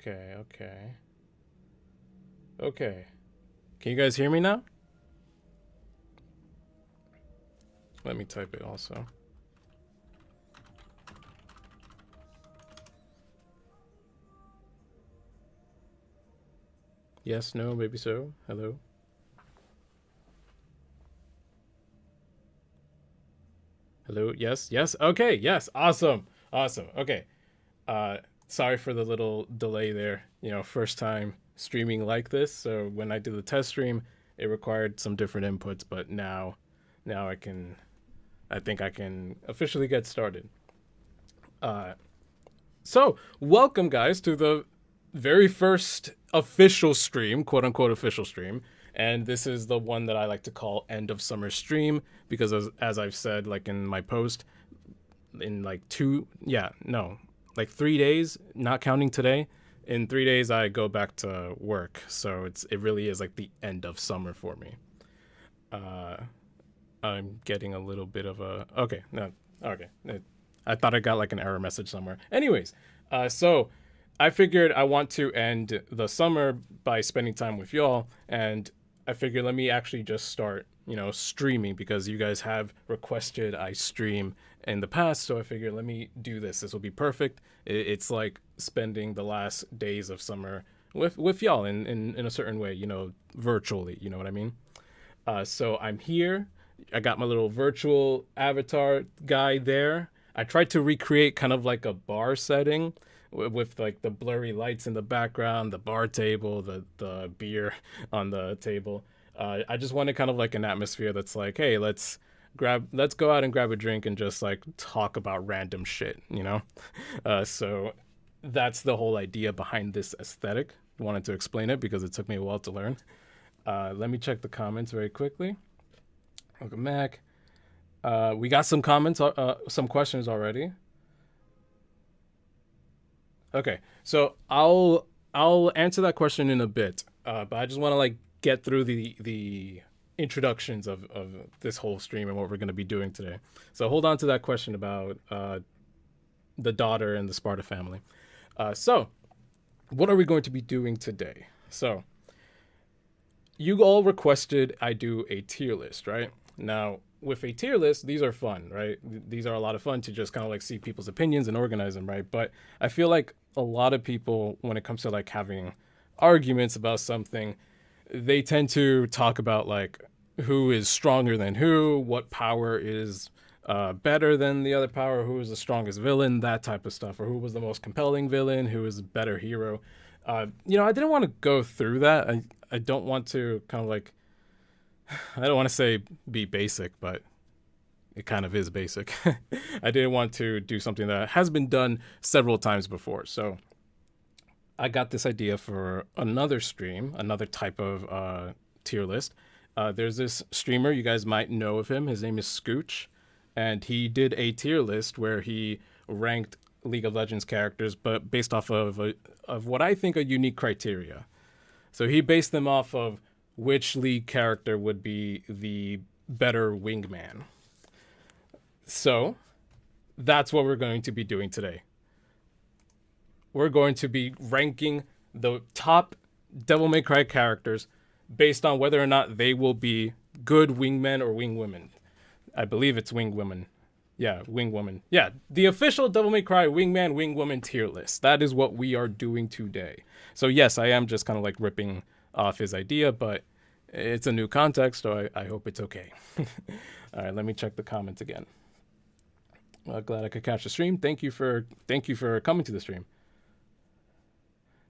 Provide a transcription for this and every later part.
Okay. Can you guys hear me now? Let me type it also. Yes, no, maybe so. Hello. Hello. Yes. Yes. Okay. Yes. Awesome. Awesome. Okay. Uh Sorry for the little delay there. First time streaming like this, so when I did the test stream, it required some different inputs, but now I think I can officially get started. Uh so, welcome guys to the very first official stream, quote unquote official stream. And this is the one that I like to call end of summer stream because as I've said like in my post, in like like 3 days, not counting today. In 3 days, I go back to work, so it really is like the end of summer for me. Uh, I'm getting a little bit of a okay. No, okay. I thought I got like an error message somewhere. Anyways, so I figured I want to end the summer by spending time with y'all, and I figured let me actually just start, streaming because you guys have requested I stream in the past. So I figured let me do this. This will be perfect. It's like spending the last days of summer with y'all in a certain way, virtually. You know what I mean? So I'm here. I got my little virtual avatar guy there. I tried to recreate kind of like a bar setting with like the blurry lights in the background, the bar table, the beer on the table. I just wanted kind of like an atmosphere that's like, hey, let's go out and grab a drink and just like talk about random shit. So that's the whole idea behind this aesthetic. I wanted to explain it because it took me a while to learn. Let me check the comments very quickly. Welcome back. We got some comments, some questions already. Okay, so I'll answer that question in a bit, but I just want to like get through the introductions of this whole stream and what we're going to be doing today. So hold on to that question about the daughter and the Sparta family. So what are we going to be doing today? So you all requested I do a tier list, right? Now, with a tier list, these are fun, right? These are a lot of fun to just kind of like see people's opinions and organize them, right? But I feel like a lot of people, when it comes to like having arguments about something, they tend to talk about like who is stronger than who, what power is better than the other power, who is the strongest villain, that type of stuff, or who was the most compelling villain, who is a better hero. I didn't want to go through that. I don't want to kind of like, I don't want to say be basic, but it kind of is basic. I didn't want to do something that has been done several times before. So I got this idea for another stream, another type of tier list. There's this streamer, you guys might know of him. His name is Scooch, and he did a tier list where he ranked League of Legends characters, but based off of what I think are unique criteria. So he based them off of which League character would be the better wingman. So that's what we're going to be doing today. We're going to be ranking the top Devil May Cry characters based on whether or not they will be good wingmen or wingwomen. I believe it's wingwomen. Yeah, wingwoman. Yeah, the official Devil May Cry wingman, wingwoman tier list. That is what we are doing today. So yes, I am just kind of like ripping off his idea, but it's a new context, so I hope it's okay. All right, let me check the comments again. Glad I could catch the stream. Thank you for coming to the stream.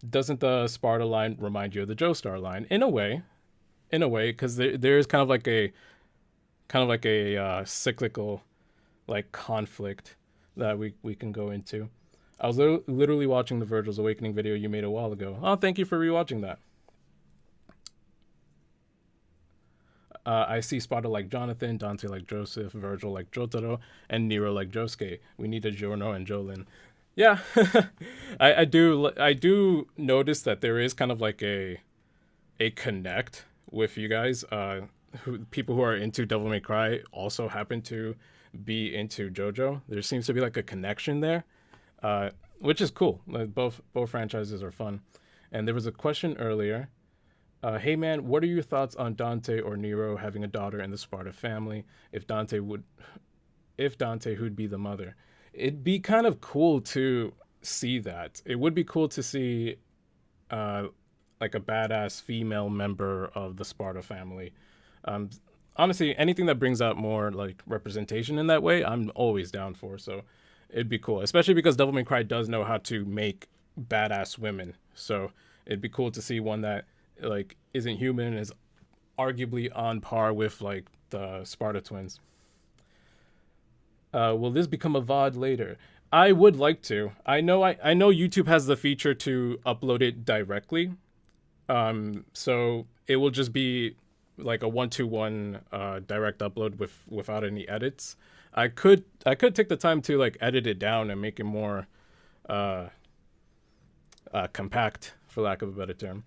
Doesn't the Sparta line remind you of the Joestar line? In a way, because there's kind of like a cyclical like conflict that we can go into. I was literally watching the Virgil's Awakening video you made a while ago. Oh, thank you for rewatching that. I see Sparta like Jonathan, Dante like Joseph, Virgil like Jotaro, and Nero like Josuke. We need a Giorno and Jolin. Yeah, I do notice that there is kind of like a connect with you guys. People who are into Devil May Cry also happen to be into JoJo. There seems to be like a connection there. which is cool. Like, both franchises are fun. And there was a question earlier. Hey man, what are your thoughts on Dante or Nero having a daughter in the Sparta family? If Dante would, if Dante, who'd be the mother? It'd be kind of cool to see that. It would be cool to see, uh, like a badass female member of the Sparta family. Um, Honestly, anything that brings out more like representation in that way, I'm always down for. So it'd be cool, especially because Devil May Cry does know how to make badass women. So it'd be cool to see one that like isn't human and is arguably on par with like the Sparta twins. Will this become a VOD later? I would like to. I know YouTube has the feature to upload it directly. So it will just be like a 1-to-1 direct upload without any edits. I could take the time to like edit it down and make it more uh, compact, for lack of a better term.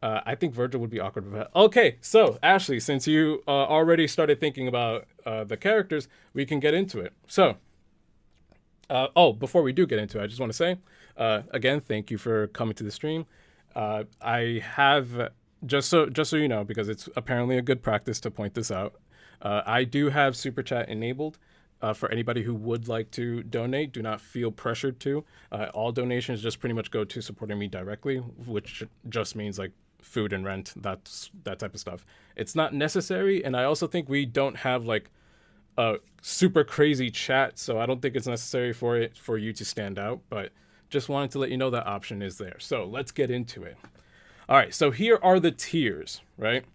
I think Virgil would be awkward with that. Okay, so Ashley, since you already started thinking about the characters, we can get into it. So, before we do get into it, I just want to say, again, thank you for coming to the stream. I have just so you know, because it's apparently a good practice to point this out. I do have super chat enabled. For anybody who would like to donate, do not feel pressured to. All donations just pretty much go to supporting me directly, which just means like food and rent, that type of stuff. It's not necessary, and I also think we don't have like a super crazy chat, so I don't think it's necessary for you to stand out, but just wanted to let you know that option is there. So let's get into it. All right, so here are the tiers, right?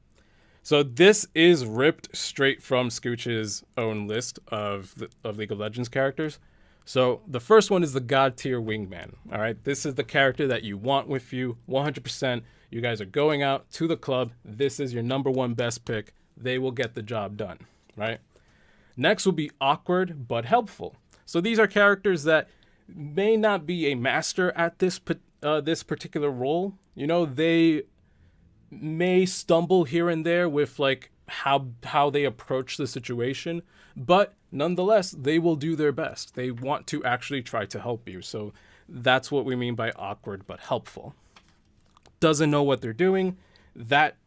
So this is ripped straight from Scooch's own list of League of Legends characters. So the first one is the God tier Wingman. All right, this is the character that you want with you 100%. You guys are going out to the club. This is your number one best pick. They will get the job done, right? Next will be awkward but helpful. So these are characters that may not be a master at this particular role. You know, they may stumble here and there with like how they approach the situation, but nonetheless, they will do their best. They want to actually try to help you. So that's what we mean by awkward but helpful. Doesn't know what they're doing. That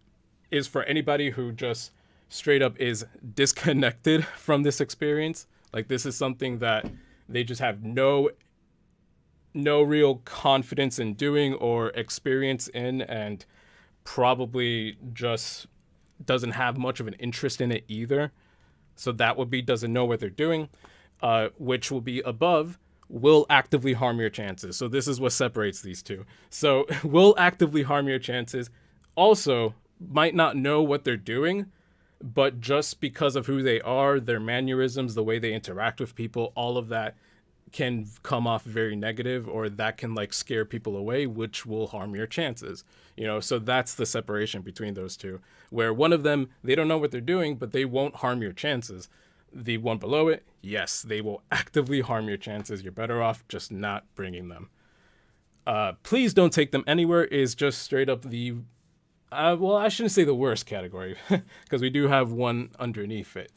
is for anybody who just straight up is disconnected from this experience. Like this is something that they just have no real confidence in doing or experience in, and probably just doesn't have much of an interest in it either. So that would be doesn't know what they're doing, which will be above will actively harm your chances. So this is what separates these two. So will actively harm your chances. Also might not know what they're doing, but just because of who they are, their mannerisms, the way they interact with people, all of that can come off very negative, or that can like scare people away, which will harm your chances. You know, so that's the separation between those two, where one of them, they don't know what they're doing, but they won't harm your chances. The one below it, yes, they will actively harm your chances. You're better off just not bringing them. Please don't take them anywhere is just straight up the, well, I shouldn't say the worst category, because we do have one underneath it.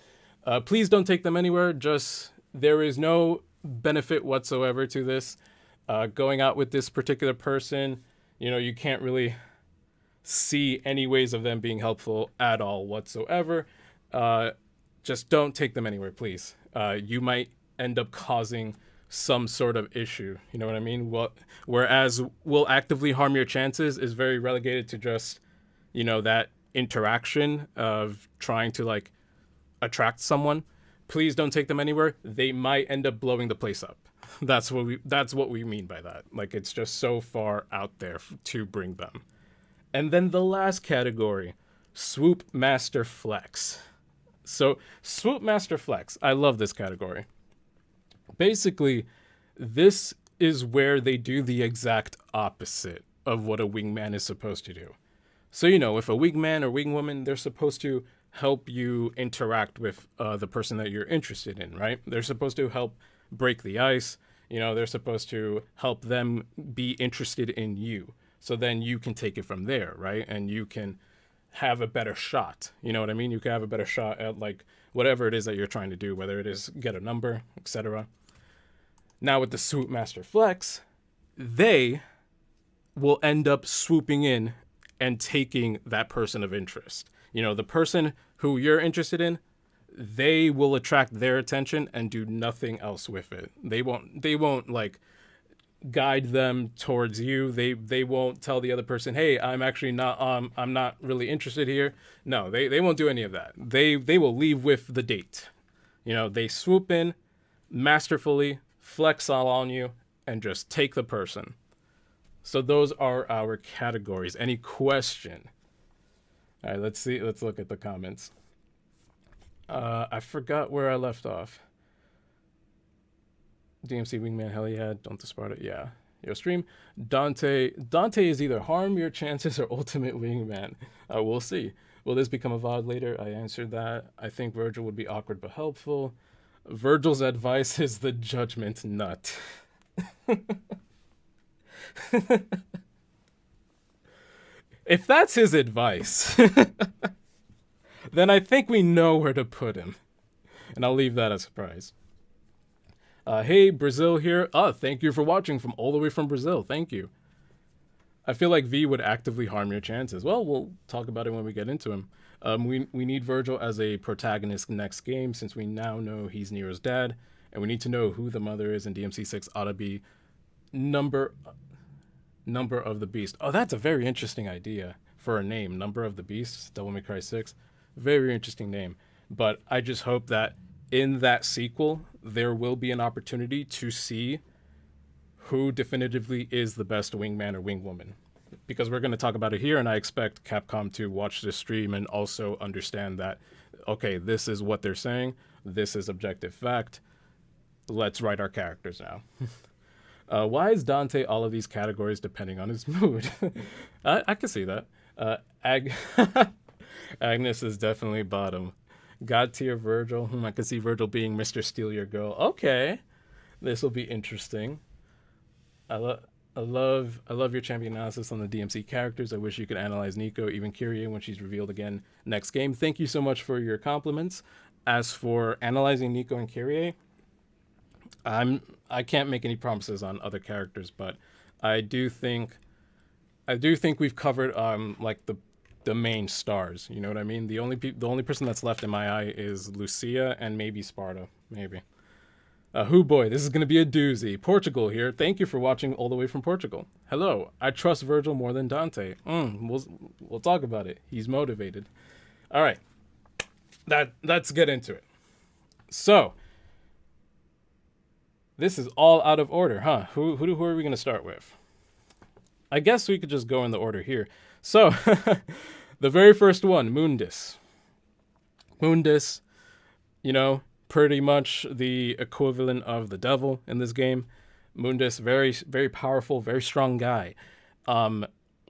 Please don't take them anywhere. Just, there is no benefit whatsoever to this. Going out with this particular person, you know, you can't really see any ways of them being helpful at all whatsoever. Just don't take them anywhere, please. You might end up causing some sort of issue. You know what I mean? Well, whereas will actively harm your chances is very relegated to just, you know, that interaction of trying to like attract someone. Please don't take them anywhere. They might end up blowing the place up. That's what we mean by that. Like it's just so far out there to bring them. And then the last category, Swoop Master Flex. So Swoop Master Flex, I love this category. Basically, this is where they do the exact opposite of what a wingman is supposed to do. So, you know, if a wingman or wingwoman, they're supposed to help you interact with the person that you're interested in, right? They're supposed to help break the ice. You know, they're supposed to help them be interested in you. So then you can take it from there, right? And you can have a better shot. You know what I mean? You can have a better shot at like whatever it is that you're trying to do, whether it is get a number, etc. Now with the Swoop Master Flex, they will end up swooping in and taking that person of interest. You know, the person who you're interested in, they will attract their attention and do nothing else with it. They won't like guide them towards you. They won't tell the other person, "Hey, I'm actually not I'm not really interested here." No, they won't do any of that. They will leave with the date. You know, they swoop in masterfully, flex all on you, and just take the person. So those are our categories. Any question? All right, let's see. Let's look at the comments. I forgot where I left off. DMC Wingman, hell yeah. Don't despard it. Yeah. Yo, stream. Dante is either harm your chances or ultimate wingman. We'll see. Will this become a VOD later? I answered that. I think Virgil would be awkward but helpful. Virgil's advice is the judgment nut. If that's his advice, then I think we know where to put him. And I'll leave that a surprise. Hey, Brazil here. Thank you for watching from all the way from Brazil. Thank you. I feel like V would actively harm your chances. Well, we'll talk about it when we get into him. We need Virgil as a protagonist next game since we now know he's Nero's dad, and we need to know who the mother is, and DMC6 ought to be number of the beast. Oh, that's a very interesting idea for a name. Number of the beast, Devil May Cry 6. Very interesting name. But I just hope that in that sequel, there will be an opportunity to see who definitively is the best wingman or wingwoman. Because we're going to talk about it here, and I expect Capcom to watch this stream and also understand that, okay, this is what they're saying. This is objective fact. Let's write our characters now. Why is Dante all of these categories depending on his mood? I can see that. Agnes is definitely bottom. God tier Virgil. I can see Virgil being Mr. Steal Your Girl. Okay, this will be interesting. I love your champion analysis on the DMC characters. I wish you could analyze Nico, even Kyrie, when she's revealed again next game. Thank you so much for your compliments. As for analyzing Nico and Kyrie, I can't make any promises on other characters, but I do think we've covered like the main stars. You know what I mean? The only person that's left in my eye is Lucia and maybe Sparta. Maybe. Who boy, this is gonna be a doozy. Portugal here. Thank you for watching all the way from Portugal. Hello. I trust Virgil more than Dante. We'll talk about it. He's motivated. All right. Let's get into it. So this is all out of order, huh? Who are we gonna start with? I guess we could just go in the order here. So, the very first one, Mundus. Mundus, you know, pretty much the equivalent of the devil in this game. Mundus, very, very powerful, very strong guy.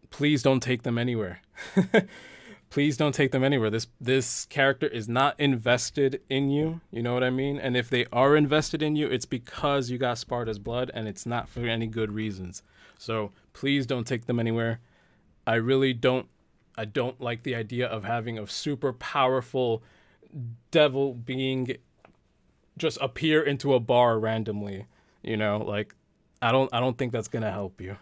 Please don't take them anywhere. Please don't take them anywhere. This character is not invested in you. You know what I mean? And if they are invested in you, it's because you got Sparta's blood, and it's not for any good reasons. So please don't take them anywhere. I don't like the idea of having a super powerful devil being just appear into a bar randomly. You know, like I don't think that's gonna help you.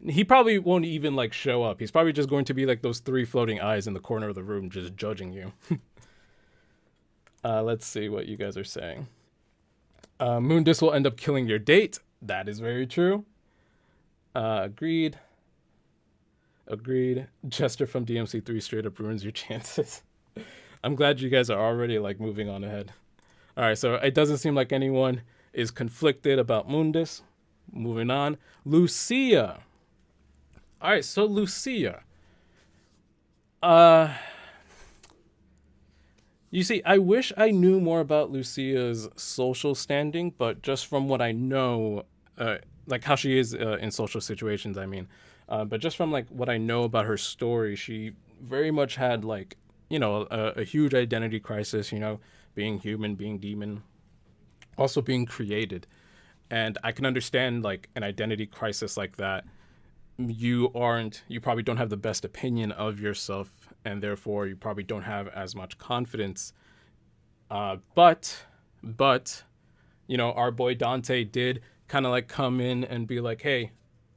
He probably won't even like show up. He's probably just going to be like those 3 floating eyes in the corner of the room just judging you. Let's see what you guys are saying. Mundus will end up killing your date. That is very true. Agreed. Jester from DMC3 straight up ruins your chances. I'm glad you guys are already like moving on ahead. All right, so it doesn't seem like anyone is conflicted about Mundus. Moving on. Lucia. All right, so Lucia. You see, I wish I knew more about Lucia's social standing, but just from what I know, like how she is in social situations, I mean, but just from like what I know about her story, she very much had like, you know, a huge identity crisis, you know, being human, being demon, also being created. And I can understand like an identity crisis like that. You probably don't have the best opinion of yourself, and therefore you probably don't have as much confidence. But, you know, our boy Dante did kind of like come in and be like, hey,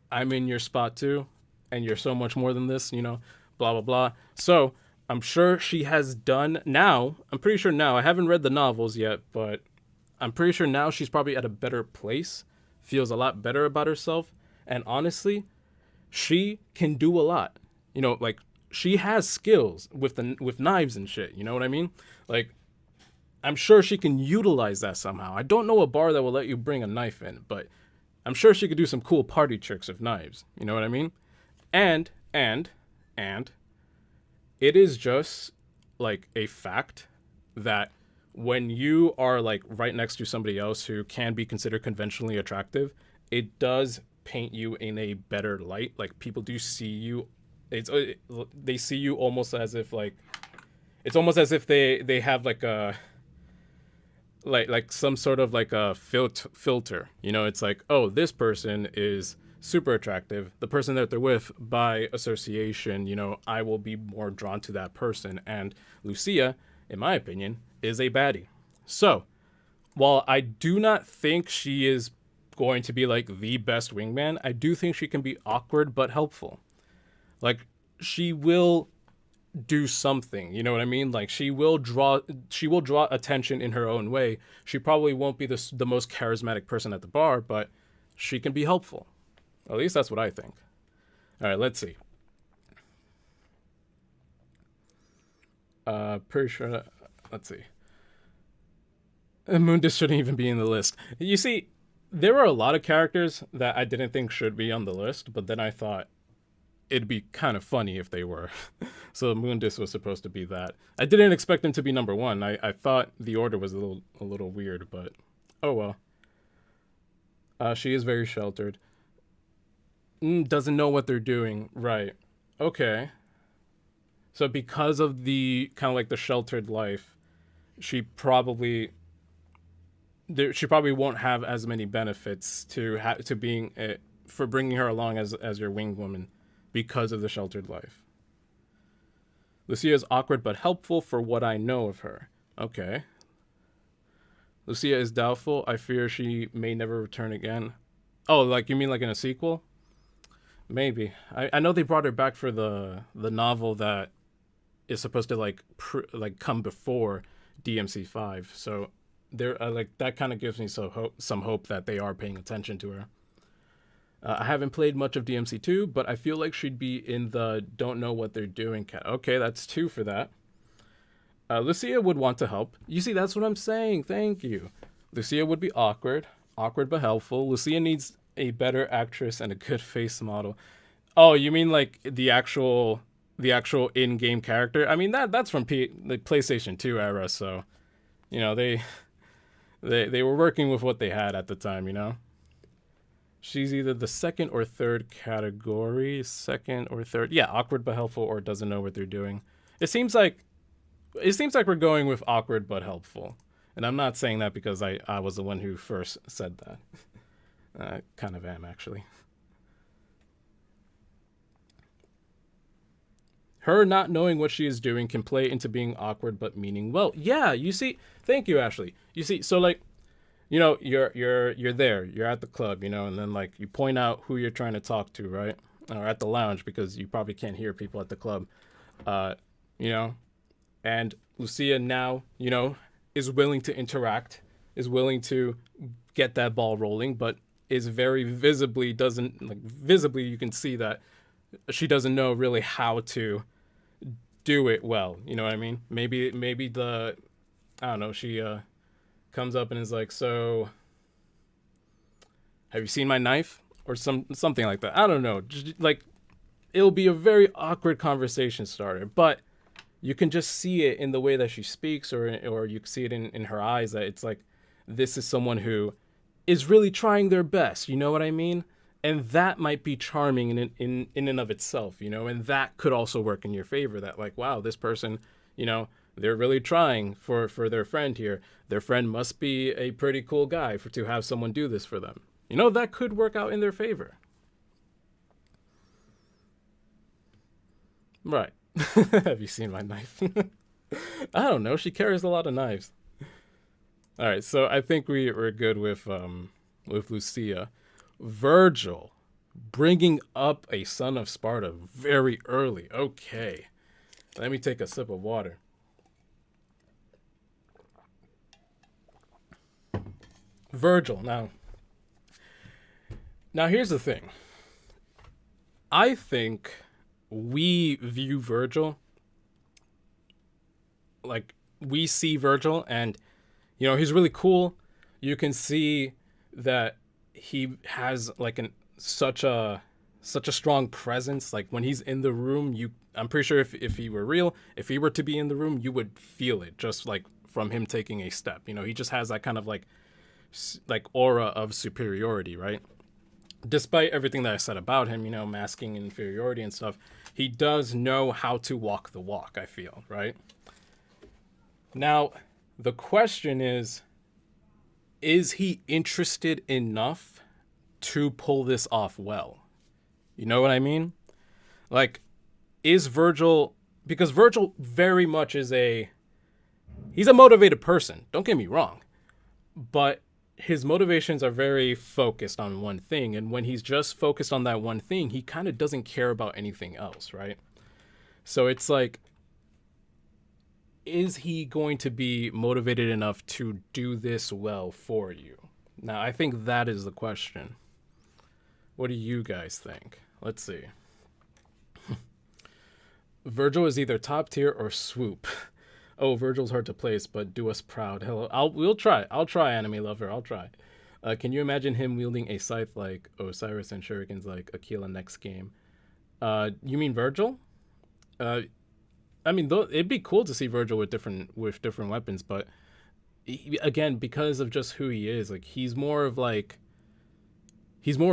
I'm in your spot too, and you're so much more than this, blah blah blah. So I'm sure she has done now. I'm pretty sure now. I haven't read the novels yet, but I'm pretty sure now she's probably at a better place, feels a lot better about herself, and honestly, she can do a lot. Like she has skills with knives and shit. You know what I mean? Like I'm sure she can utilize that somehow. I don't know a bar that will let you bring a knife in, but I'm sure she could do some cool party tricks with knives. You know what I mean? And it is just like a fact that when you are like right next to somebody else who can be considered conventionally attractive, it does paint you in a better light. Like people do see you, they see you almost as if like, it's almost as if they have like a like some sort of like a filter. It's like, oh, this person is super attractive. The person that they're with, by association, I will be more drawn to that person. And Lucia, in my opinion, is a baddie. So while I do not think she is going to be like the best wingman, I do think she can be awkward but helpful. Like she will do something, you know what I mean? Like she will draw attention in her own way. She probably won't be the most charismatic person at the bar, but she can be helpful. At least that's what I think. All right, let's see. Pretty sure. Let's see. Mundus shouldn't even be in the list. You see, there were a lot of characters that I didn't think should be on the list, but then I thought it'd be kind of funny if they were. So Mundus was supposed to be that. I didn't expect him to be number one. I thought the order was a little weird, but oh well. She is very sheltered. Doesn't know what they're doing. Right. Okay. So because of the kind of like the sheltered life, she probably won't have as many benefits to being for bringing her along as your winged woman because of the sheltered life. Lucia is awkward but helpful for what I know of her. Okay. Lucia is doubtful. I fear she may never return again. Oh, like you mean like in a sequel? Maybe. I know they brought her back for the novel that is supposed to like come before DMC5. So there like that kind of gives me some hope that they are paying attention to her. I haven't played much of DMC2, but I feel like she'd be in the don't know what they're doing cat. Okay, that's 2 for that. Lucia would want to help. You see, that's what I'm saying. Thank you. Lucia would be awkward but helpful. Lucia needs a better actress and a good face model. Oh, you mean like the actual in-game character? I mean that's from the PlayStation 2 era, so they were working with what they had at the time. She's either the second or third category. Second or third. Yeah, awkward but helpful or doesn't know what they're doing. It seems like we're going with awkward but helpful. And I'm not saying that because I was the one who first said that. I kind of am, actually. Her not knowing what she is doing can play into being awkward but meaning well. Yeah, you see. Thank you, Ashley. You see, so like, you're there, you're at the club, and then like you point out who you're trying to talk to, right? Or at the lounge because you probably can't hear people at the club, and Lucia now, is willing to interact, is willing to get that ball rolling, but is very visibly you can see that she doesn't know really how to do it well. You know what I mean? Maybe I don't know, she comes up and is like, so have you seen my knife? Or something like that. I don't know. Just, like, it'll be a very awkward conversation starter, but you can just see it in the way that she speaks, or you can see it in her eyes that it's like, this is someone who is really trying their best. You know what I mean? And that might be charming in and of itself, and that could also work in your favor, that like, wow, this person, they're really trying for their friend here. Their friend must be a pretty cool guy to have someone do this for them. That could work out in their favor. Right. Have you seen my knife? I don't know. She carries a lot of knives. All right. So I think we're good with with Lucia. Virgil bringing up a son of Sparta very early. Okay. Let me take a sip of water. Virgil. Now here's the thing. I think we view Virgil like we see Virgil and he's really cool. You can see that he has like such a strong presence. Like when he's in the room, I'm pretty sure if he were real, if he were to be in the room, you would feel it just like from him taking a step. He just has that kind of like aura of superiority, right? Despite everything that I said about him, masking inferiority and stuff, he does know how to walk the walk, I feel, right? Now, the question is he interested enough to pull this off well? You know what I mean? Like, is Virgil, because Virgil very much he's a motivated person, don't get me wrong, but his motivations are very focused on one thing. And when he's just focused on that one thing, he kind of doesn't care about anything else, right? So it's like, is he going to be motivated enough to do this well for you? Now, I think that is the question. What do you guys think? Let's see. Virgil is either top tier or swoop. Oh, Virgil's hard to place, but do us proud. Hello, we'll try. I'll try, anime lover. I'll try. Can you imagine him wielding a scythe like Osiris and shurikens like Aquila next game? You mean Virgil? I mean, it'd be cool to see Virgil with different weapons, but again, because of just who he is, like he's more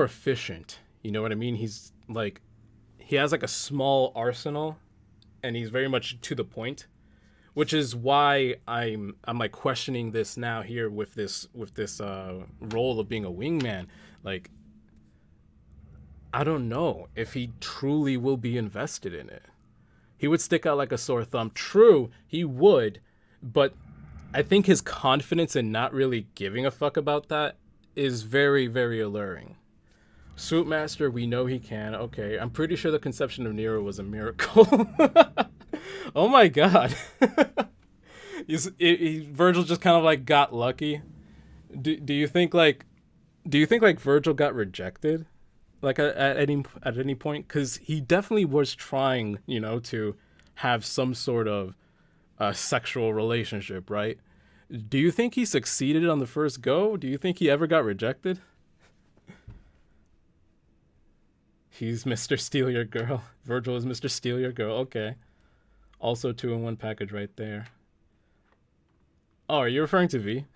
efficient. You know what I mean? He's like, he has like a small arsenal, and he's very much to the point. Which is why I'm like questioning this now here with this role of being a wingman. Like, I don't know if he truly will be invested in it. He would stick out like a sore thumb. True, he would, but I think his confidence in not really giving a fuck about that is very, very alluring. Swoop Master, we know he can. Okay, I'm pretty sure the conception of Nero was a miracle. Oh my god. Virgil just kind of like got lucky. Do you think like Virgil got rejected like at any point? Because he definitely was trying, to have some sort of sexual relationship, right? Do you think he succeeded on the first go? Do you think he ever got rejected? He's Mr. Steal Your Girl. Virgil is Mr. Steal Your Girl. Okay. Also 2-in-1 package right there. Oh, are you referring to V?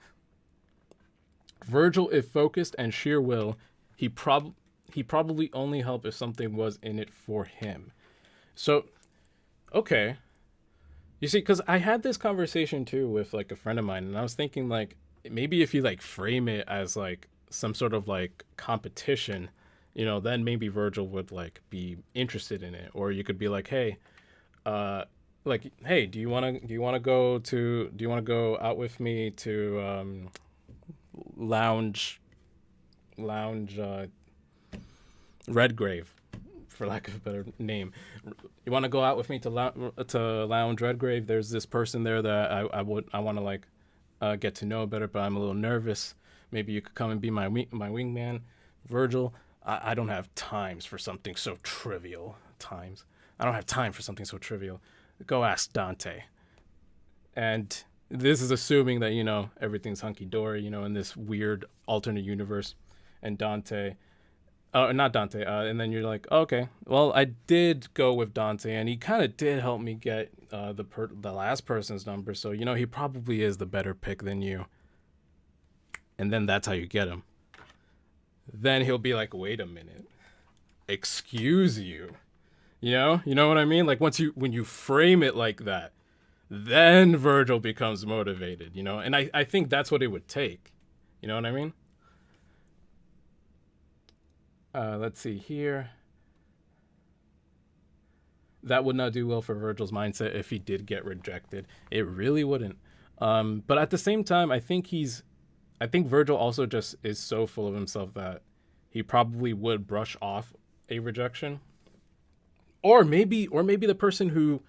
Virgil, if focused and sheer will, he probably only help if something was in it for him. So, okay. You see, because I had this conversation too with like a friend of mine, and I was thinking like maybe if you like frame it as like some sort of like competition, then maybe Virgil would like be interested in it, or you could be like, hey, do you want to go out with me to lounge Redgrave, for lack of a better name. You want to go out with me to lounge Redgrave? There's this person there that I want to like get to know better, but I'm a little nervous. Maybe you could come and be my wingman. Virgil, I don't have times for something so trivial. I don't have time for something so trivial. Go ask Dante. And this is assuming that, everything's hunky-dory, in this weird alternate universe. And Dante, not Dante, and then you're like, okay, well, I did go with Dante, and he kind of did help me get the last person's number, so, he probably is the better pick than you. And then that's how you get him. Then he'll be like, wait a minute. Excuse you. You know what I mean? Like when you frame it like that, then Virgil becomes motivated, and I think that's what it would take. You know what I mean? Let's see here. That would not do well for Virgil's mindset if he did get rejected. It really wouldn't. But at the same time, I think he's I think Virgil also just is so full of himself that he probably would brush off a rejection. Or maybe the person who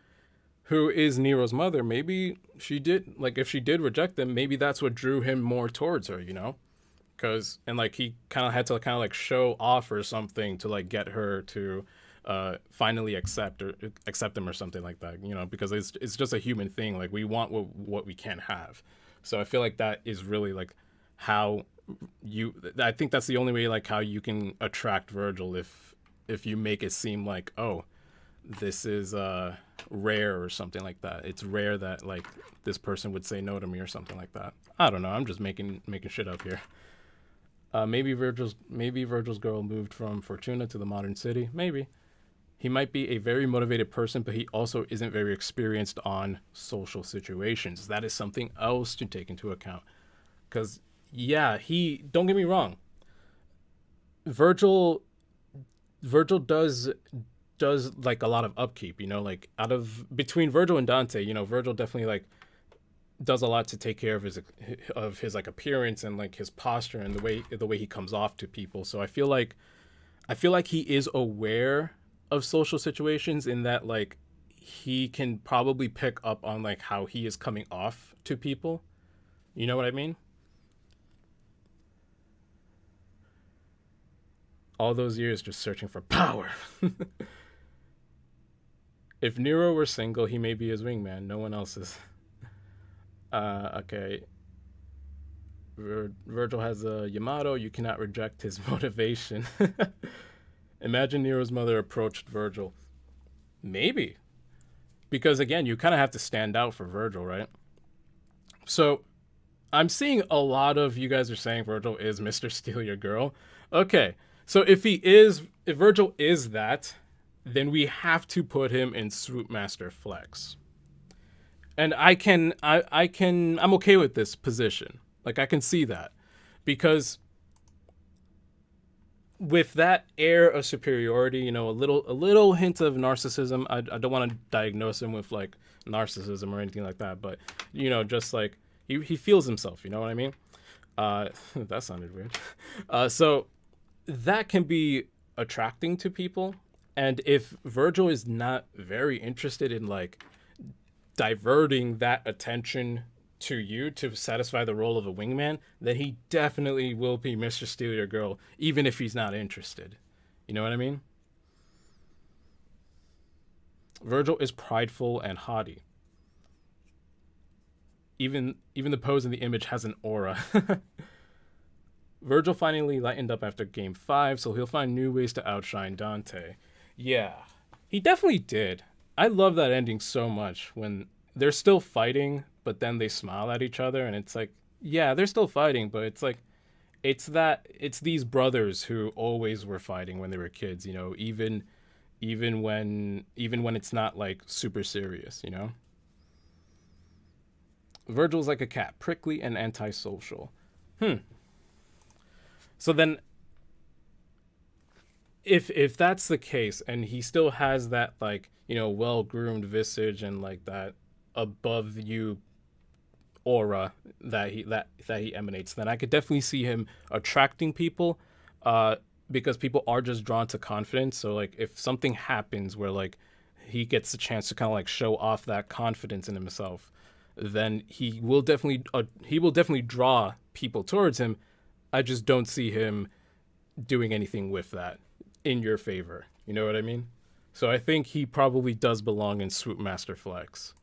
is Nero's mother, maybe she did, like, if she did reject him, maybe that's what drew him more towards her, you know? Because, and like, he kind of had to kind of like show off or something to like get her to finally accept him or something like that, you know? Because it's just a human thing. Like, we want what we can't have. So I feel like that is really like how you. I think that's the only way like how you can attract Virgil, if you make it seem like, oh, this is rare or something like that. It's rare that like this person would say no to me or something like that. I don't know. I'm just making shit up here. Maybe Virgil's girl moved from Fortuna to the modern city. Maybe. He might be a very motivated person, but he also isn't very experienced on social situations. That is something else to take into account. Because, yeah, he, don't get me wrong, Virgil Virgil does like a lot of upkeep, you know, like out of between Virgil and Dante, you know, Virgil definitely like does a lot to take care of his like appearance and like his posture and the way he comes off to people. So I feel like he is aware of social situations in that like he can probably pick up on like how he is coming off to people. You know what I mean? All those years just searching for power. If Nero were single, he may be his wingman. No one else is. Okay. Virgil has a Yamato. You cannot reject his motivation. Imagine Nero's mother approached Virgil. Maybe. Because again, you kind of have to stand out for Virgil, right? So I'm seeing a lot of you guys are saying Virgil is Mr. Steal Your Girl. Okay. So if Virgil is that, then we have to put him in Swoopmaster Flex. And I'm okay with this position. Like I can see that. Because with that air of superiority, you know, a little hint of narcissism. I don't want to diagnose him with like narcissism or anything like that, but you know, just like he feels himself. You know what I mean? That sounded weird. So that can be attracting to people, and if Virgil is not very interested in like diverting that attention to you to satisfy the role of a wingman, then he definitely will be Mr. Steal Your Girl, even if he's not interested. You know what I mean? Virgil is prideful and haughty. Even the pose in the image has an aura. Virgil finally lightened up after game 5, so he'll find new ways to outshine Dante. Yeah, he definitely did. I love that ending so much when they're still fighting, but then they smile at each other, and it's like, yeah, they're still fighting, but it's like, it's these brothers who always were fighting when they were kids, you know, even when it's not like super serious, you know. Virgil's like a cat, prickly and antisocial. So then, if that's the case, and he still has that like, you know, well groomed visage and like that above you aura that he emanates, then I could definitely see him attracting people, because people are just drawn to confidence. So like if something happens where like he gets a chance to kind of like show off that confidence in himself, then he will definitely draw people towards him. I just don't see him doing anything with that in your favor. You know what I mean? So I think he probably does belong in Swoop Master Flex.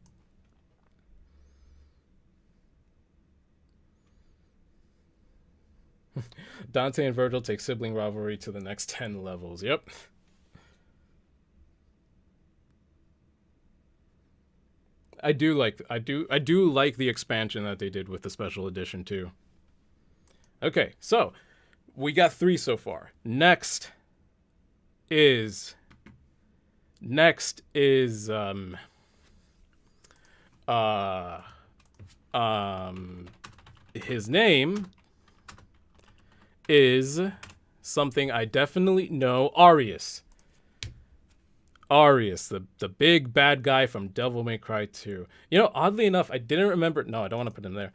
Dante and Virgil take sibling rivalry to the next 10 levels. Yep. I do like the expansion that they did with the special edition too. Okay, so we got 3 so far. Next is uh his name is something I definitely know. Arius, the big bad guy from Devil May Cry 2. You know, oddly enough, I didn't remember. No, I don't want to put him there.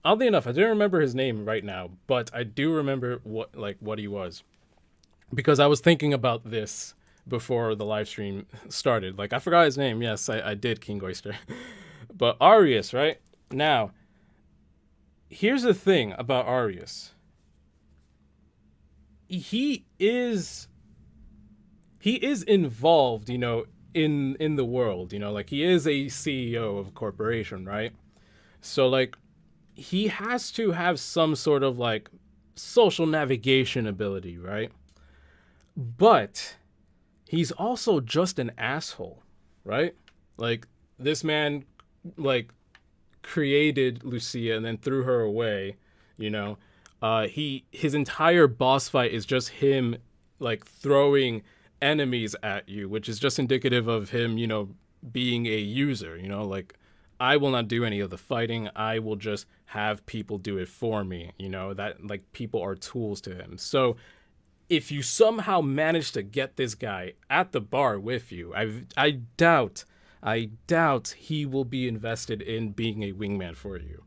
Oddly enough, I didn't remember his name right now, but I do remember what he was because I was thinking about this before the live stream started. Like I forgot his name. Yes, I did, King Oyster. But Arius, right? Now, here's the thing about Arius. He is involved, in the world, like he is a CEO of a corporation, right? So like he has to have some sort of like social navigation ability, right? But he's also just an asshole, right? Like this man like created Lucia and then threw her away, you know. His entire boss fight is just him like throwing enemies at you, which is just indicative of him, being a user, like I will not do any of the fighting. I will just have people do it for me, that like people are tools to him. So if you somehow manage to get this guy at the bar with you, I doubt he will be invested in being a wingman for you.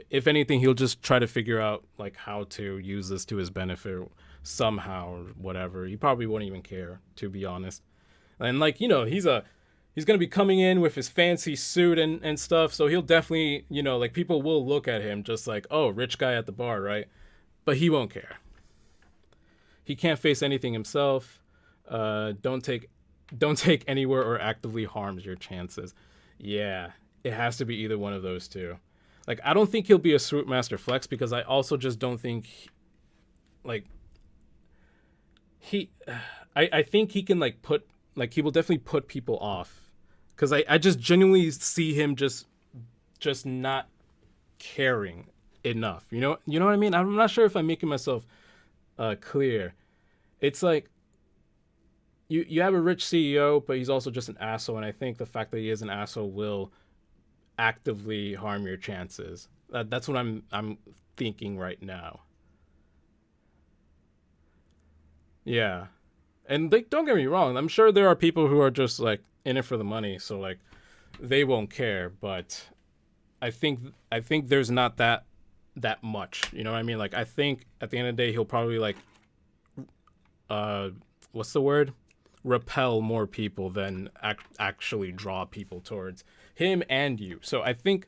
If anything, he'll just try to figure out like how to use this to his benefit somehow or whatever. He probably won't even care, to be honest. And like, he's gonna be coming in with his fancy suit and stuff, so he'll definitely, like people will look at him just like, oh, rich guy at the bar, right? But he won't care. He can't face anything himself. Don't take anywhere or actively harms your chances. Yeah, it has to be either one of those two. Like, I don't think he'll be a Swoop Master Flex because I also just don't think, like, I think he can, like, he will definitely put people off. Because I just genuinely see him just not caring enough. You know what I mean? I'm not sure if I'm making myself clear. It's like, you have a rich CEO, but he's also just an asshole, and I think the fact that he is an asshole will actively harm your chances. That's what I'm thinking right now. Yeah, and like, don't get me wrong. I'm sure there are people who are just like in it for the money, so like they won't care. But I think there's not that much. You know what I mean? Like I think at the end of the day, he'll probably like what's the word? Repel more people than actually draw people towards him and you. So I think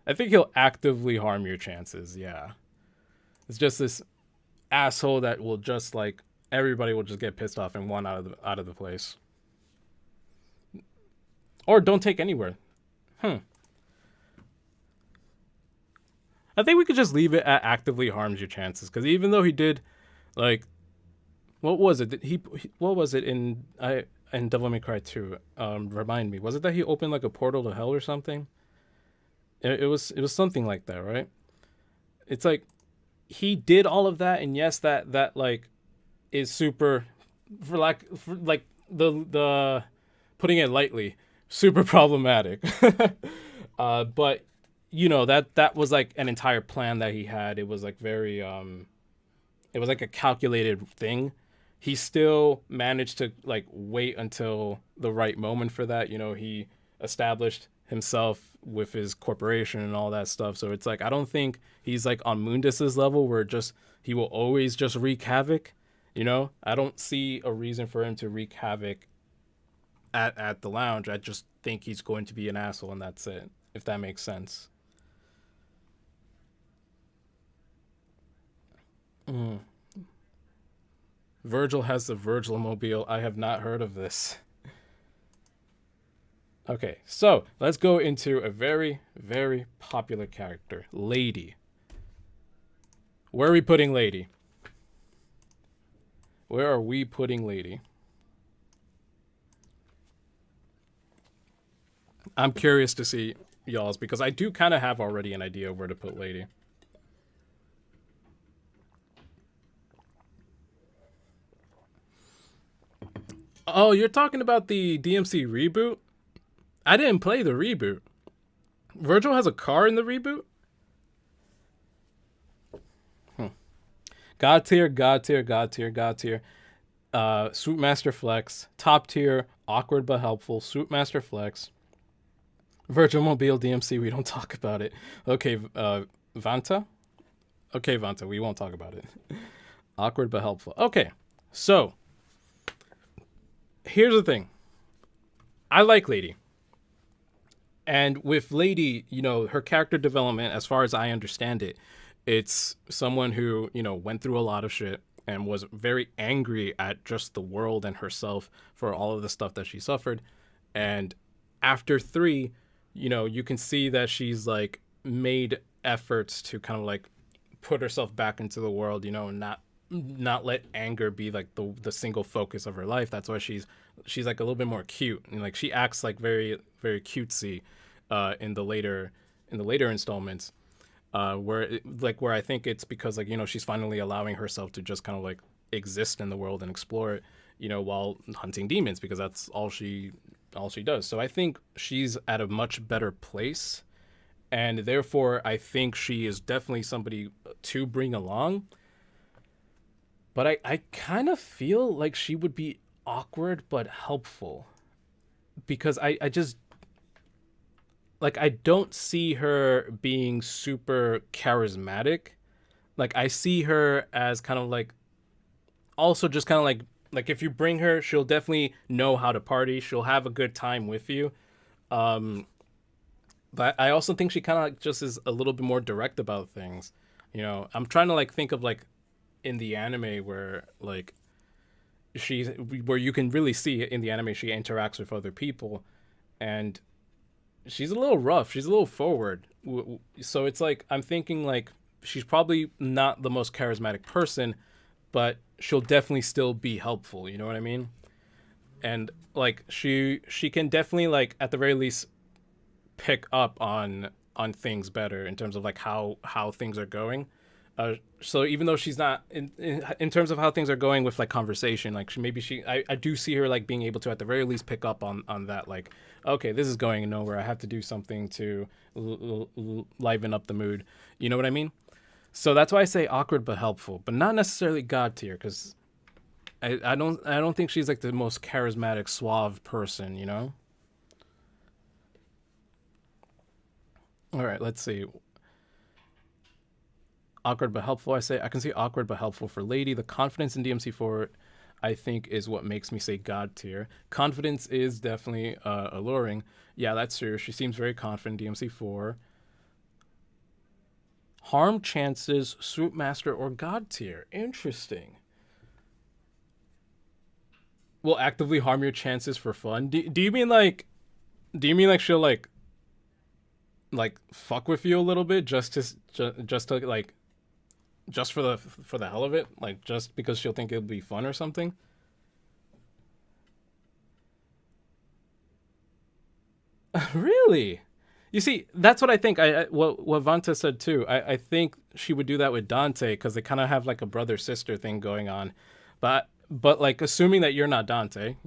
he'll actively harm your chances. Yeah, it's just this asshole that will just like everybody will just get pissed off and want out of the place, or don't take anywhere. I think we could just leave it at actively harms your chances because even though he did, like, what was it? What was it in Devil May Cry 2? Remind me. Was it that he opened like a portal to hell or something? It was something like that, right? It's like he did all of that, and yes, that like is super, for like the putting it lightly, super problematic. But that was like an entire plan that he had. It was like very it was like a calculated thing. He still managed to like wait until the right moment for that. He established himself with his corporation and all that stuff. So it's like I don't think he's like on Mundus's level where just he will always just wreak havoc. I don't see a reason for him to wreak havoc at the lounge. I just think he's going to be an asshole and that's it. If that makes sense. Virgil has the Virgil mobile. I have not heard of this. Okay, so let's go into a very, very popular character, Lady. Where are we putting Lady? Where are we putting Lady? I'm curious to see y'all's because I do kind of have already an idea of where to put Lady. Oh, you're talking about the DMC reboot? I didn't play the reboot. Virgil has a car in the reboot? God tier, God tier, God tier, God tier. Swoop Master Flex. Top tier, awkward but helpful. Swoop Master Flex. Virgil Mobile DMC, we don't talk about it. Okay, Vanta? Okay, Vanta, we won't talk about it. Awkward but helpful. Okay, so here's the thing. I like Lady. And with Lady, her character development, as far as I understand it, it's someone who, went through a lot of shit and was very angry at just the world and herself for all of the stuff that she suffered. And after three, you can see that she's like made efforts to kind of like put herself back into the world, and not let anger be like the single focus of her life. That's why she's like a little bit more cute, and like she acts like very very cutesy in the later installments, where I think it's because like she's finally allowing herself to just kind of like exist in the world and explore it, while hunting demons, because that's all she does. So I think she's at a much better place, and therefore I think she is definitely somebody to bring along. But I kind of feel like she would be awkward but helpful, because I just like I don't see her being super charismatic. Like I see her as kind of like also just kind of like if you bring her, she'll definitely know how to party. She'll have a good time with you. Um but I also think she kind of like just is a little bit more direct about things. I'm trying to like think of like in the anime where like where you can really see in the anime she interacts with other people, and she's a little rough, she's a little forward. So it's like I'm thinking like she's probably not the most charismatic person, but she'll definitely still be helpful, you know what I mean? And like she can definitely like at the very least pick up on things better in terms of like how things are going. So even though she's not in terms of how things are going with like conversation, like I do see her like being able to at the very least pick up on that, like, okay, this is going nowhere, I have to do something to liven up the mood, you know what I mean? So that's why I say awkward but helpful, but not necessarily god tier, because I don't think she's like the most charismatic suave person, All right, let's see. Awkward but helpful. I can see awkward but helpful for Lady. The confidence in DMC4, I think, is what makes me say god tier. Confidence is definitely alluring. Yeah, that's true. She seems very confident. DMC4. Harm chances, Swoop Master, or god tier. Interesting. Will actively harm your chances for fun. Do you mean like? Do you mean like she'll like fuck with you a little bit just to like just for the hell of it, like just because she'll think it'll be fun or something? Really? You see, that's what I think. What Vanta said too. I think she would do that with Dante because they kind of have like a brother sister thing going on, but like assuming that you're not Dante,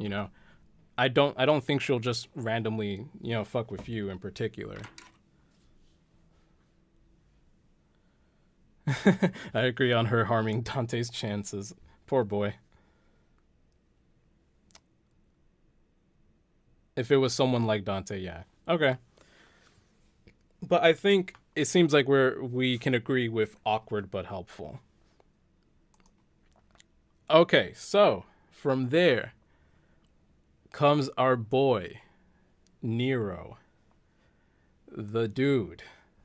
I don't think she'll just randomly fuck with you in particular. I agree on her harming Dante's chances. Poor boy. If it was someone like Dante, yeah. Okay. But I think it seems like we can agree with awkward but helpful. Okay, so from there comes our boy, Nero. The dude.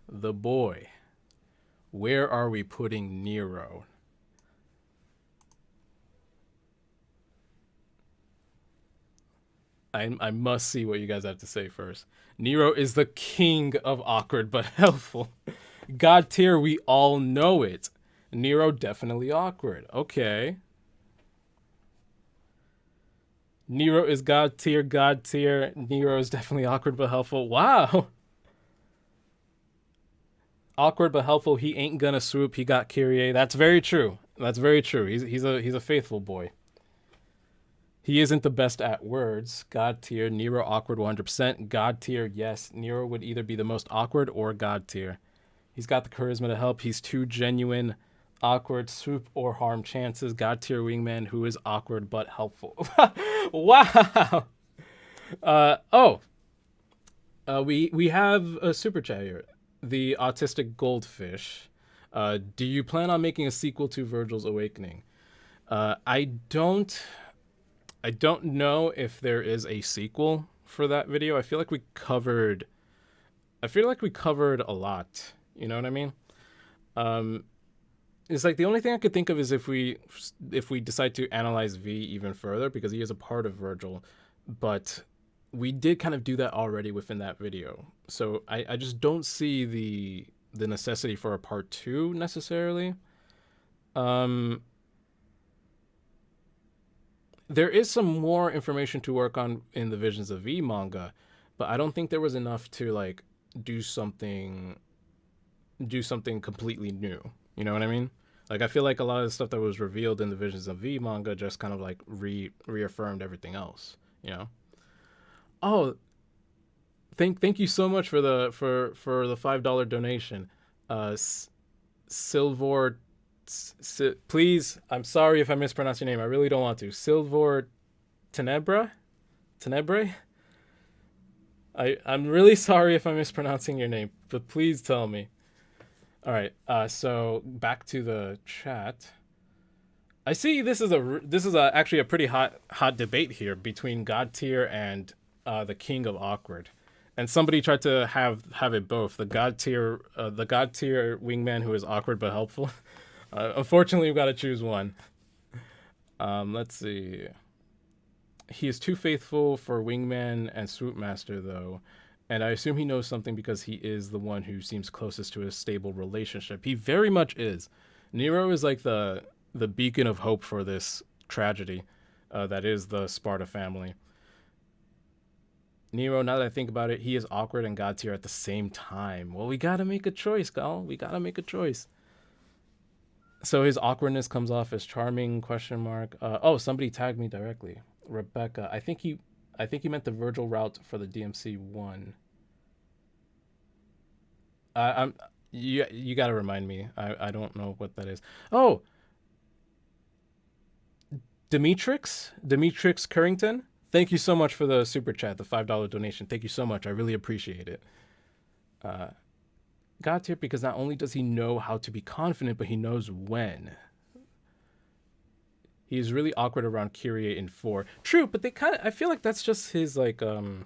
The boy. Where are we putting Nero? I must see what you guys have to say first. Nero is the king of awkward but helpful. God tier, we all know it. Nero definitely awkward. Okay. Nero is god tier, god tier. Nero is definitely awkward but helpful. Wow. Awkward but helpful. He ain't gonna swoop. He got Kyrie. That's very true. That's very true. He's a faithful boy. He isn't the best at words. God tier. Nero awkward 100%. God tier, yes. Nero would either be the most awkward or god tier. He's got the charisma to help. He's too genuine. Awkward, swoop, or harm chances. God tier wingman who is awkward but helpful. Wow. Oh. We have a super chat here. the autistic goldfish. Do you plan on making a sequel to Virgil's Awakening? I don't. I don't know if there is a sequel for that video. I feel like we covered. I feel like we covered a lot. You know what I mean? Um, it's like the only thing I could think of is if we decide to analyze V even further because he is a part of Virgil, but we did kind of do that already within that video. So I just don't see the necessity for a part two necessarily. Um, there is some more information to work on in the Visions of V manga, but I don't think there was enough to like do something do something completely new. You know what I mean? Like I feel like a lot of the stuff that was revealed in the Visions of V manga just kind of like reaffirmed everything else. You know? Oh, thank you so much for the $5 donation. Silvor, please. I'm sorry if I mispronounce your name. I really don't want to. Silvor Tenebra, Tenebre. I'm really sorry if I'm mispronouncing your name, but please tell me. All right. So back to the chat. I see this is actually a pretty hot debate here between God tier and the King of Awkward, and somebody tried to have it both the God tier wingman who is awkward but helpful. Unfortunately, we've got to choose one. Let's see. He is too faithful for Wingman and Swoopmaster, though, and I assume he knows something because he is the one who seems closest to a stable relationship. He very much is. Nero is like the beacon of hope for this tragedy that is the Sparta family. Nero, now that I think about it, he is awkward and God tier at the same time. Well, we gotta make a choice, Gal. We gotta make a choice. So his awkwardness comes off as charming? Question mark. Oh, somebody tagged me directly. Rebecca. I think he meant the Virgil route for the DMC one. You gotta remind me. I don't know what that is. Oh, Demetrix Currington. Thank you so much for the super chat, the $5 donation. Thank you so much. I really appreciate it. God tier because not only does he know how to be confident, but he knows when. He's really awkward around Kyrie in 4. True, but I feel like that's just his like I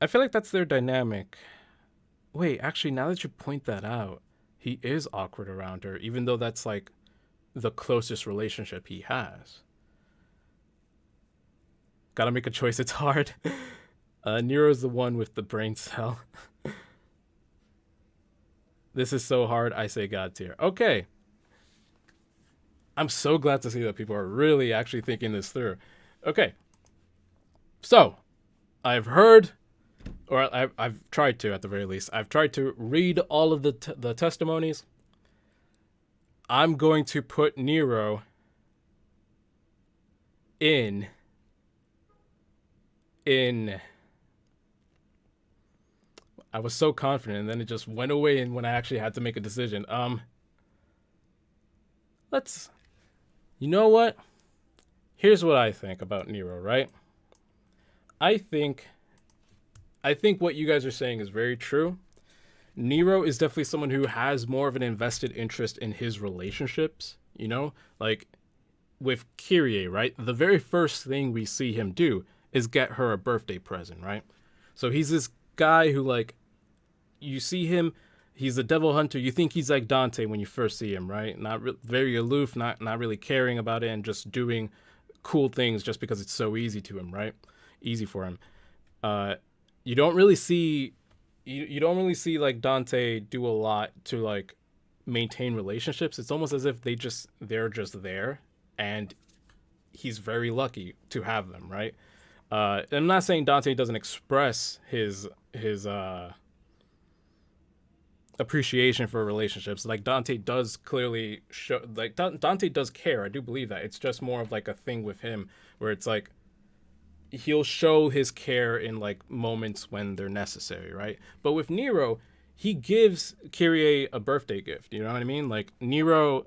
feel like that's their dynamic. Wait, actually now that you point that out, he is awkward around her, even though that's like the closest relationship he has. Gotta make a choice, it's hard. Nero's the one with the brain cell. This is so hard, I say God tier. Okay. I'm so glad to see that people are really actually thinking this through. Okay. So, I've heard, or I've tried to at the very least, I've tried to read all of the testimonies. I'm going to put Nero in I was so confident and then it just went away and when I actually had to make a decision. You know what? Here's what I think about Nero, right? I think what you guys are saying is very true. Nero is definitely someone who has more of an invested interest in his relationships, you know? Like with Kyrie, right? The very first thing we see him do is get her a birthday present, right? So he's this guy who like you see him, he's a devil hunter. You think he's like Dante when you first see him, right? Not very aloof, not really caring about it, and just doing cool things just because it's so easy to him, right? Easy for him. You don't really see like Dante do a lot to like maintain relationships. It's almost as if they're just there, and he's very lucky to have them, right? I'm not saying Dante doesn't express his appreciation for relationships. Like Dante does clearly show, like Dante does care. I do believe that. It's just more of like a thing with him where it's like he'll show his care in like moments when they're necessary, right? But with Nero, he gives Kyrie a birthday gift. You know what I mean? Like Nero,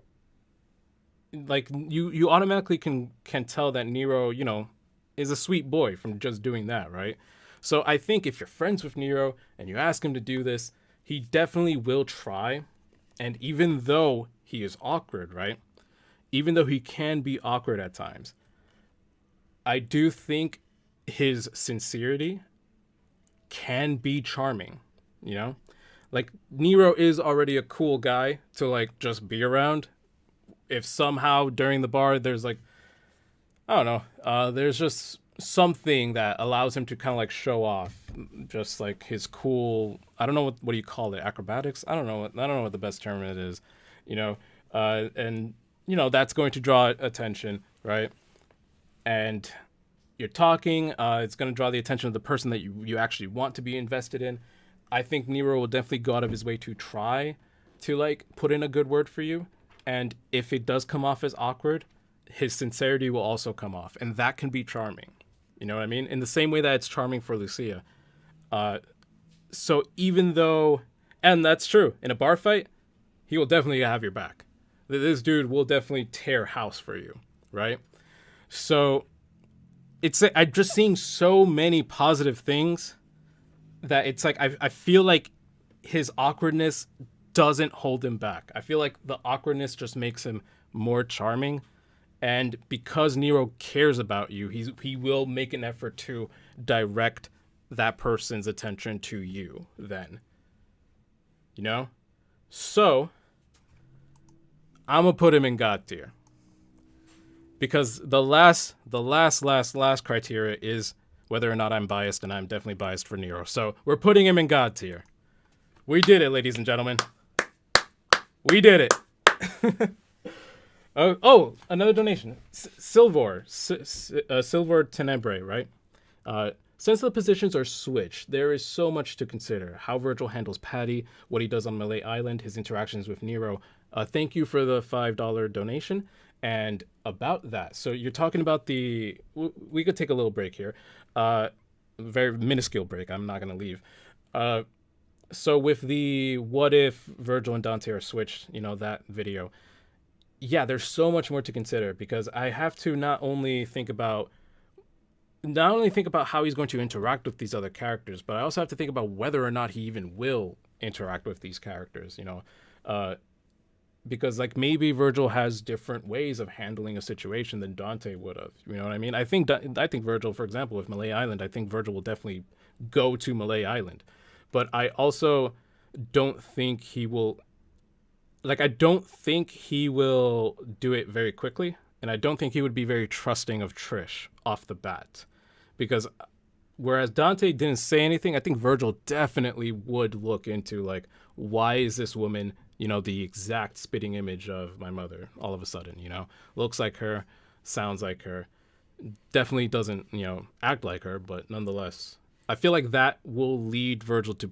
like you automatically can tell that Nero, you know, is a sweet boy from just doing that, right? So I think if you're friends with Nero and you ask him to do this, he definitely will try. And even though he is awkward, right? Even though he can be awkward at times, I do think his sincerity can be charming, you know? Like Nero is already a cool guy to like just be around. If somehow during the bar there's like, I don't know, there's just something that allows him to kind of like show off just like his cool, I don't know what do you call it, acrobatics? I don't know what the best term it is, you know. And you know that's going to draw attention, right? And you're talking, it's going to draw the attention of the person that you actually want to be invested in. I think Nero will definitely go out of his way to try to like put in a good word for you. And if it does come off as awkward, his sincerity will also come off. And that can be charming. You know what I mean? In the same way that it's charming for Lucia. So even though, and that's true, in a bar fight, he will definitely have your back. This dude will definitely tear house for you, right? So I'm just seeing so many positive things that it's like I feel like his awkwardness doesn't hold him back. I feel like the awkwardness just makes him more charming. And because Nero cares about you, he will make an effort to direct that person's attention to you then. You know? So, I'm going to put him in God tier. Because the last criteria is whether or not I'm biased, and I'm definitely biased for Nero. So, we're putting him in God tier. We did it, ladies and gentlemen. We did it. Another donation. Silver Tenebrae, right? Since the positions are switched, there is so much to consider. How Virgil handles Patty, what he does on Malay Island, his interactions with Nero. Thank you for the $5 donation. And about that, so you're talking about we could take a little break here. Very minuscule break. I'm not going to leave. So with the what if Virgil and Dante are switched, you know, that video. Yeah, there's so much more to consider because I have to not only think about how he's going to interact with these other characters, but I also have to think about whether or not he even will interact with these characters, you know, because like maybe Virgil has different ways of handling a situation than Dante would have. You know what I mean? I think Virgil, for example, with Malay Island, I think Virgil will definitely go to Malay Island, but I also don't think he will. Like, I don't think he will do it very quickly, and I don't think he would be very trusting of Trish off the bat. Because whereas Dante didn't say anything, I think Virgil definitely would look into, like, why is this woman, you know, the exact spitting image of my mother all of a sudden, you know? Looks like her, sounds like her, definitely doesn't, you know, act like her, but nonetheless. I feel like that will lead Virgil to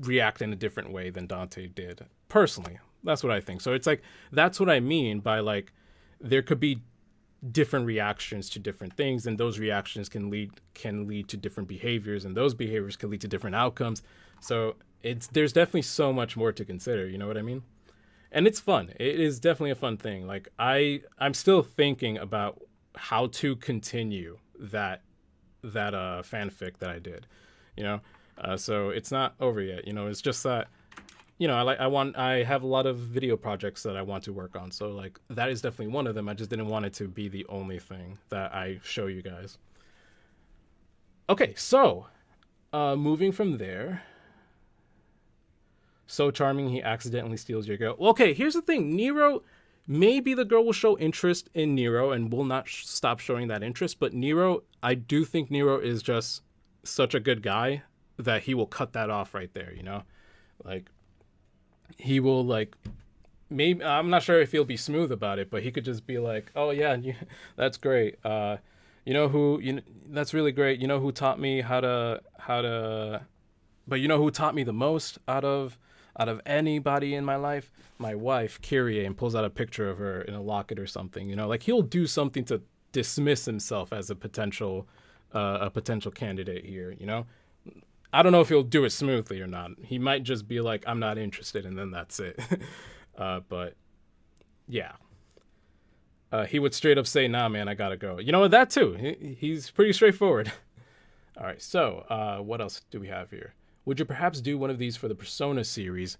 react in a different way than Dante did, personally. That's what I think. So it's like, that's what I mean by like, there could be different reactions to different things, and those reactions can lead to different behaviors, and those behaviors can lead to different outcomes. So there's definitely so much more to consider. You know what I mean? And it's fun. It is definitely a fun thing. Like I'm still thinking about how to continue that fanfic that I did. You know, so it's not over yet. You know, it's just that. You know, I have a lot of video projects that I want to work on. So like that is definitely one of them. I just didn't want it to be the only thing that I show you guys. Okay, so moving from there. So charming, he accidentally steals your girl. Okay, here's the thing. Nero, maybe the girl will show interest in Nero and will not stop showing that interest. But Nero, I do think Nero is just such a good guy that he will cut that off right there, you know? Like, he will like, maybe I'm not sure if he'll be smooth about it, but he could just be like, "Oh yeah, that's great. You know who? That's really great. You know who taught me how to, but you know who taught me the most out of anybody in my life? My wife, Kyrie," and pulls out a picture of her in a locket or something. You know, like he'll do something to dismiss himself as a potential candidate here. You know. I don't know if he'll do it smoothly or not. He might just be like, "I'm not interested," and then that's it. But yeah. He would straight up say, "Nah, man, I gotta go." You know, that too. He's pretty straightforward. All right. So, what else do we have here? Would you perhaps do one of these for the Persona series?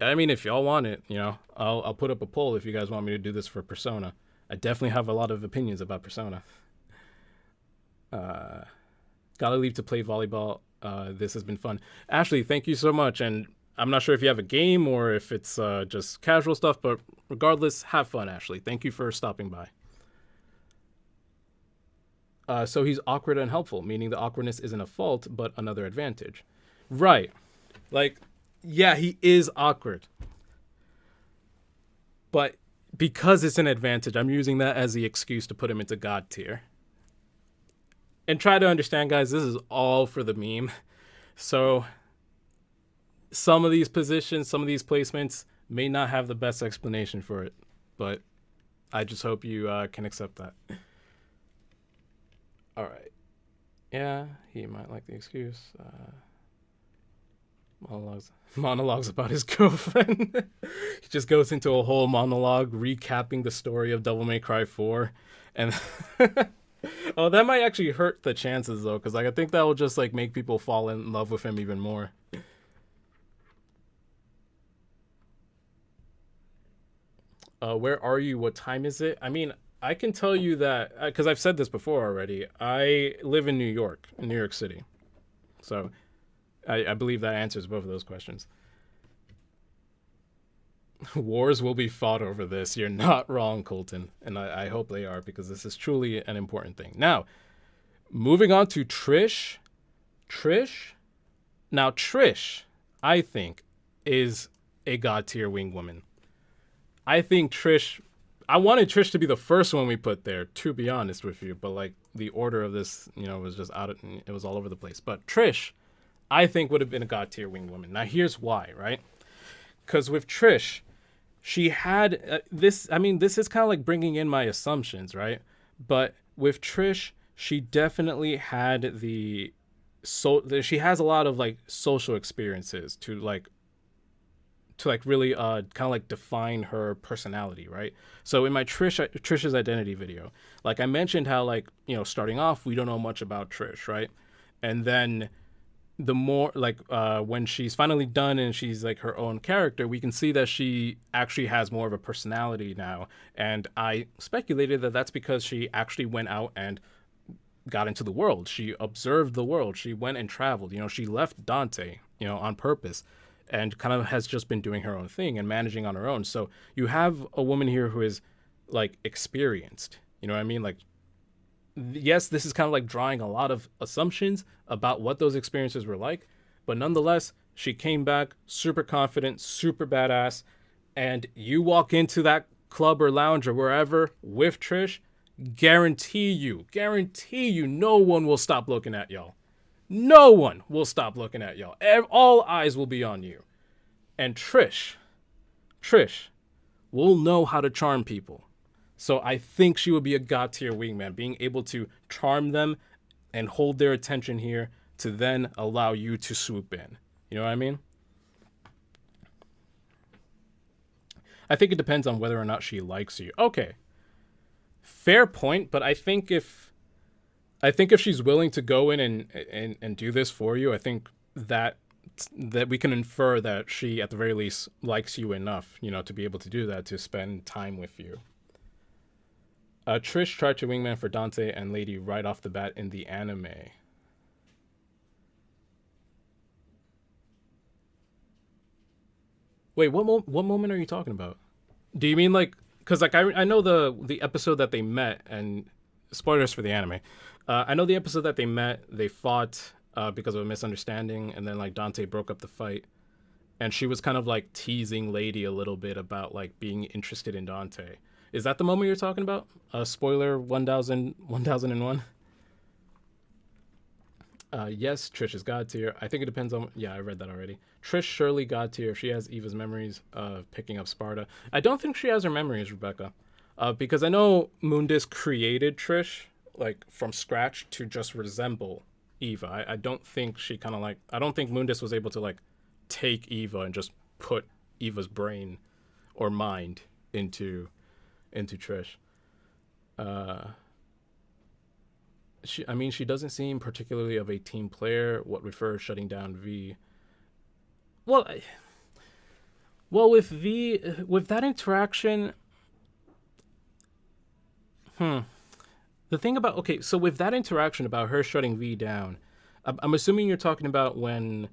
I mean, if y'all want it, I'll put up a poll if you guys want me to do this for Persona. I definitely have a lot of opinions about Persona. Uh, Gotta leave to play volleyball. This has been fun. Ashley, thank you so much. And I'm not sure if you have a game or if it's just casual stuff, but regardless, have fun, Ashley. Thank you for stopping by. So he's awkward and helpful, meaning the awkwardness isn't a fault, but another advantage. Right. Like, yeah, he is awkward. But because it's an advantage, I'm using that as the excuse to put him into God tier. And try to understand, guys, this is all for the meme. So some of these positions, some of these placements may not have the best explanation for it, but I just hope you can accept that. All right. Yeah, he might like the excuse. Monologues about his girlfriend. He just goes into a whole monologue recapping the story of Devil May Cry 4. And oh, that might actually hurt the chances though, because like I think that will just like make people fall in love with him even more. Where are you? What time is it? I mean, I can tell you that because I've said this before already. I live in New York, in New York City, so I believe that answers both of those questions. Wars will be fought over this. You're not wrong, Colton, and I hope they are because this is truly an important thing. Now, moving on to Trish. Now, Trish, I think, is a god tier wing woman. I think Trish. I wanted Trish to be the first one we put there, to be honest with you, but like the order of this, was just it was all over the place. But Trish, I think would have been a god tier wing woman. Now, here's why, right? Because with Trish, she had this. I mean, this is kind of like bringing in my assumptions, right? But with Trish, she definitely had she has a lot of like social experiences to really kind of like define her personality, right? So in my Trish's identity video, like I mentioned how like, starting off we don't know much about Trish, right? And then the more like when she's finally done and she's like her own character, we can see that she actually has more of a personality now. And I speculated that that's because she actually went out and got into the world. She observed the world. She went and traveled. She left Dante, on purpose, and kind of has just been doing her own thing and managing on her own. So you have a woman here who is like experienced. You know what I mean? Like, yes, this is kind of like drawing a lot of assumptions about what those experiences were like, but nonetheless, she came back super confident, super badass, and you walk into that club or lounge or wherever with Trish, guarantee you, no one will stop looking at y'all. No one will stop looking at y'all. All eyes will be on you. And Trish will know how to charm people. So I think she would be a god tier wingman, being able to charm them and hold their attention here to then allow you to swoop in. You know what I mean? I think it depends on whether or not she likes you. Okay. Fair point, but I think if she's willing to go in and do this for you, I think that we can infer that she at the very least likes you enough, to be able to do that, to spend time with you. Trish tried to wingman for Dante and Lady right off the bat in the anime. Wait, what moment are you talking about? Do you mean like, because like I know the episode that they met, and spoilers for the anime. I know the episode that they met, they fought because of a misunderstanding, and then like Dante broke up the fight, and she was kind of like teasing Lady a little bit about like being interested in Dante. Is that the moment you're talking about? Spoiler 1001. Yes, Trish is god tier. I think it depends on. Yeah, I read that already. Trish surely god tier if she has Eva's memories of picking up Sparta. I don't think she has her memories, Rebecca, because I know Mundus created Trish like from scratch to just resemble Eva. I don't think she kind of like. I don't think Mundus was able to like take Eva and just put Eva's brain or mind into Trish. I mean, she doesn't seem particularly of a team player. What with her shutting down V? Well, well, with V, with that interaction, hmm. The thing about okay, so with that interaction about her shutting V down, I'm assuming you're talking about when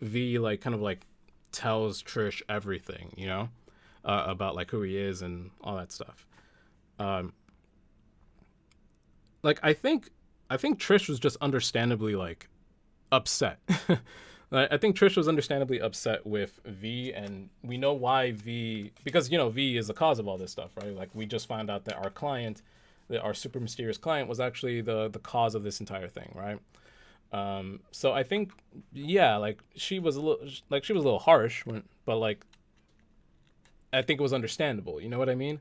V like kind of like tells Trish everything, about like who he is and all that stuff. Um, like I think Trish was just understandably like upset. I think Trish was understandably upset with V, and we know why V, because V is the cause of all this stuff, right? Like we just found out that our client, that our super mysterious client, was actually the cause of this entire thing, right? So I think, yeah, like she was a little harsh, but like I think it was understandable. You know what I mean?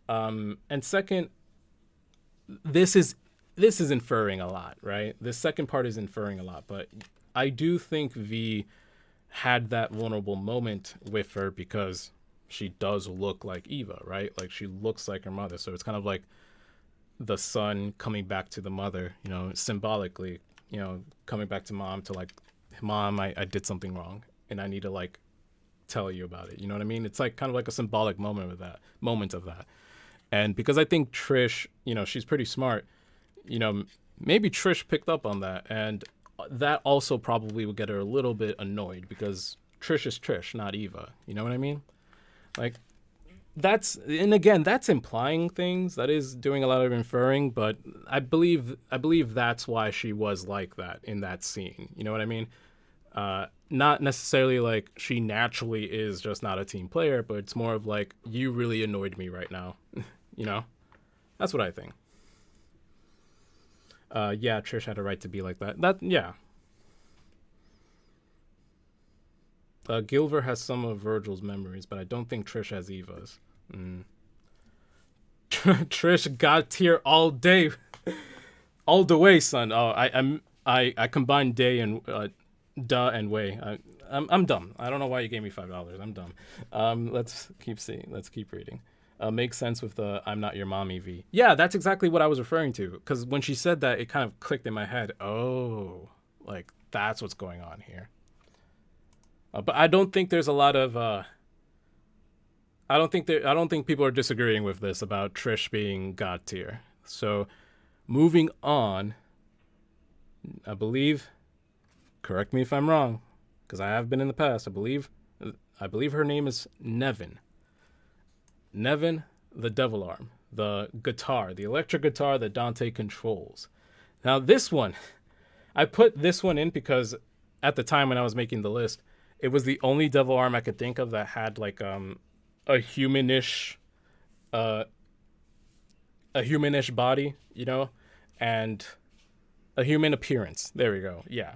And second, this is this is inferring a lot, right? This second part is inferring a lot, but I do think V had that vulnerable moment with her because she does look like Eva, right? Like she looks like her mother. So it's kind of like the son coming back to the mother, symbolically, coming back to mom to like, mom, I did something wrong and I need to like tell you about it. You know what I mean? It's like kind of like a symbolic moment of that. And because I think Trish, she's pretty smart, you know, maybe Trish picked up on that, and that also probably would get her a little bit annoyed because Trish is Trish, not Eva. You know what I mean? Like and again, that's implying things. That is doing a lot of inferring, but I believe that's why she was like that in that scene. You know what I mean? Not necessarily like she naturally is just not a team player, but it's more of like you really annoyed me right now. you know, that's what I think. Yeah, Trish had a right to be like that. Yeah. Gilver has some of Virgil's memories, but I don't think Trish has Eva's. Mm. Trish got tier all day, all the way, son. Oh, I combined day and duh and way. I'm dumb. I don't know why you gave me $5. I'm dumb. Let's keep seeing. Let's keep reading. Makes sense with the "I'm not your mommy" V. Yeah, that's exactly what I was referring to. Because when she said that, it kind of clicked in my head. Oh, like that's what's going on here. But I don't think there's a lot of. I don't think people are disagreeing with this about Trish being god tier. So, moving on, I believe. Correct me if I'm wrong, because I have been in the past. I believe her name is Nevin. Nevin, the Devil Arm, the guitar, the electric guitar that Dante controls. Now, this one, I put this one in because at the time when I was making the list, it was the only Devil Arm I could think of that had like a humanish, uh, a humanish body, and a human appearance. There we go. Yeah.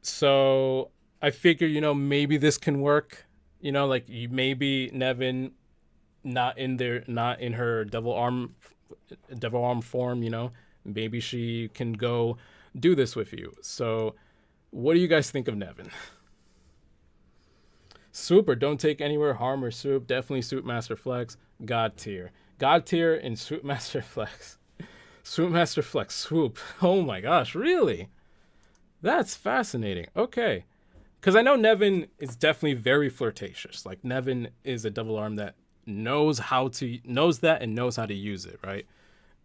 So I figure, maybe this can work. Like maybe Nevin not in her devil arm form, maybe she can go do this with you. So what do you guys think of Nevin? Super, don't take anywhere, harm or swoop. Definitely Swoop Master Flex. God tier. God tier in Swoop Master Flex. Swoop Master Flex. Swoop. Oh my gosh, really? That's fascinating. Okay. Because I know Nevin is definitely very flirtatious. Like Nevin is a double arm that knows that and knows how to use it, right?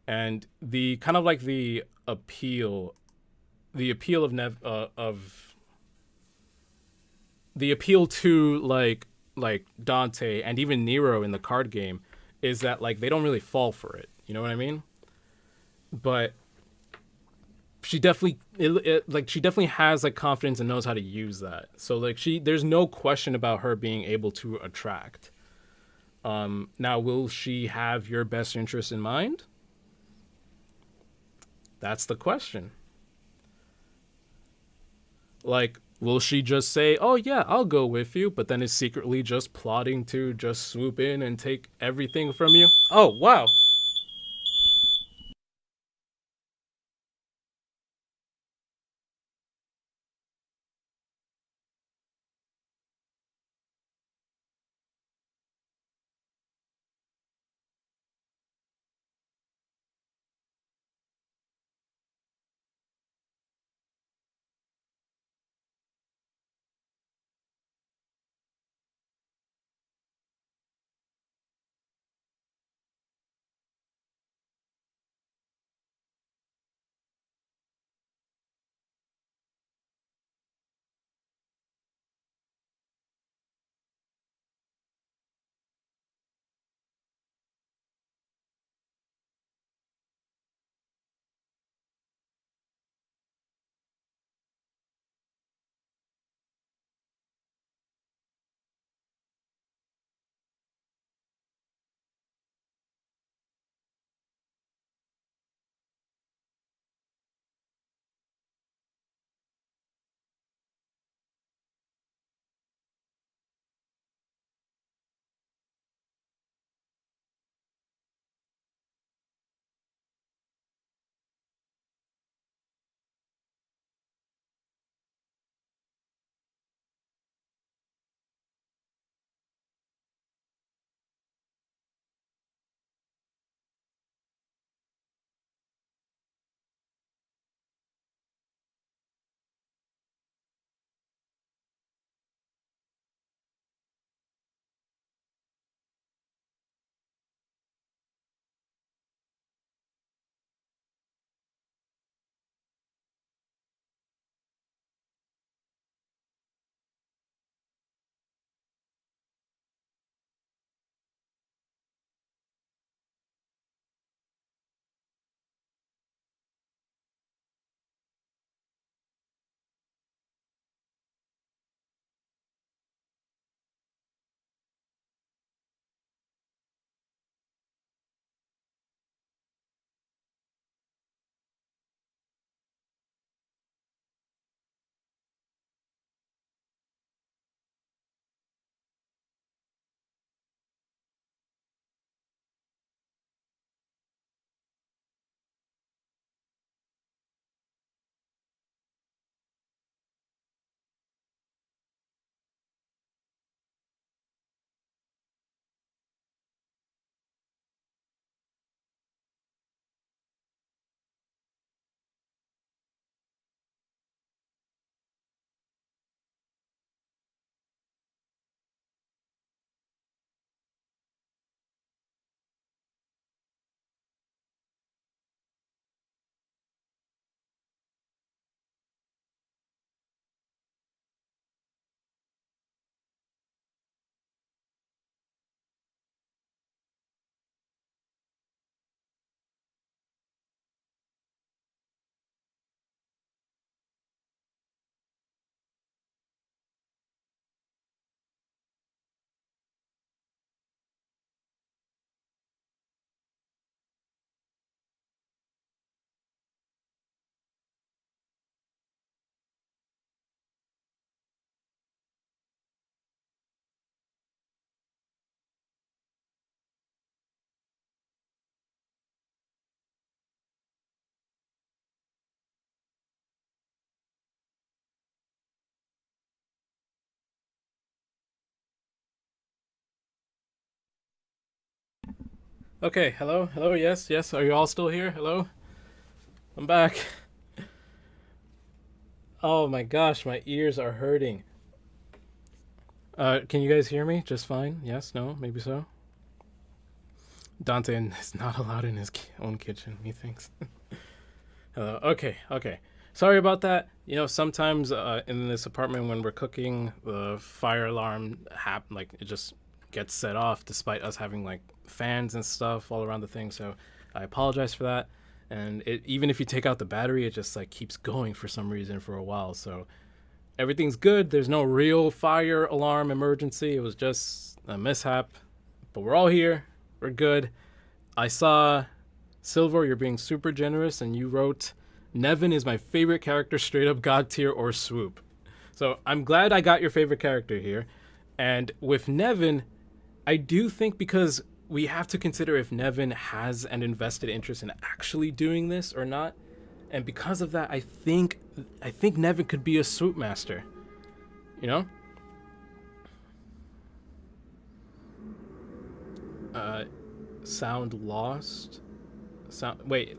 And the kind of like the appeal of the appeal to like Dante and even Nero in the card game is that like they don't really fall for it. You know what I mean? But she definitely like she definitely has like confidence and knows how to use that. So like there's no question about her being able to attract. Now will she have your best interest in mind? That's the question. Like will she just say, "Oh yeah, I'll go with you," but then is secretly just plotting to just swoop in and take everything from you? Oh, wow. Okay, hello, hello, yes, yes. Are you all still here? Hello, I'm back. Oh my gosh, my ears are hurting. Can you guys hear me just fine? Yes, no, maybe so. Dante is not allowed in his own kitchen, methinks. Hello. Okay, okay. Sorry about that. You know, sometimes in this apartment when we're cooking, the fire alarm like it just gets set off despite us having like fans and stuff all around the thing. So I apologize for that. And even if you take out the battery, it just like keeps going for some reason for a while. So everything's good. There's no real fire alarm emergency. It was just a mishap. But we're all here. We're good. I saw Silver, you're being super generous, and you wrote, Nevin is my favorite character, straight up God tier or swoop. So I'm glad I got your favorite character here. And with Nevin, I do think because we have to consider if Nevin has an invested interest in actually doing this or not. And because of that, I think Nevin could be a swoop master. You know? Uh sound lost. Sound wait,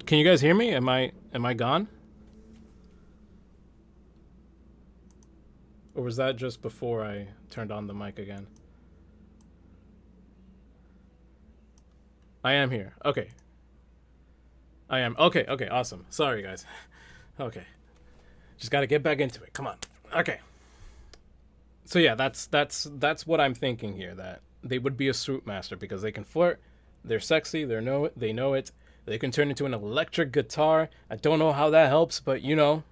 can you guys hear me? Am I gone? Or was that just before I turned on the mic again? I am here. Okay. I am. Okay, okay, awesome. Sorry guys. Okay. Just got to get back into it. Come on. Okay. So yeah, that's what I'm thinking here, that they would be a swoop master because they can flirt, they're sexy, they know it. They can turn into an electric guitar. I don't know how that helps, but you know,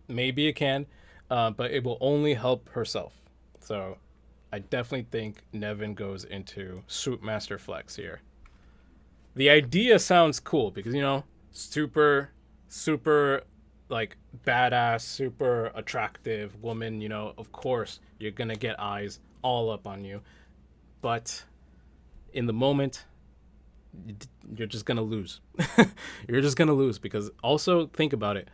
maybe it can. But it will only help herself. So I definitely think Nevin goes into swoop master flex here. The idea sounds cool because you know, super like badass, super attractive woman, you know, of course you're going to get eyes all up on you. But in the moment, you're just going to lose. You're just going to lose because also think about it.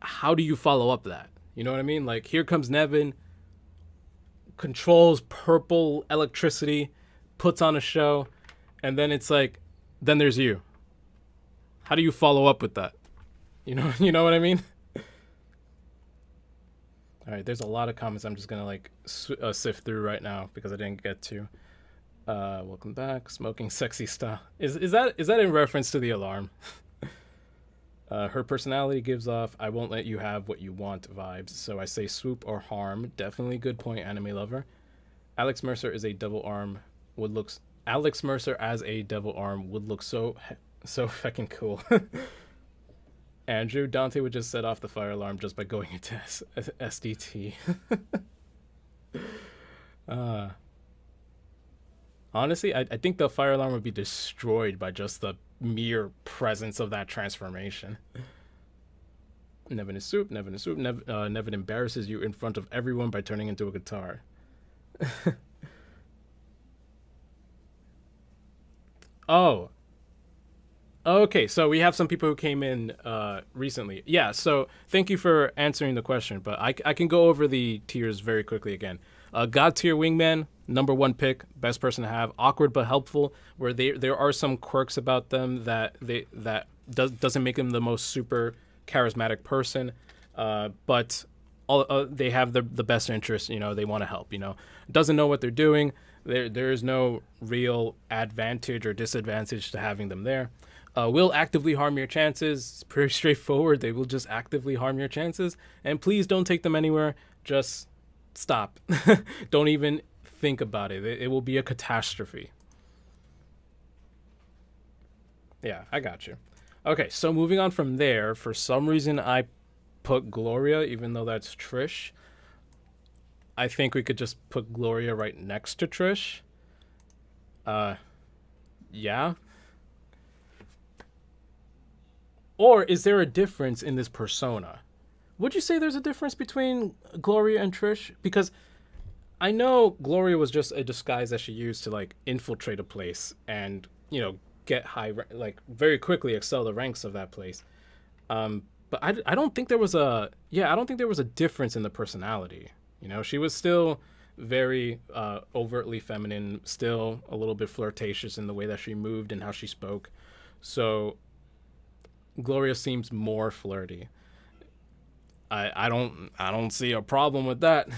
How do you follow up that? You know what I mean? Like here comes Nevin, controls purple electricity, puts on a show, and then it's like then there's you. How do you follow up with that? You know, you know what I mean? All right, there's a lot of comments I'm just gonna like sift through right now because I didn't get to. Welcome back, smoking sexy style. Is that in reference to the alarm? Her personality gives off "I won't let you have what you want" vibes, so I say swoop or harm. Definitely good point, anime lover. Alex Mercer is a double arm. Would looks Alex Mercer as a double arm would look so fucking cool. Andrew Dante would just set off the fire alarm just by going into SDT. uh, Honestly, I think the fire alarm would be destroyed by just the mere presence of that transformation. Nevin is soup. Nevin is soup. Nevin embarrasses you in front of everyone by turning into a guitar. Oh, okay, so we have some people who came in recently. Yeah, so thank you for answering the question, but I can go over the tiers very quickly again. God tier wingman, number one pick, best person to have. Awkward but helpful, where there are some quirks about them doesn't make them the most super charismatic person, but they have the best interest. You know, they want to help. You know, doesn't know what they're doing. There is no real advantage or disadvantage to having them there. Will actively harm your chances. It's pretty straightforward. They will just actively harm your chances. And please don't take them anywhere. Just stop. Don't even think about it. It will be a catastrophe. Yeah, I got you. Okay, so moving on from there, for some reason I put Gloria, even though that's Trish. I think we could just put Gloria right next to Trish. Uh, yeah. Or is there a difference in this persona? Would you say there's a difference between Gloria and Trish? Because I know Gloria was just a disguise that she used to like infiltrate a place and you know get like very quickly excel the ranks of that place. But I don't think there was a difference in the personality. You know, she was still very overtly feminine, still a little bit flirtatious in the way that she moved and how she spoke. So Gloria seems more flirty. I don't see a problem with that.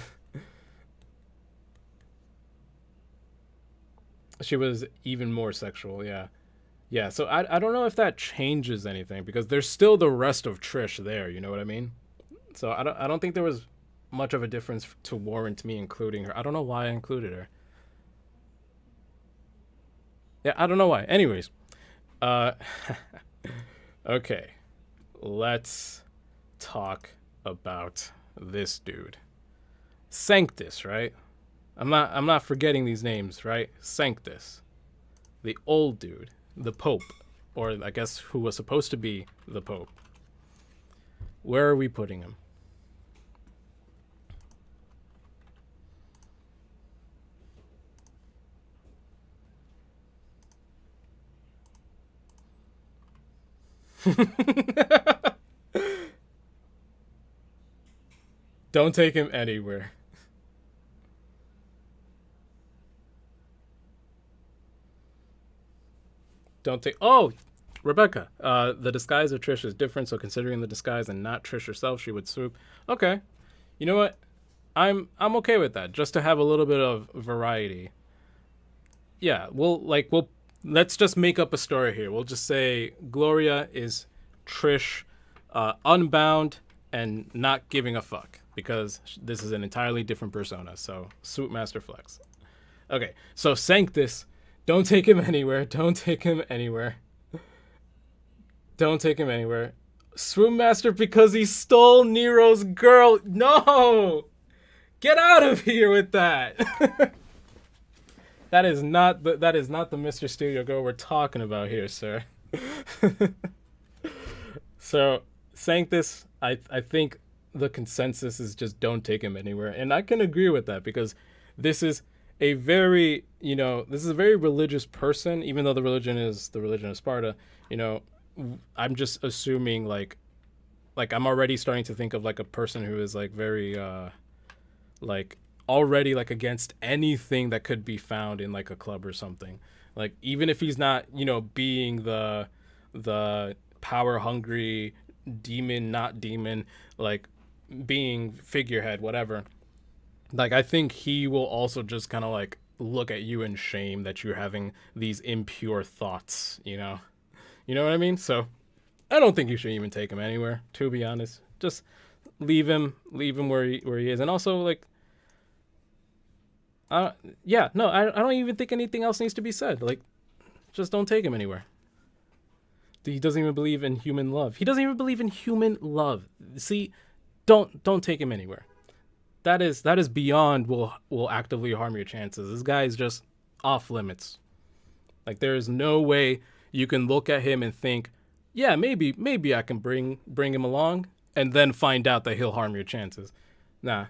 She was even more sexual, yeah. Yeah, so I don't know if that changes anything because there's still the rest of Trish there, you know what I mean? So I don't think there was much of a difference to warrant me including her. I don't know why I included her. Yeah, I don't know why. Anyways, uh okay. Let's talk about this dude. Sanctus, right? I'm not forgetting these names, right? Sanctus. The old dude, the Pope, or I guess who was supposed to be the Pope. Where are we putting him? Don't take him anywhere. Don't take. Oh, Rebecca. The disguise of Trish is different, so considering the disguise and not Trish herself, she would swoop. Okay. You know what? I'm okay with that, just to have a little bit of variety. Yeah, we'll let's just make up a story here. We'll just say Gloria is Trish, unbound and not giving a fuck because this is an entirely different persona. So Swoop Master Flex. Okay, so Sanctus, don't take him anywhere. Don't take him anywhere. Don't take him anywhere. Swoop Master because he stole Nero's girl. No, get out of here with that. That is not the Mr. Studio Go we're talking about here, sir. So Sanctus, I think the consensus is just don't take him anywhere, and I can agree with that because this is this is a very religious person, even though the religion is the religion of Sparta. You know, I'm just assuming like I'm already starting to think of like a person who is like very like already like against anything that could be found in like a club or something. Like even if he's not, being the power hungry demon, not demon, like being figurehead, whatever. Like I think he will also just kind of like look at you in shame that you're having these impure thoughts, you know. You know what I mean? So I don't think you should even take him anywhere, to be honest. Just leave him where he is. And also like yeah, no, I don't even think anything else needs to be said. Like, just don't take him anywhere. He doesn't even believe in human love. He doesn't even believe in human love. See, don't take him anywhere. That is beyond will actively harm your chances. This guy is just off limits. Like there is no way you can look at him and think, yeah, maybe I can bring him along, and then find out that he'll harm your chances. Nah.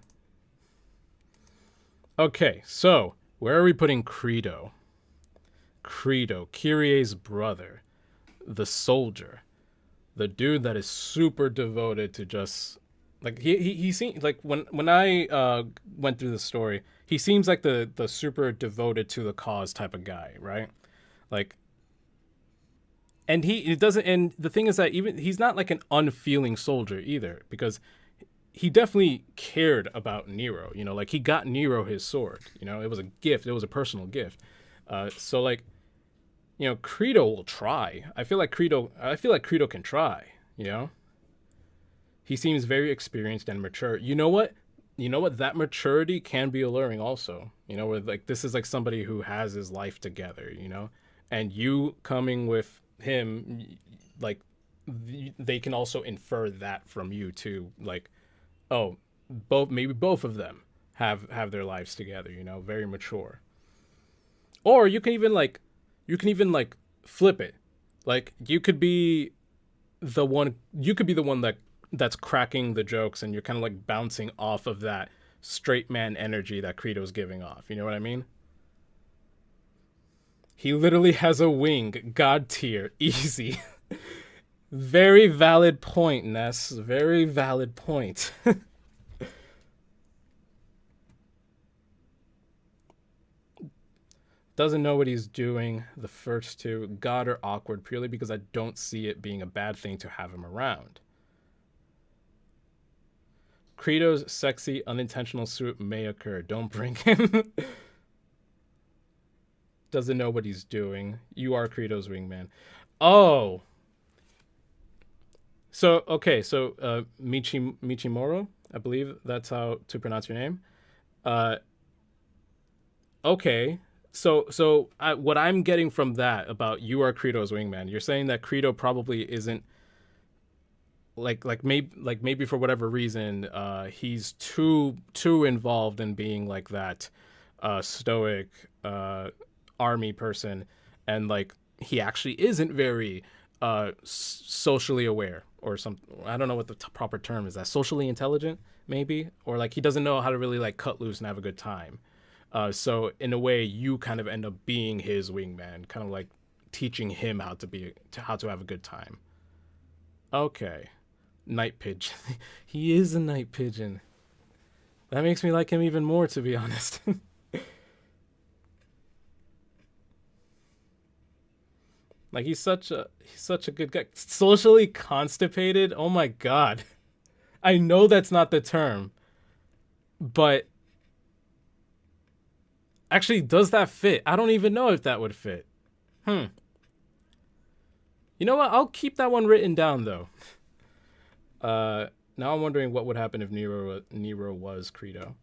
Okay, so where are we putting Credo? Credo, Kyrie's brother, the soldier, the dude that is super devoted to just like he seems like when I went through the story, he seems like the super devoted to the cause type of guy, right? Like, and he doesn't. And the thing is that even he's not like an unfeeling soldier either, because he definitely cared about Nero. Like he got Nero his sword. It was a gift. It was a personal gift. So like, Credo will try. I feel like Credo can try. He seems very experienced and mature. You know what? That maturity can be alluring also. Where like this is like somebody who has his life together. And you coming with him, like they can also infer that from you too. Like, oh, maybe both of them have their lives together. Very mature. Or you can even flip it. Like you could be the one that's cracking the jokes, and you're kind of like bouncing off of that straight man energy that Credo's giving off. You know what I mean? He literally has a wing. God tier. Easy. Very valid point, Ness. Very valid point. Doesn't know what he's doing. The first two, God are awkward purely because I don't see it being a bad thing to have him around. Credo's sexy, unintentional swoop may occur. Don't bring him. Doesn't know what he's doing. You are Credo's wingman. Oh. So, okay. So, Michimoro, I believe that's how to pronounce your name. Uh, okay. What I'm getting from that about you are Credo's wingman, you're saying that Credo probably isn't maybe for whatever reason he's too involved in being like that stoic army person, and like he actually isn't very socially aware or something. I don't know what the proper term is. That socially intelligent maybe, or like he doesn't know how to really like cut loose and have a good time. So in a way, you kind of end up being his wingman, kind of like teaching him how to have a good time. Okay. Night pigeon. He is a night pigeon. That makes me like him even more, to be honest. Like he's such a good guy. Socially constipated. Oh my god. I know that's not the term, but actually, does that fit? I don't even know if that would fit. Hmm. You know what? I'll keep that one written down though. Now I'm wondering what would happen if Nero was Credo.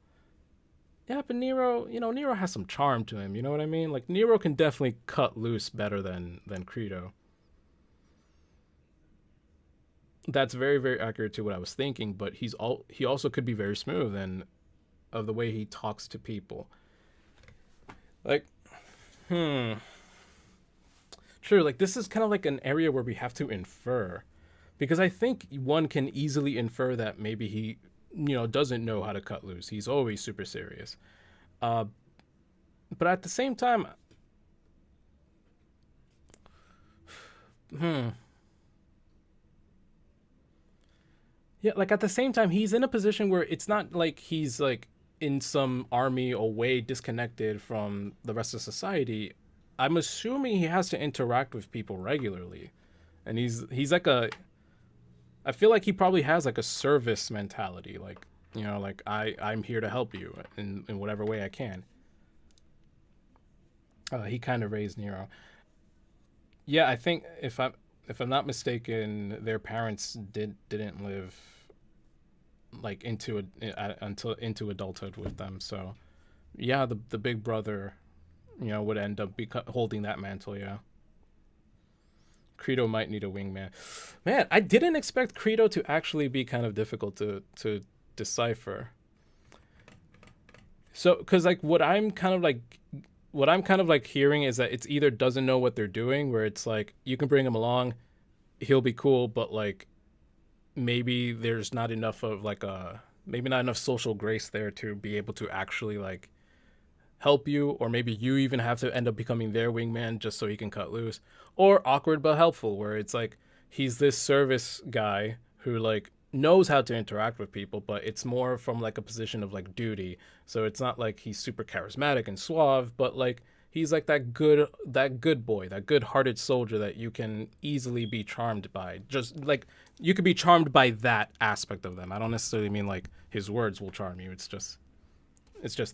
Yeah, but Nero has some charm to him. You know what I mean? Like Nero can definitely cut loose better than Credo. That's very very accurate to what I was thinking. But he also could be very smooth and of the way he talks to people. Like, hmm. True. Like this is kind of like an area where we have to infer, because I think one can easily infer that maybe he, doesn't know how to cut loose. He's always super serious. Uh, but at the same time, hmm, yeah, like at the same time, he's in a position where it's not like he's like in some army away, disconnected from the rest of society. I'm assuming he has to interact with people regularly, and he's like a. I feel like he probably has like a service mentality, like like I'm here to help you in whatever way I can. He kind of raised Nero. Yeah, I think if I'm not mistaken, their parents didn't live like until into adulthood with them. So yeah, the big brother, would end up holding that mantle. Yeah. Credo might need a wingman. Man, I didn't expect Credo to actually be kind of difficult to decipher. So, because like what I'm kind of like hearing is that it's either doesn't know what they're doing, where it's like you can bring him along, he'll be cool, but like maybe there's not enough of like a maybe not enough social grace there to be able to actually like help you, or maybe you even have to end up becoming their wingman just so he can cut loose, or awkward but helpful, where it's like he's this service guy who like knows how to interact with people, but it's more from like a position of like duty. So it's not like he's super charismatic and suave, but like he's like that good boy, that good-hearted soldier that you can easily be charmed by. Just like you could be charmed by that aspect of them. I don't necessarily mean like his words will charm you. It's just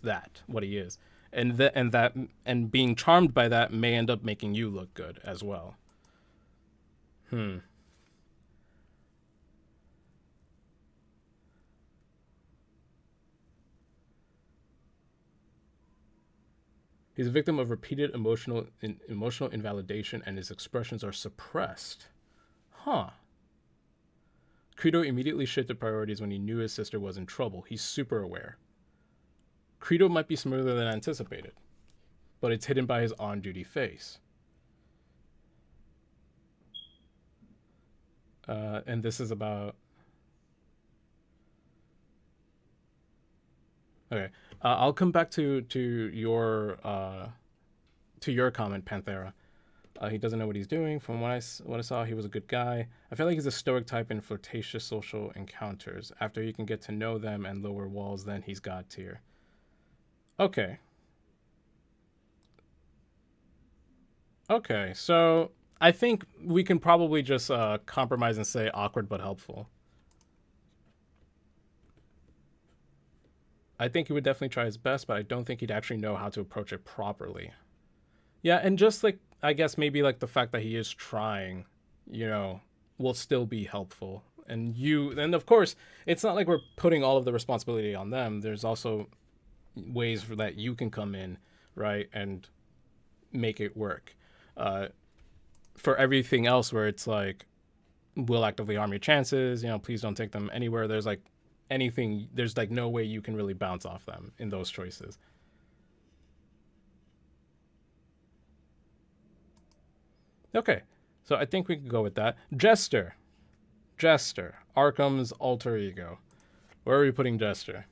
that what he is, and being charmed by that may end up making you look good as well. Hmm. He's a victim of repeated emotional invalidation, and his expressions are suppressed. Huh. Credo immediately shifted priorities when he knew his sister was in trouble. He's super aware. Credo might be smoother than anticipated, but it's hidden by his on-duty face. And this is about. Okay, I'll come back to your comment, Panthera. He doesn't know what he's doing. From what I saw, he was a good guy. I feel like he's a stoic type in flirtatious social encounters. After you can get to know them and lower walls, then he's god tier. Okay. Okay, so I think we can probably just compromise and say awkward but helpful. I think he would definitely try his best, but I don't think he'd actually know how to approach it properly. Yeah, and just like I guess maybe like the fact that he is trying, you know, will still be helpful. And of course, it's not like we're putting all of the responsibility on them. There's also ways for that you can come in, right, and make it work. Uh, for everything else, where it's like, will actively harm your chances. You know, please don't take them anywhere. There's like anything. There's like no way you can really bounce off them in those choices. Okay, so I think we can go with that. Jester, Jester, Arkham's alter ego. Where are we putting Jester?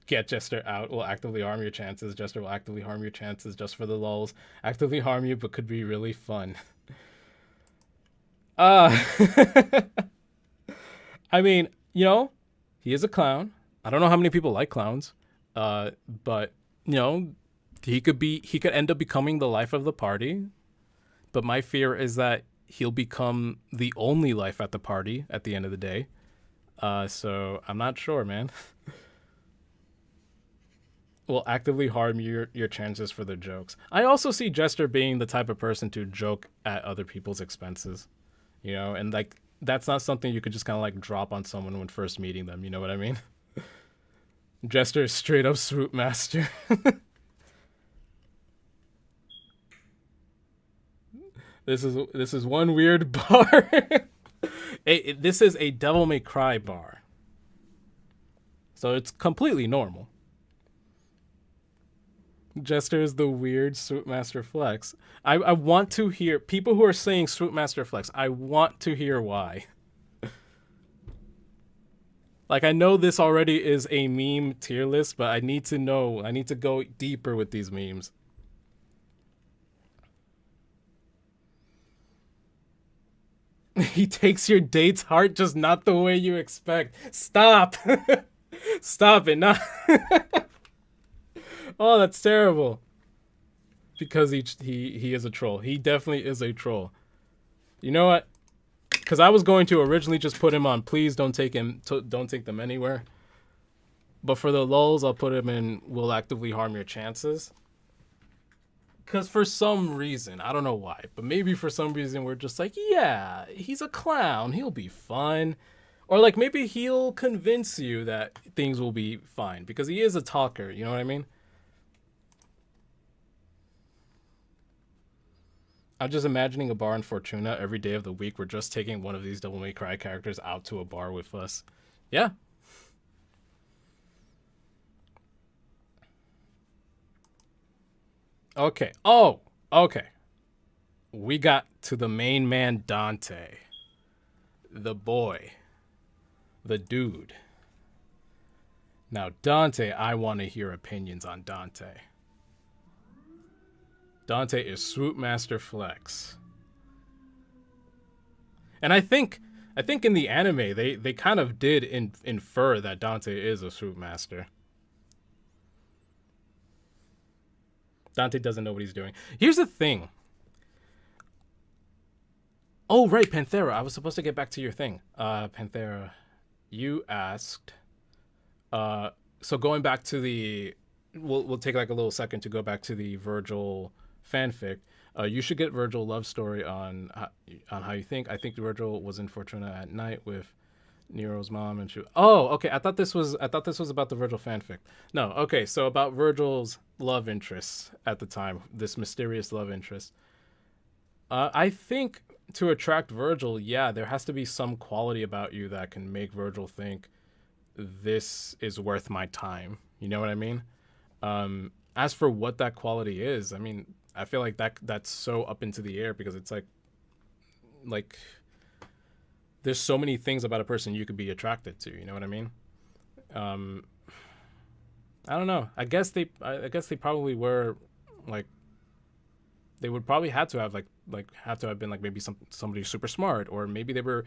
Get Jester out will actively harm your chances. Jester will actively harm your chances just for the lulls. Actively harm you, but could be really fun. Uh, I mean, you know, he is a clown. I don't know how many people like clowns, but you know, he could end up becoming the life of the party. But my fear is that he'll become the only life at the party at the end of the day. So I'm not sure, man. Will actively harm your chances for the jokes. I also see Jester being the type of person to joke at other people's expenses, you know, and like that's not something you could just kind of like drop on someone when first meeting them. You know what I mean? Jester is straight up swoop master. This is one weird bar. This is a Devil May Cry bar, so it's completely normal. Jester is the weird Swoop Master flex. I want to hear people who are saying Swoop Master flex. I want to hear why. Like I know this already is a meme tier list, but I need to know. I need to go deeper with these memes. He takes your date's heart just not the way you expect. Stop. Stop it. Not. Oh, that's terrible. Because he is a troll. He definitely is a troll. You know what? Because I was going to originally just put him on. Please don't take him. Don't take them anywhere. But for the lulls, I'll put him in. Will actively harm your chances. Because for some reason, I don't know why, but maybe for some reason we're just like, yeah, he's a clown. He'll be fun. Or like maybe he'll convince you that things will be fine because he is a talker. You know what I mean? I'm just imagining a bar in Fortuna every day of the week. We're just taking one of these Devil May Cry characters out to a bar with us. Yeah. Okay. Oh, okay. We got to the main man, Dante. The boy. The dude. Now, Dante, I want to hear opinions on Dante. Dante is Swoop Master Flex. And I think in the anime they kind of did infer that Dante is a Swoop Master. Dante doesn't know what he's doing. Here's the thing. Oh right, Panthera. I was supposed to get back to your thing. Panthera, you asked. So going back to the, we'll take like a little second to go back to the Virgil fanfic. You should get Virgil love story on how you think. I think Virgil was in Fortuna at night with Nero's mom and she. Oh, okay. I thought this was about the Virgil fanfic. No, okay. So about Virgil's love interest at the time, this mysterious love interest. I think to attract Virgil, yeah, there has to be some quality about you that can make Virgil think this is worth my time. You know what I mean? As for what that quality is, I mean, I feel like that's so up into the air because it's like there's so many things about a person you could be attracted to. You know what I mean? Um, I don't know. I guess they probably were like they would probably had to have have to have been like maybe somebody super smart, or maybe they were,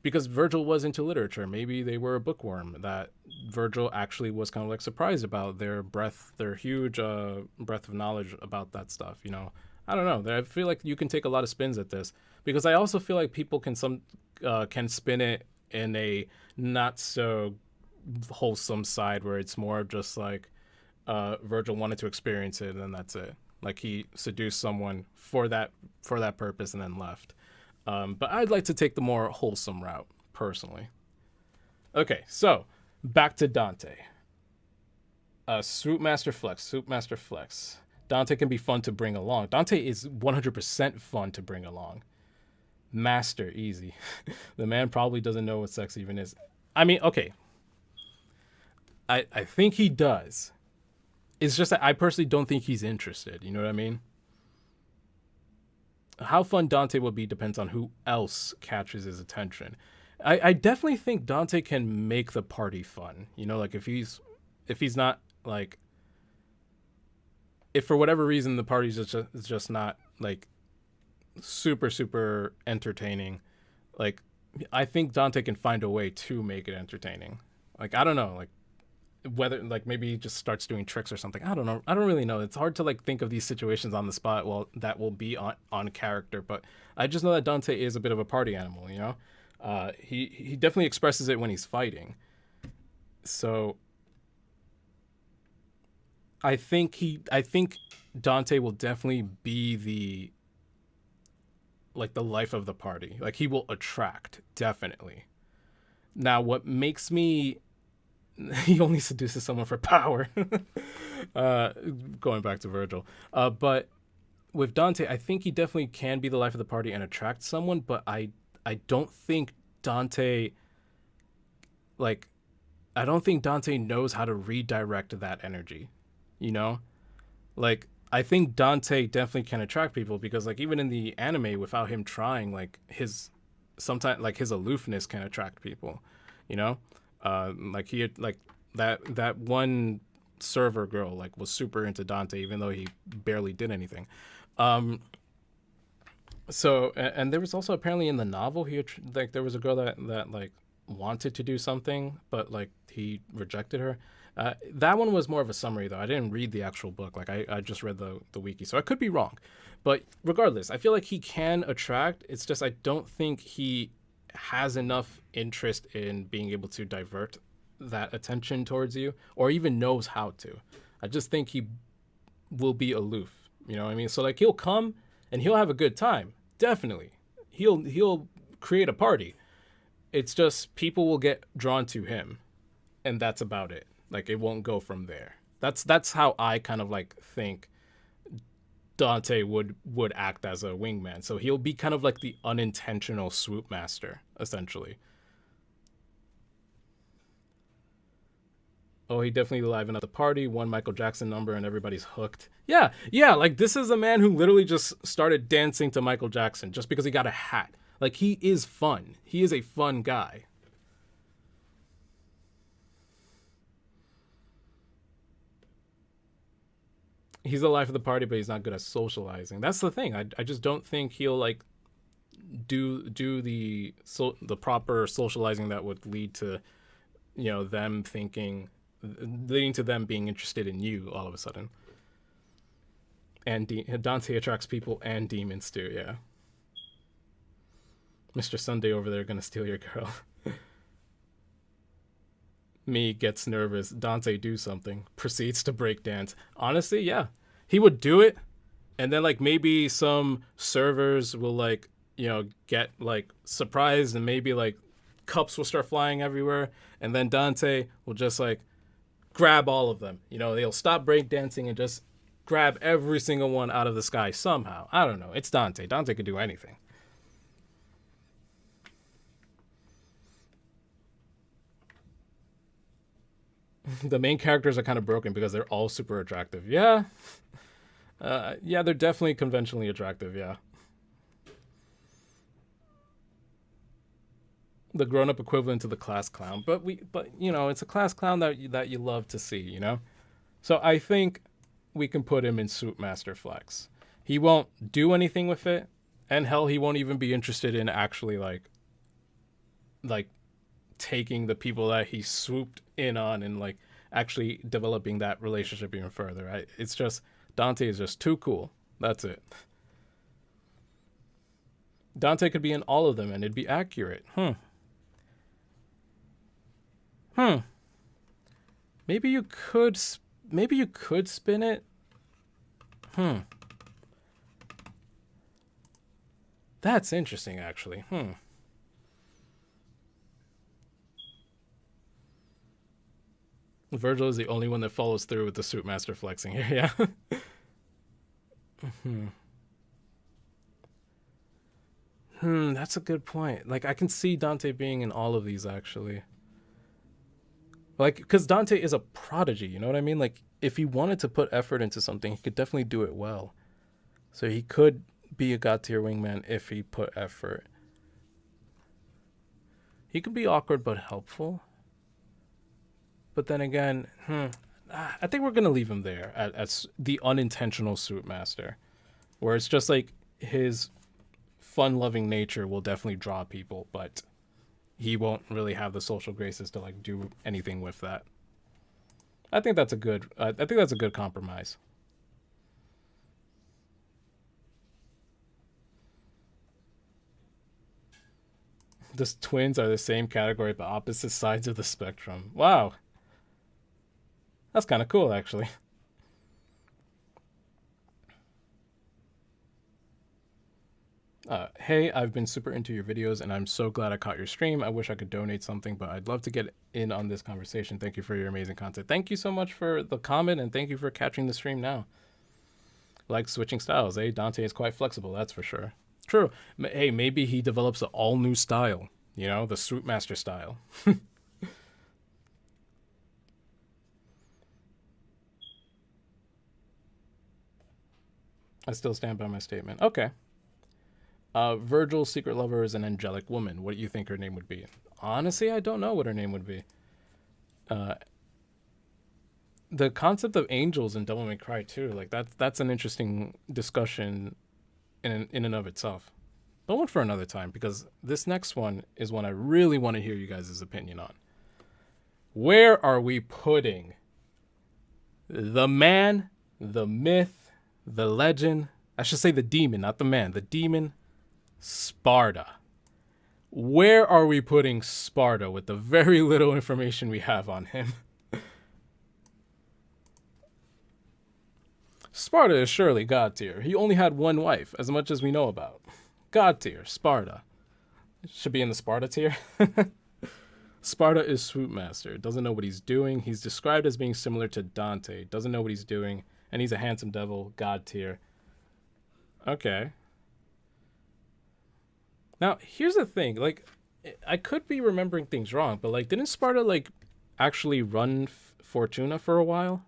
because Virgil was into literature. Maybe they were a bookworm that Virgil actually was kind of like surprised about their huge breadth of knowledge about that stuff. I don't know. I feel like you can take a lot of spins at this, because I also feel like people can spin it in a not so wholesome side, where it's more just like Virgil wanted to experience it and that's it. Like he seduced someone for that purpose and then left. But I'd like to take the more wholesome route personally. Okay, so back to Dante. Swoop Master Flex. Dante can be fun to bring along. Dante is 100% fun to bring along. Master, easy. The man probably doesn't know what sex even is. I mean, okay. I think he does. It's just that I personally don't think he's interested. You know what I mean? How fun Dante will be depends on who else catches his attention. I definitely think Dante can make the party fun. Like if he's not like, if for whatever reason the party's just not like super entertaining, like I think Dante can find a way to make it entertaining. Like I don't know, like whether like maybe he just starts doing tricks or something. I don't know. I don't really know. It's hard to like think of these situations on the spot. Well, that will be on character, but I just know that Dante is a bit of a party animal. He definitely expresses it when he's fighting. So I think Dante will definitely be the life of the party. Like he will attract, definitely. Now, what makes me he only seduces someone for power. Going back to Virgil. But with Dante, I think he definitely can be the life of the party and attract someone, but I don't think Dante knows how to redirect that energy. Like I think Dante definitely can attract people, because like even in the anime, without him trying, like his aloofness can attract people. Like he had, like that one server girl like was super into Dante, even though he barely did anything. So and there was also apparently in the novel there was a girl that like wanted to do something, but like he rejected her. That one was more of a summary though. I didn't read the actual book. Like I just read the wiki, so I could be wrong. But regardless, I feel like he can attract. It's just I don't think he has enough interest in being able to divert that attention towards you, or even knows how to. I just think he will be aloof. You know what I mean? So like he'll come and he'll have a good time. Definitely. He'll create a party. It's just people will get drawn to him, and that's about it. Like it won't go from there. That's how I kind of like think Dante would act as a wingman. So he'll be kind of like the unintentional swoop master, essentially. Oh, he definitely livened up the party, one Michael Jackson number, and everybody's hooked. Yeah, like this is a man who literally just started dancing to Michael Jackson just because he got a hat. Like he is fun. He is a fun guy. He's the life of the party, but he's not good at socializing. That's the thing. I just don't think he'll like do the proper socializing that would lead to, them leading to them being interested in you all of a sudden. And Dante attracts people and demons too. Yeah. Mr. Sunday over there gonna steal your girl. Me gets nervous. Dante do something. Proceeds to break dance. Honestly, yeah. He would do it, and then like maybe some servers will like, get like surprised, and maybe like cups will start flying everywhere, and then Dante will just like grab all of them. They'll stop break dancing and just grab every single one out of the sky somehow. I don't know. It's Dante. Dante could do anything. The main characters are kind of broken because they're all super attractive. Yeah. Yeah, they're definitely conventionally attractive, yeah. The grown-up equivalent to the class clown. But it's a class clown that you love to see, So I think we can put him in Swoop Master Flex. He won't do anything with it, and hell, he won't even be interested in actually like taking the people that he swooped in on and like actually developing that relationship even further. It's just Dante is just too cool. That's it. Dante could be in all of them and it'd be accurate. Hmm. Maybe you could. Maybe you could spin it. That's interesting, actually. Virgil is the only one that follows through with the suit master flexing here. Yeah. That's a good point. Like, I can see Dante being in all of these, actually. Like, because Dante is a prodigy, you know what I mean? Like, if he wanted to put effort into something, he could definitely do it well. So he could be a god tier wingman if he put effort. He could be awkward but helpful. But then again, I think we're gonna leave him there as the unintentional suit master, where it's just like his fun-loving nature will definitely draw people, but he won't really have the social graces to like do anything with that. I think that's a good. I think that's a good compromise. The twins are the same category but opposite sides of the spectrum. Wow, that's kind of cool, actually. Hey, I've been super into your videos and I'm so glad I caught your stream. I wish I could donate something, but I'd love to get in on this conversation. Thank you for your amazing content. Thank you so much for the comment and thank you for catching the stream now. Like switching styles, eh? Dante is quite flexible, that's for sure. True. Hey, maybe he develops an all new style, you know, the suit master style. I still stand by my statement. Okay. Virgil's secret lover is an angelic woman. What do you think her name would be? Honestly, I don't know what her name would be. Uh, the concept of angels in Devil May Cry too, like that's an interesting discussion in and of itself. But one for another time, because this next one is one I really want to hear you guys' opinion on. Where are we putting the man, the myth, the legend? I should say the demon, not the man. The demon, Sparda. Where are we putting Sparda with the very little information we have on him? Sparda is surely god tier. He only had one wife, as much as we know about. God tier, Sparda. Should be in the Sparta tier. Sparta is swoop master. Doesn't know what he's doing. He's described as being similar to Dante. Doesn't know what he's doing. And he's a handsome devil, god tier. Okay. Now, here's the thing. Like, I could be remembering things wrong, but, like, didn't Sparta, like, actually run Fortuna for a while?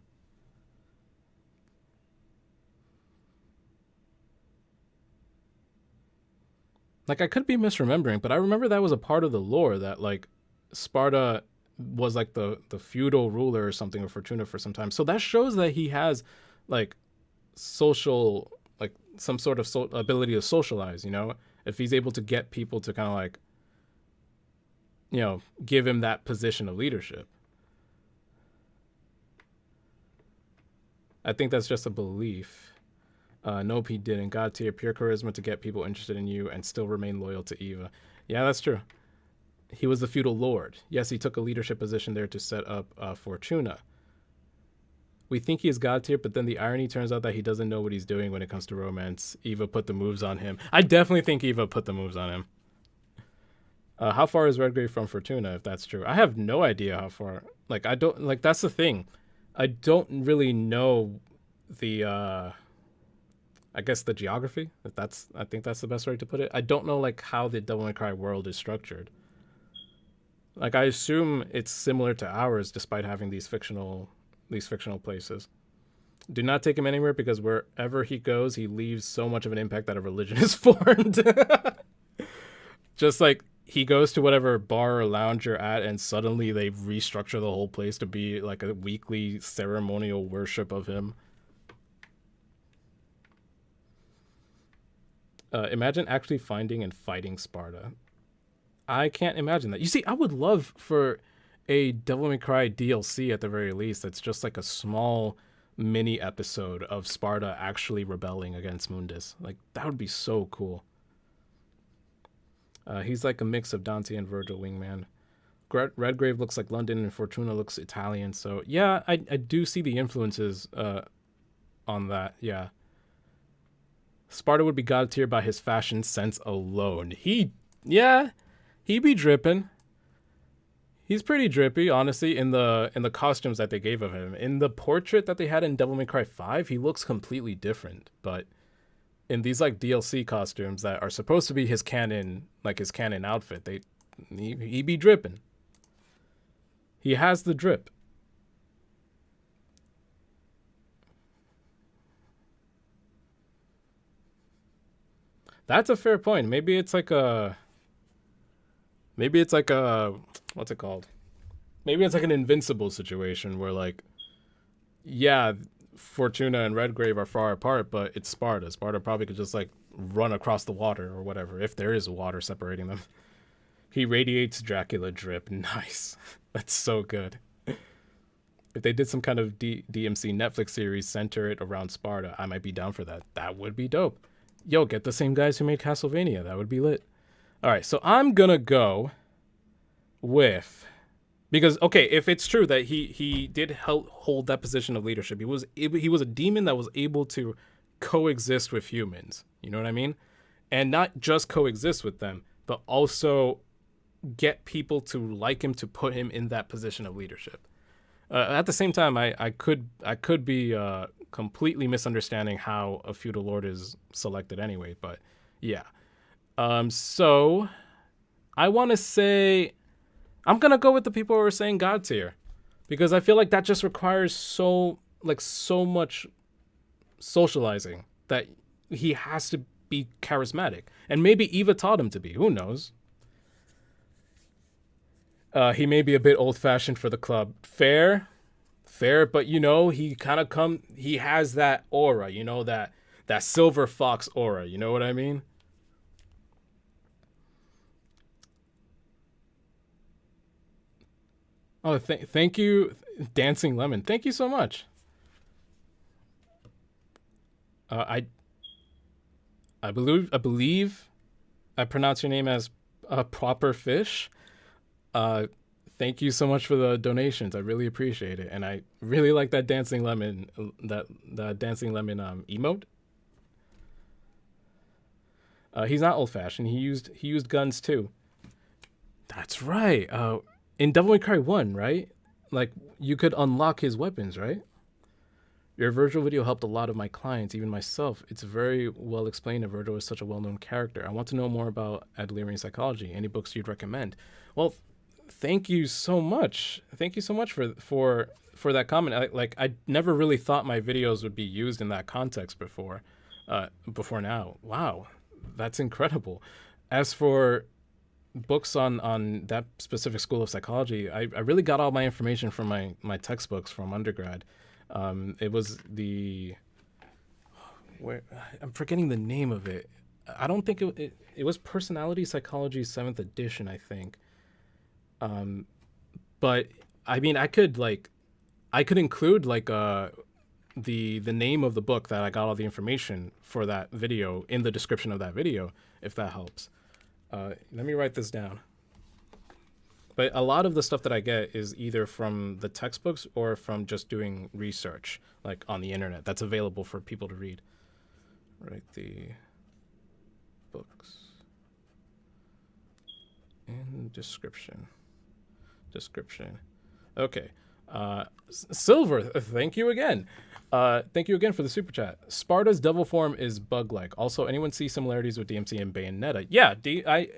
Like, I could be misremembering, but I remember that was a part of the lore that, like, Sparta was, like, the feudal ruler or something of Fortuna for some time. So that shows that he has, like, social, like, some sort of ability to socialize, you know? If he's able to get people to kind of, like, you know, give him that position of leadership. I think that's just a belief. Nope, he didn't. God tier, pure charisma to get people interested in you and still remain loyal to Eva. Yeah, that's true. He was the feudal lord. Yes, he took a leadership position there to set up Fortuna. We think he is god tier, but then the irony turns out that he doesn't know what he's doing when it comes to romance. Eva put the moves on him. I definitely think Eva put the moves on him. How far is Redgrave from Fortuna, if that's true? I have no idea how far. Like, I don't, like, that's the thing. I don't really know the, I guess the geography. If that's, I think that's the best way to put it. I don't know, like, how the Devil May Cry world is structured. Like, I assume it's similar to ours, despite having these fictional places. Do not take him anywhere, because wherever he goes, he leaves so much of an impact that a religion is formed. Just like he goes to whatever bar or lounge you're at, and suddenly they restructure the whole place to be like a weekly ceremonial worship of him. Imagine actually finding and fighting Sparta. I can't imagine that. You see, I would love for a Devil May Cry DLC at the very least. That's just like a small mini episode of Sparta actually rebelling against Mundus. Like that would be so cool. He's like a mix of Dante and Virgil Wingman. Redgrave looks like London and Fortuna looks Italian. So yeah, I do see the influences on that. Yeah. Sparta would be god tier by his fashion sense alone. He be dripping. He's pretty drippy, honestly, in the costumes that they gave of him. In the portrait that they had in Devil May Cry 5, he looks completely different. But in these like DLC costumes that are supposed to be his canon outfit, he be dripping. He has the drip. That's a fair point. Maybe it's like a what's it called? Maybe it's like an invincible situation where like yeah, Fortuna and Redgrave are far apart, but it's Sparta. Sparta probably could just like run across the water or whatever, if there is water separating them. He radiates Dracula drip. Nice. That's so good. If they did some kind of DMC Netflix series, center it around Sparta, I might be down for that. That would be dope. Yo, get the same guys who made Castlevania. That would be lit. All right, so I'm gonna go with, because okay, if it's true that he did hold that position of leadership, he was a demon that was able to coexist with humans. You know what I mean? And not just coexist with them, but also get people to like him, to put him in that position of leadership. At the same time, I could be completely misunderstanding how a feudal lord is selected anyway, but yeah. So I want to say I'm gonna go with the people who are saying god tier, because I feel like that just requires so much socializing that he has to be charismatic, and maybe Eva taught him to be. Who knows? He may be a bit old-fashioned for the club. Fair, but you know, he has that aura, you know, that silver fox aura, you know what I mean? Oh, thank you, Dancing Lemon. Thank you so much. Uh, I I believe I pronounce your name as Proper Fish. Uh, Thank you so much for the donations. I really appreciate it, and I really like that dancing lemon, that dancing lemon emote. He's not old fashioned. He used guns too. That's right. In Devil May Cry 1, right? Like you could unlock his weapons, right? Your Virgil video helped a lot of my clients, even myself. It's very well explained, and Virgil is such a well-known character. I want to know more about Adlerian psychology. Any books you'd recommend? Well, thank you so much. Thank you so much for that comment. I never really thought my videos would be used in that context before now. Wow, that's incredible. As for books on that specific school of psychology, I really got all my information from my textbooks from undergrad. It was where I'm forgetting the name of it. I don't think it was Personality Psychology 7th edition, I think. But I mean, I could include the name of the book that I got all the information for that video in the description of that video, if that helps. Let me write this down. But a lot of the stuff that I get is either from the textbooks or from just doing research, like on the internet, that's available for people to read. Write the books in description. Okay. Silver, thank you again. Thank you again for the super chat. Sparta's devil form is bug-like. Also, anyone see similarities with DMC and Bayonetta? Yeah,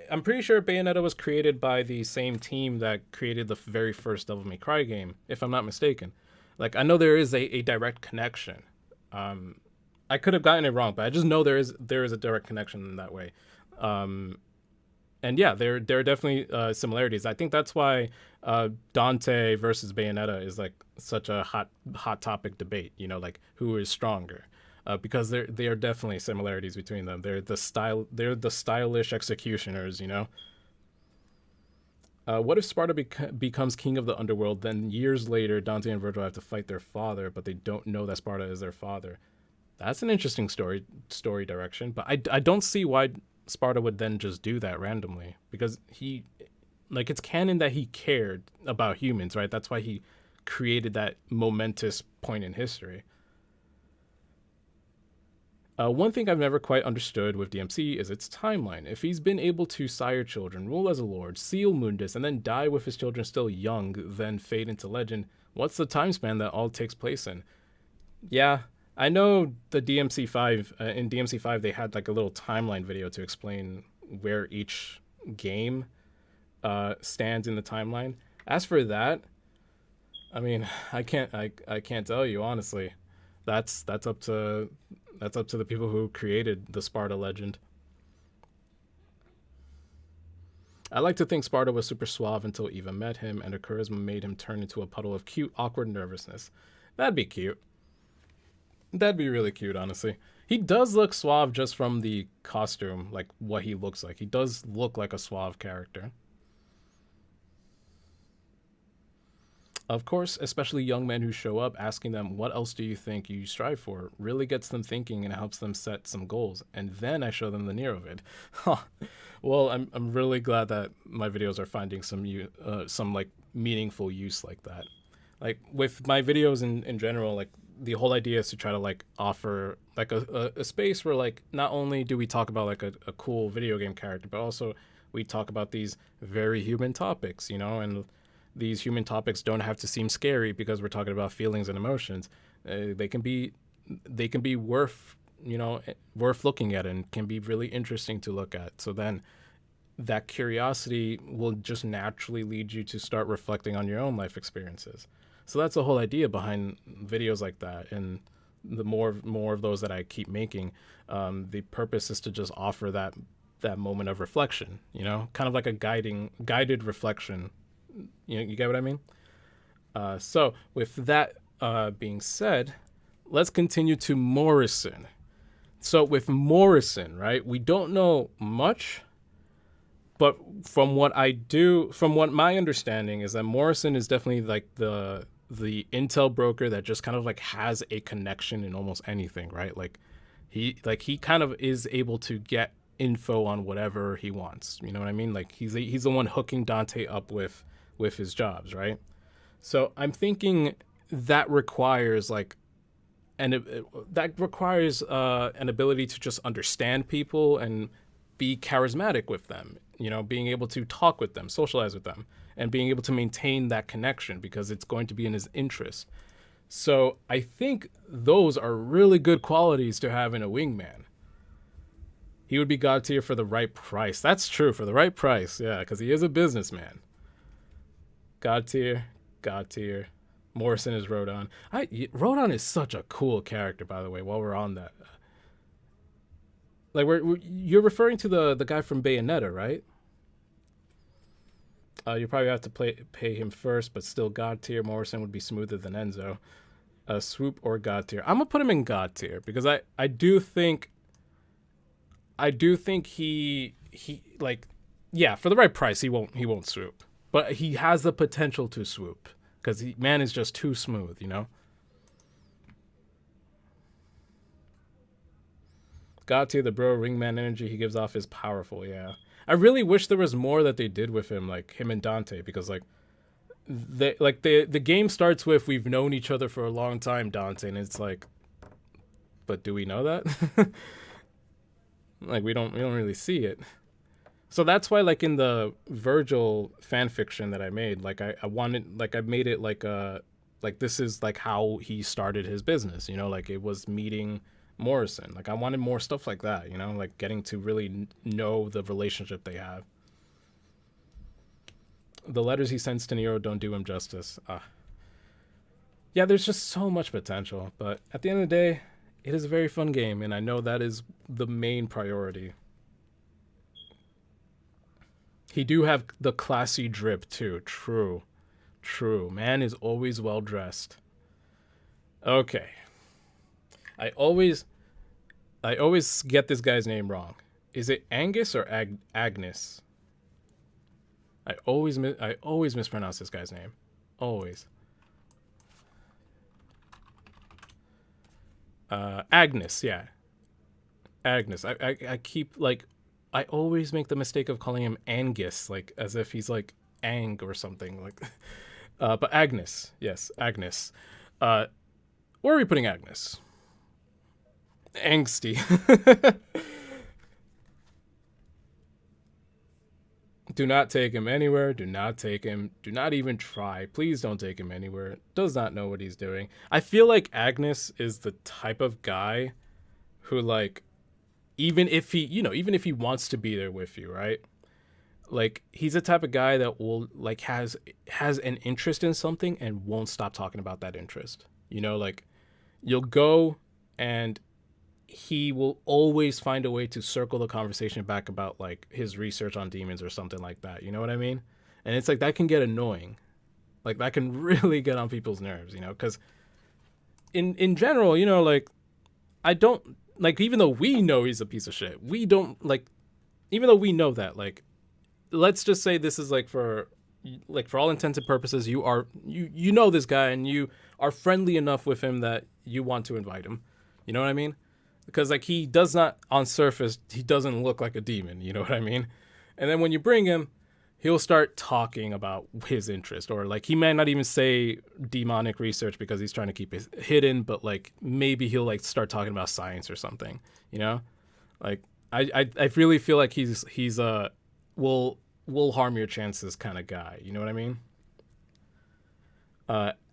I'm pretty sure Bayonetta was created by the same team that created the very first Devil May Cry game, if I'm not mistaken. Like, I know there is a direct connection. I could have gotten it wrong, but I just know there is a direct connection in that way. And yeah, there are definitely similarities. I think that's why Dante versus Bayonetta is like such a hot topic debate. You know, like who is stronger. because they are definitely similarities between them. They're the stylish executioners, you know. What if Sparta becomes king of the underworld? Then years later, Dante and Virgil have to fight their father, but they don't know that Sparta is their father. That's an interesting story direction, but I don't see why Sparta would then just do that randomly, because it's canon that he cared about humans, right? That's why he created that momentous point in history. One thing I've never quite understood with DMC is its timeline. If he's been able to sire children, rule as a lord, seal Mundus, and then die with his children still young, then fade into legend, what's the time span that all takes place in? Yeah, I know the DMC5, in DMC5, they had like a little timeline video to explain where each game stands in the timeline. As for that, I mean, I can't tell you honestly. That's up to the people who created the Sparta legend. I like to think Sparta was super suave until Eva met him, and her charisma made him turn into a puddle of cute, awkward nervousness. That'd be cute. That'd be really cute, honestly. He does look suave just from the costume, like what he looks like. He does look like a suave character. Of course, especially young men who show up, asking them, what else do you think you strive for, really gets them thinking and helps them set some goals. And then I show them the Nero vid. Well, I'm really glad that my videos are finding some like meaningful use like that. Like with my videos in general, like the whole idea is to try to like offer like a space where like not only do we talk about like a cool video game character, but also we talk about these very human topics, you know, and these human topics don't have to seem scary because we're talking about feelings and emotions. They can be worth, you know, worth looking at and can be really interesting to look at. So then that curiosity will just naturally lead you to start reflecting on your own life experiences. So that's the whole idea behind videos like that. And the more of those that I keep making, the purpose is to just offer that moment of reflection, you know, kind of like a guided reflection. You get what I mean? So with that being said, let's continue to Morrison. So with Morrison, right, we don't know much, but from what my understanding is that Morrison is definitely like the intel broker that just kind of like has a connection in almost anything, right? Like he kind of is able to get info on whatever he wants. You know what I mean? Like he's the one hooking Dante up with his jobs, right? So I'm thinking that requires like an ability to just understand people and be charismatic with them, you know, being able to talk with them, socialize with them, and being able to maintain that connection because it's going to be in his interest. So I think those are really good qualities to have in a wingman. He would be god tier for the right price. That's true, for the right price, yeah, because he is a businessman. God tier. Morrison is Rodon. Rodon is such a cool character, by the way, while we're on that. Like, you're referring to the guy from Bayonetta, right? You probably have to pay him first, but still God tier. Morrison would be smoother than Enzo. Swoop or God tier. I'm going to put him in God tier because I do think he like, yeah, for the right price, he won't swoop. But he has the potential to swoop because man is just too smooth, you know? God tier, the bro ringman energy he gives off is powerful, yeah. I really wish there was more that they did with him, like him and Dante, because like the game starts with we've known each other for a long time, Dante, and it's like, but do we know that? Like we don't really see it. So that's why, like in the Virgil fan fiction that I made, like I wanted, like I made it like this is like how he started his business, you know, like it was meeting Morrison. Like I wanted more stuff like that, you know, like getting to really know the relationship they have. The letters he sends to Nero don't do him justice. Yeah, there's just so much potential, but at the end of the day, it is a very fun game, and I know that is the main priority. He do have the classy drip too. True. Man is always well dressed. Okay. I always I always get this guy's name wrong. Is it Angus or Agnes? I always mispronounce this guy's name. Always. Agnes, yeah. Agnes. I keep like I always make the mistake of calling him Angus, like as if he's like Ang or something. Like but Agnes, yes, Agnes. Where are we putting Agnes? Angsty. Do not take him anywhere. Do not take him. Do not even try. Please don't take him anywhere. Does not know what he's doing. I feel like Agnes is the type of guy who, like, even if he, even if he wants to be there with you, right? Like, he's the type of guy that will, like, has an interest in something and won't stop talking about that interest. Like, you'll go and he will always find a way to circle the conversation back about like his research on demons or something like that. You know what I mean? And it's like that can get annoying. Like that can really get on people's nerves, because in general, like I don't like, even though we know he's a piece of shit, we don't like, even though we know that, like, let's just say this is like for all intents and purposes, you know this guy and you are friendly enough with him that you want to invite him. You know what I mean? Because like he does not, on surface, he doesn't look like a demon. You know what I mean? And then when you bring him, he'll start talking about his interest, or like he might not even say demonic research because he's trying to keep it hidden, but like maybe he'll like start talking about science or something. Like I really feel like he's will harm your chances kind of guy. You know what I mean?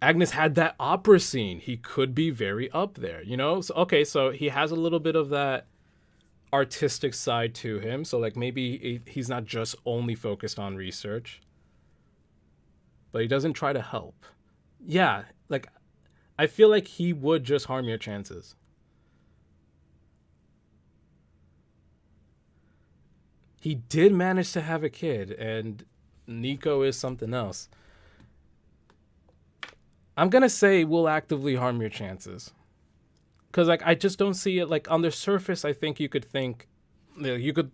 Agnes had that opera scene. He could be very up there, So, okay, so he has a little bit of that artistic side to him. So, like, maybe he's not just only focused on research, but he doesn't try to help. Yeah, like, I feel like he would just harm your chances. He did manage to have a kid, and Nico is something else. I'm going to say will actively harm your chances. Because, like, I just don't see it. Like, on the surface, I think you could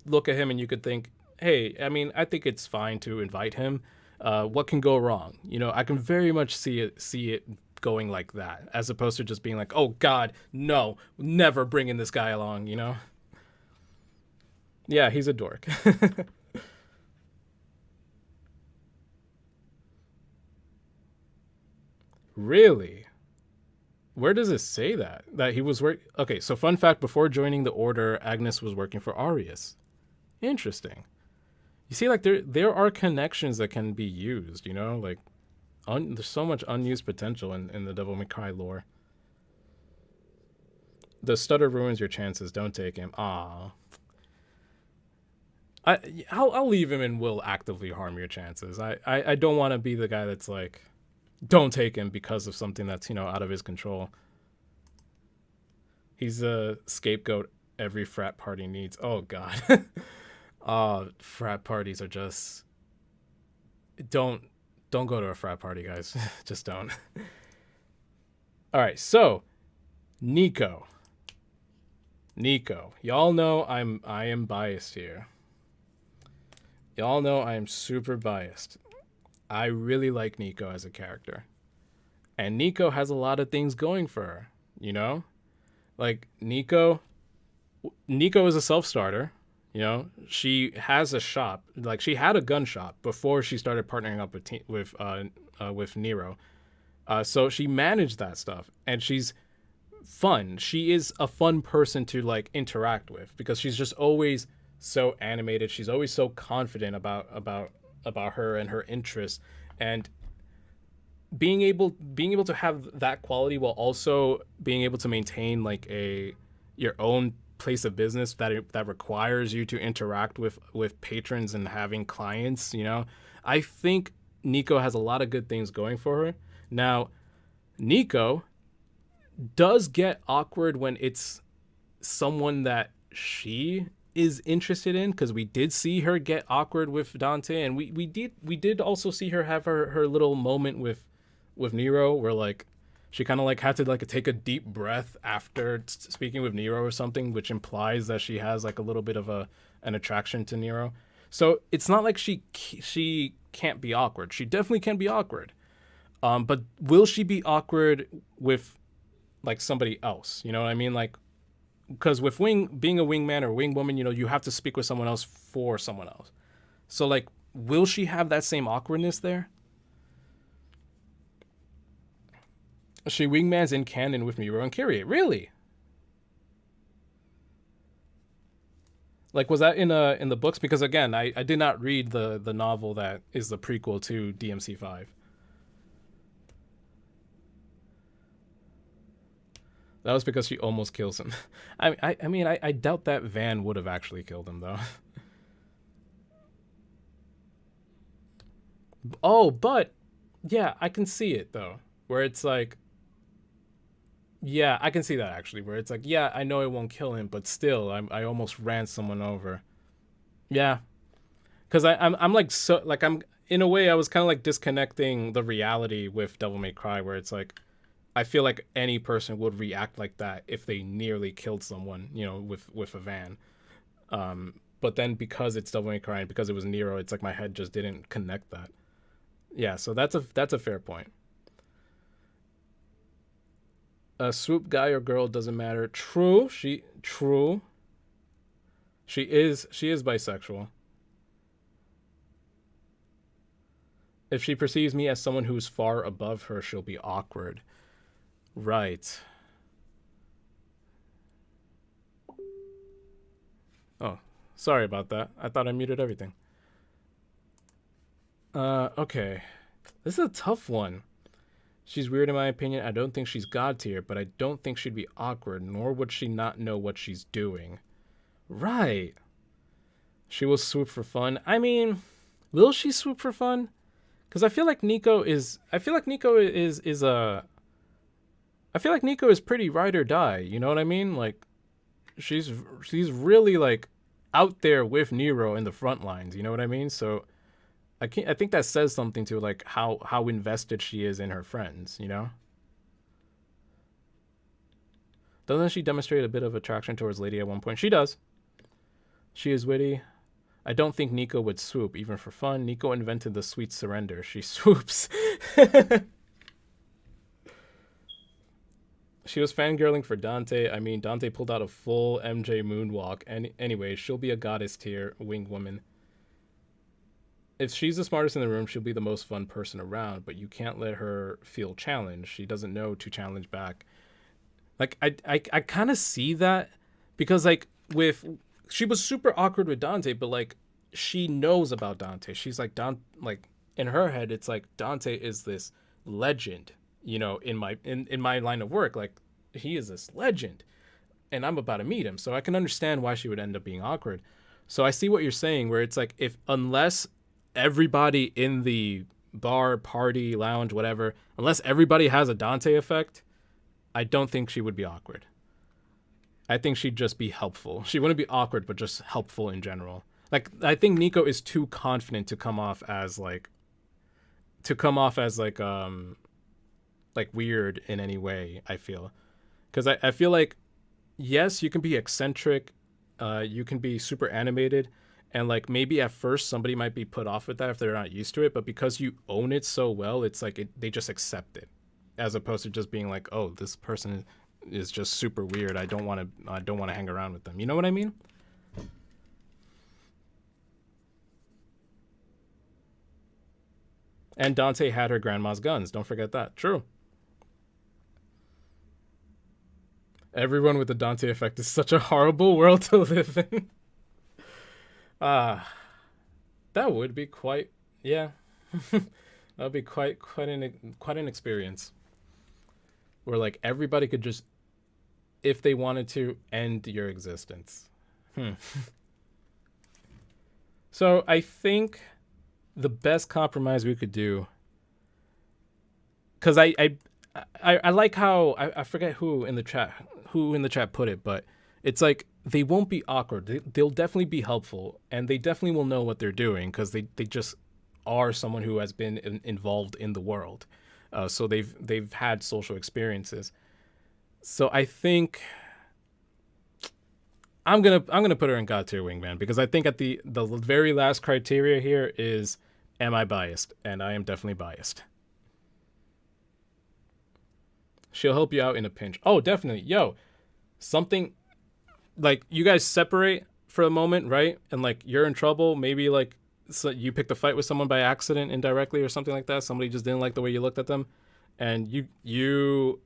look at him and you could think, hey, I mean, I think it's fine to invite him. What can go wrong? I can very much see it going like that, as opposed to just being like, oh, God, no, never bringing this guy along, Yeah, he's a dork. Really? Where does it say that he was work? Okay, so fun fact: before joining the Order, Agnes was working for Arius. Interesting. You see, like there are connections that can be used. Like there's so much unused potential in the Devil May Cry lore. The stutter ruins your chances. Don't take him. Ah. I'll leave him and will actively harm your chances. I don't want to be the guy that's like, don't take him because of something that's, out of his control. He's a scapegoat every frat party needs. Oh, God. Frat parties are just... Don't go to a frat party, guys. Just don't. All right, so Nico. Y'all know I am biased here. Y'all know I am super biased. I really like Nico as a character. And Nico has a lot of things going for her, Like, Nico is a self-starter, She has a shop. Like, she had a gun shop before she started partnering up with Nero. So she managed that stuff. And she's fun. She is a fun person to, like, interact with because she's just always so animated. She's always so confident about her and her interests, and being able to have that quality while also being able to maintain like your own place of business that requires you to interact with patrons and having clients. I think Nico has a lot of good things going for her. Now, Nico does get awkward when it's someone that she is interested in, because we did see her get awkward with Dante, and we did also see her have her little moment with Nero where like She kind of like had to like take a deep breath after speaking with Nero or something, which implies that she has like a little bit of a an attraction to Nero. So it's not like she can't be awkward. She definitely can be awkward. But will she be awkward with like somebody else? You know what I mean? Like, because with being a wingman or wing woman, you know, you have to speak with someone else for someone else. So like, will she have that same awkwardness there? She wingmans in canon with Miro and Kyrie. Really? Like, was that in the books? Because again, I did not read the novel that is the prequel to DMC5. That was because she almost kills him. I mean, I doubt that Van would have actually killed him though. Oh, but yeah, I can see it though, where it's like, yeah, I can see that actually, where it's like, yeah, I know it won't kill him, but still, I almost ran someone over. Yeah, because I'm like so like I'm in a way I was kind of like disconnecting the reality with Devil May Cry, where it's like I feel like any person would react like that if they nearly killed someone, you know, with a van. But then because it's Devil May Cry and because it was Nero, it's like my head just didn't connect that. Yeah, so that's a fair point. A swoop guy or girl doesn't matter. True. She is bisexual. If she perceives me as someone who's far above her, she'll be awkward. Right. Oh, sorry about that. I thought I muted everything. Okay. This is a tough one. She's weird in my opinion. I don't think she's god tier, but I don't think she'd be awkward, nor would she not know what she's doing. Right. She will swoop for fun. I mean, will she swoop for fun? Because I feel like Nico is. I feel like Nico is a. I feel like Nico is pretty ride or die. You know what I mean? Like, she's she's really like out there with Nero in the front lines. You know what I mean? So I think that says something to like how invested she is in her friends. You know? Doesn't she demonstrate a bit of attraction towards Lady at one point? She does. She is witty. I don't think Nico would swoop, even for fun. Nico invented the sweet surrender. She swoops. She was fangirling for Dante. I mean, Dante pulled out a full MJ moonwalk. And anyway, she'll be a goddess tier winged woman. If she's the smartest in the room, she'll be the most fun person around. But you can't let her feel challenged. She doesn't know to challenge back. Like I kind of see that because like with she was super awkward with Dante, but like she knows about Dante. She's like like in her head, it's like Dante is this legend, you know, in my line of work. Like he is this legend, and I'm about to meet him, so I can understand why she would end up being awkward. So I see what you're saying, where it's like if unless everybody in the bar, party, lounge, whatever, unless everybody has a Dante effect, I don't think she would be awkward. I think she'd just be helpful. She wouldn't be awkward, but just helpful in general. Like I think Nico is too confident to come off as like weird in any way. I feel because I feel like yes, you can be eccentric, you can be super animated, and like maybe at first somebody might be put off with that if they're not used to it. But because you own it so well, it's like they just accept it, as opposed to just being like, oh, this person is just super weird. I don't want to hang around with them. You know what I mean? And Dante had her grandma's guns. Don't forget that. True. Everyone with the Dante effect is such a horrible world to live in. Ah, that would be quite. Yeah, that would be quite an experience where like everybody could just, if they wanted to, end your existence. Hmm. So I think the best compromise we could do, because I like how I forget who in the chat put it, but it's like they won't be awkward. They'll definitely be helpful, and they definitely will know what they're doing because they just are someone who has been involved in the world. So they've had social experiences. So I think I'm gonna put her in God tier wingman because I think at the very last criteria here is, am I biased? And I am definitely biased. She'll help you out in a pinch. Oh, definitely. Yo, something like you guys separate for a moment, right? And like you're in trouble. Maybe like so you picked a fight with someone by accident, indirectly, or something like that. Somebody just didn't like the way you looked at them, and you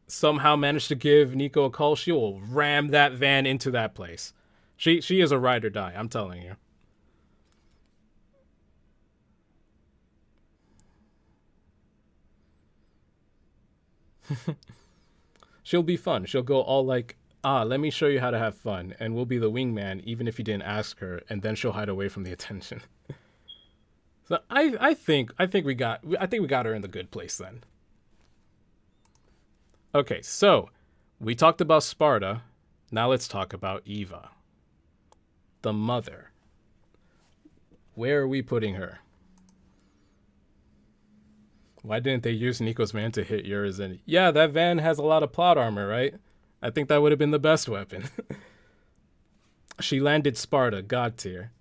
somehow managed to give Nico a call. She will ram that van into that place. She is a ride or die. I'm telling you. She'll be fun. She'll go all like, let me show you how to have fun, and we'll be the wingman, even if you didn't ask her, and then she'll hide away from the attention. So I think we got her in the good place then. Okay, so we talked about Sparta. Now let's talk about Eva, the mother. Where are we putting her? Why didn't they use Nico's van to hit yours? And yeah, that van has a lot of plot armor, right? I think that would have been the best weapon. She landed Sparta, God tier.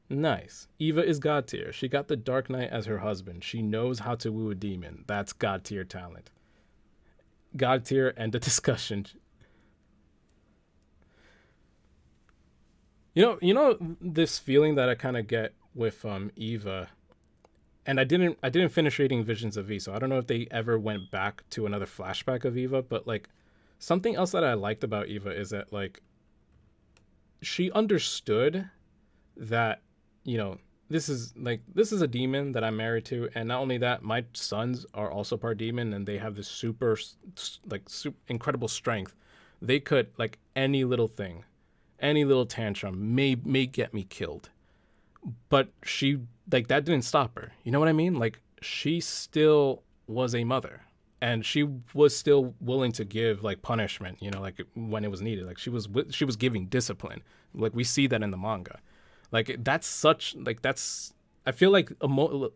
Nice. Eva is God tier. She got the Dark Knight as her husband. She knows how to woo a demon. That's God tier talent. God tier and a discussion. You know this feeling that I kind of get with Eva, and I didn't finish reading Visions of V, so I don't know if they ever went back to another flashback of Eva, but like something else that I liked about Eva is that like she understood that, this is a demon that I'm married to, and not only that, my sons are also part demon, and they have this super incredible strength. They could like any little thing, any little tantrum may get me killed. But she like that didn't stop her. You know what I mean? Like she still was a mother, and she was still willing to give like punishment, like when it was needed. Like she was giving discipline. Like we see that in the manga. Like that's I feel like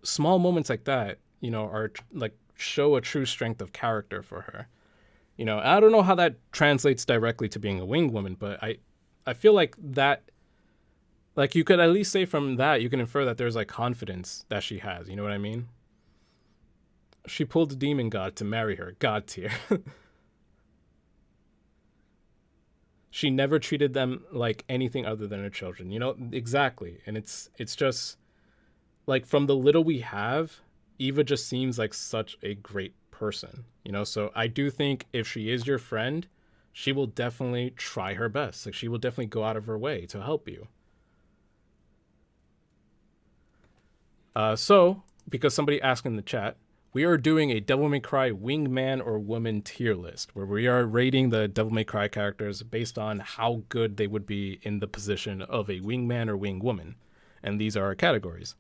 small moments like that, are like show a true strength of character for her. I don't know how that translates directly to being a winged woman, but I feel like that, like you could at least say from that you can infer that there's like confidence that she has. You know what I mean? She pulled the demon god to marry her, God tier. She never treated them like anything other than her children. Exactly. And it's just like from the little we have, Eva just seems like such a great person. So I do think if she is your friend, she will definitely try her best. Like she will definitely go out of her way to help you. So because somebody asked in the chat, we are doing a Devil May Cry wingman or woman tier list where we are rating the Devil May Cry characters based on how good they would be in the position of a wingman or wing woman. And these are our categories.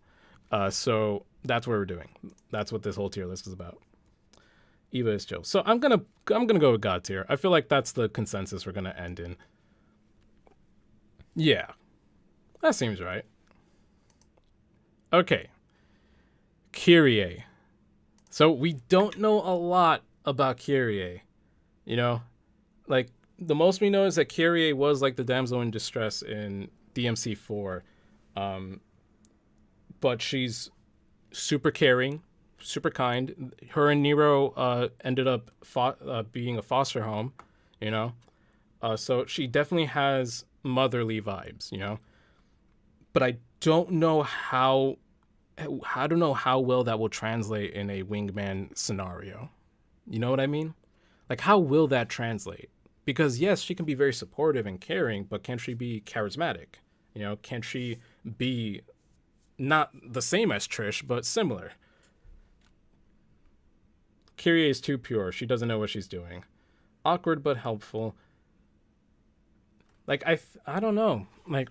So that's what we're doing. That's what this whole tier list is about. Eva is chill. So I'm gonna go with God tier. I feel like that's the consensus we're gonna end in. Yeah. That seems right. Okay. Kyrie. So we don't know a lot about Kyrie. Like the most we know is that Kyrie was like the damsel in distress in DMC4. But she's super caring, super kind. Her and Nero ended up being a foster home, so she definitely has motherly vibes, But I don't know how well that will translate in a wingman scenario. You know what I mean? Like, how will that translate? Because yes, she can be very supportive and caring, but can she be charismatic? Can she be not the same as Trish, but similar? Kyrie is too pure. She doesn't know what she's doing. Awkward but helpful. Like I don't know. Like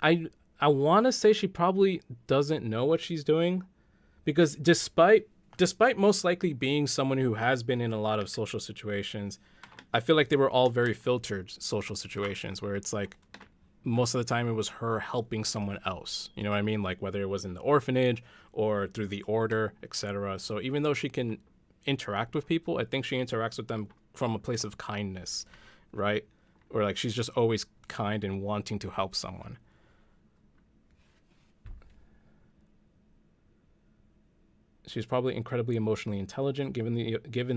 I want to say she probably doesn't know what she's doing, because despite most likely being someone who has been in a lot of social situations, I feel like they were all very filtered social situations where it's like most of the time it was her helping someone else. You know what I mean? Like whether it was in the orphanage or through the order, etc. So even though she can interact with people, I think she interacts with them from a place of kindness, right? Or like she's just always kind and wanting to help someone. She's probably incredibly emotionally intelligent, given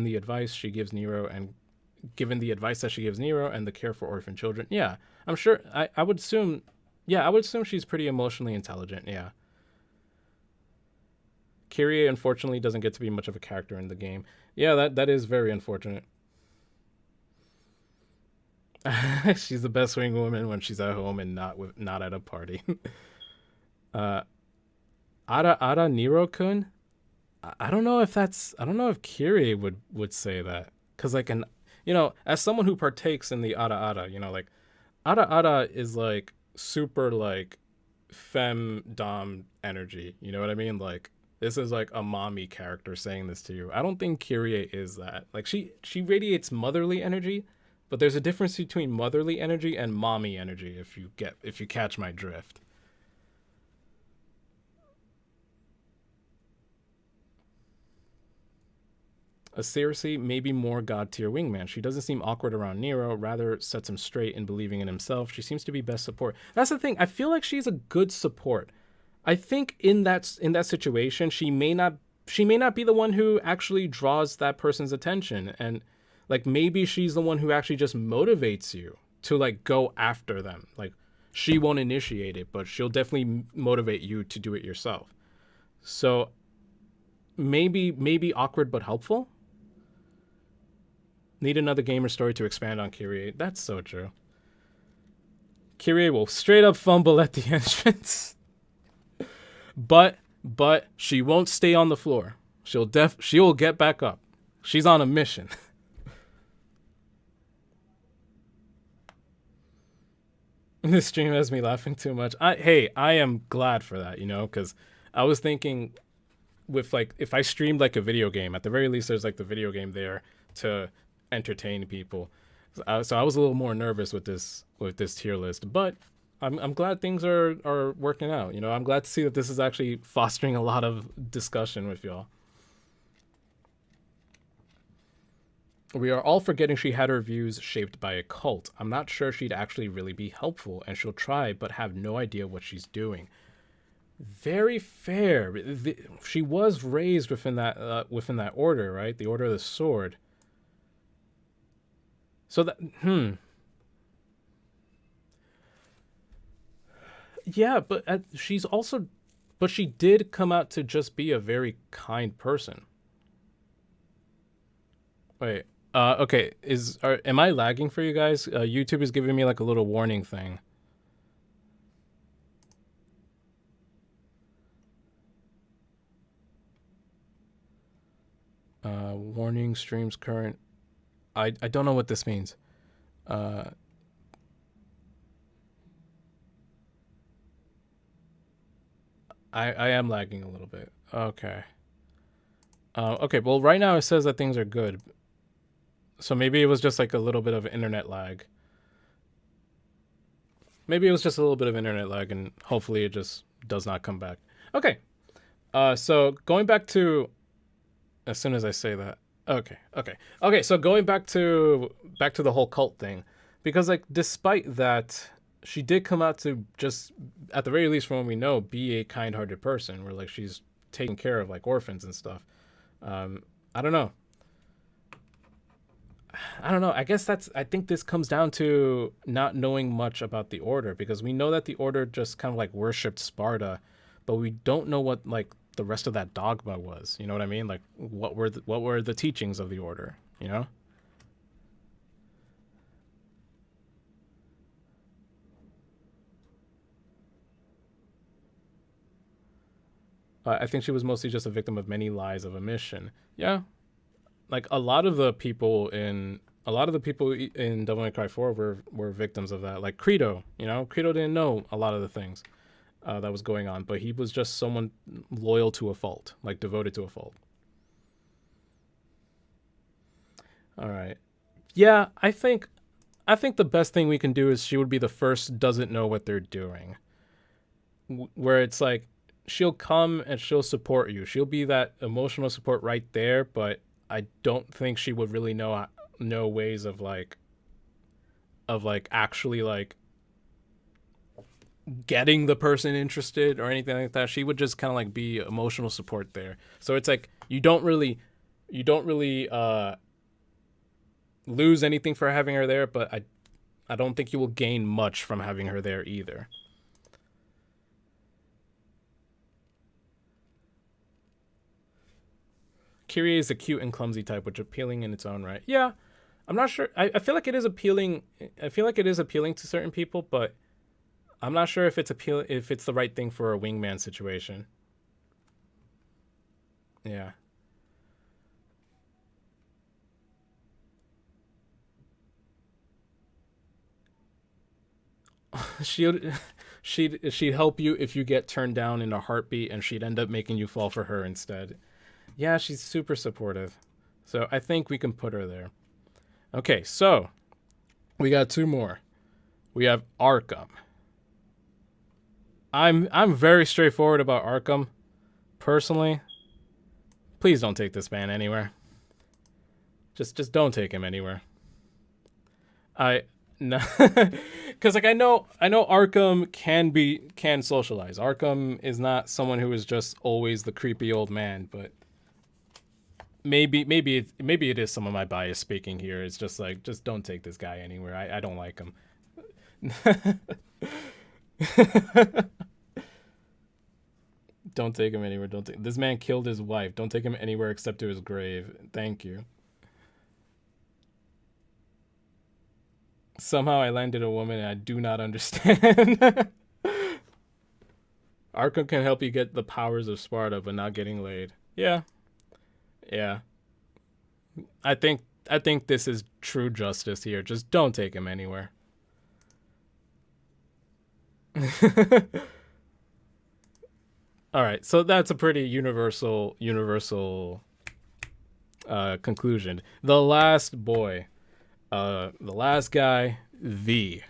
the advice she gives Nero, and given the advice that she gives Nero and the care for orphan children. Yeah, I'm sure. I would assume. Yeah, I would assume she's pretty emotionally intelligent. Yeah. Kyrie unfortunately doesn't get to be much of a character in the game. Yeah, that is very unfortunate. She's the best wing woman when she's at home and not at a party. uh, Ara Nero-kun. I don't know if I don't know if Kyrie would say that, because like as someone who partakes in the Ara, like Ara is like super like femme dom energy. You know what I mean? Like this is like a mommy character saying this to you. I don't think Kyrie is that. Like she radiates motherly energy, but there's a difference between motherly energy and mommy energy. If you catch my drift. A seriously, maybe more god tier wingman. She doesn't seem awkward around Nero, rather sets him straight in believing in himself. She seems to be best support. That's the thing. I feel like she's a good support. I think in that situation, she may not be the one who actually draws that person's attention, and like maybe she's the one who actually just motivates you to like go after them. Like she won't initiate it, but she'll definitely motivate you to do it yourself. So maybe awkward but helpful. Need another gamer story to expand on Kyrie. That's so true. Kyrie will straight up fumble at the entrance. But she won't stay on the floor. She will get back up. She's on a mission. This stream has me laughing too much. I am glad for that, because I was thinking with like if I streamed like a video game, at the very least there's like the video game there to entertain people. So I was a little more nervous with this tier list, but I'm glad things are working out. I'm glad to see that this is actually fostering a lot of discussion with y'all. We are all forgetting she had her views shaped by a cult. I'm not sure she'd actually really be helpful, and she'll try but have no idea what she's doing. Very fair. She was raised within that order, right? The Order of the Sword. So that yeah, but she did come out to just be a very kind person. Wait, okay, am I lagging for you guys? YouTube is giving me like a little warning thing. Warning, streams current. I don't know what this means. I am lagging a little bit. Okay. Okay, well right now it says that things are good. So maybe it was just like a little bit of internet lag. Maybe it was just a little bit of internet lag, and hopefully it just does not come back. Okay. So going back to, as soon as I say that. Okay. So going back to the whole cult thing, because like despite that, she did come out to just, at the very least from what we know, be a kind-hearted person, where like she's taking care of like orphans and stuff. I don't know. I think this comes down to not knowing much about the Order, because we know that the Order just kind of like worshipped Sparta, but we don't know what like the rest of that dogma was. You know what I mean? Like what were the teachings of the Order, I think she was mostly just a victim of many lies of omission. Yeah, like a lot of the people in Devil May Cry 4 were victims of that. Like Credo, Credo didn't know a lot of the things that was going on, but he was just someone loyal to a fault, like devoted to a fault. All right. Yeah, I think the best thing we can do is she would be the first doesn't know what they're doing. Where it's like she'll come and she'll support you. She'll be that emotional support right there, but I don't think she would really know ways of like actually like getting the person interested or anything like that. She would just kind of like be emotional support there. So it's like you don't really lose anything for having her there, but I don't think you will gain much from having her there either. Kyrie is a cute and clumsy type, which is appealing in its own right. Yeah, I'm not sure. I feel like it is appealing. I feel like it is appealing to certain people, but I'm not sure if it's the right thing for a wingman situation. Yeah. she'd she'd help you if you get turned down in a heartbeat, and she'd end up making you fall for her instead. Yeah, she's super supportive. So I think we can put her there. Okay, so we got two more. We have Arkham. I'm very straightforward about Arkham. Personally, please don't take this man anywhere. Just don't take him anywhere. I no, because like I know Arkham can socialize. Arkham is not someone who is just always the creepy old man, but maybe it is some of my bias speaking here. It's just like, just don't take this guy anywhere. I don't like him. Don't take him anywhere. Don't take this man killed his wife. Don't take him anywhere except to his grave. Thank you. Somehow I landed a woman and I do not understand. Arkham can help you get the powers of Sparta, but not getting laid. Yeah, yeah. I think this is true justice here. Just don't take him anywhere. All right, so that's a pretty universal conclusion. The last boy, the last guy, V.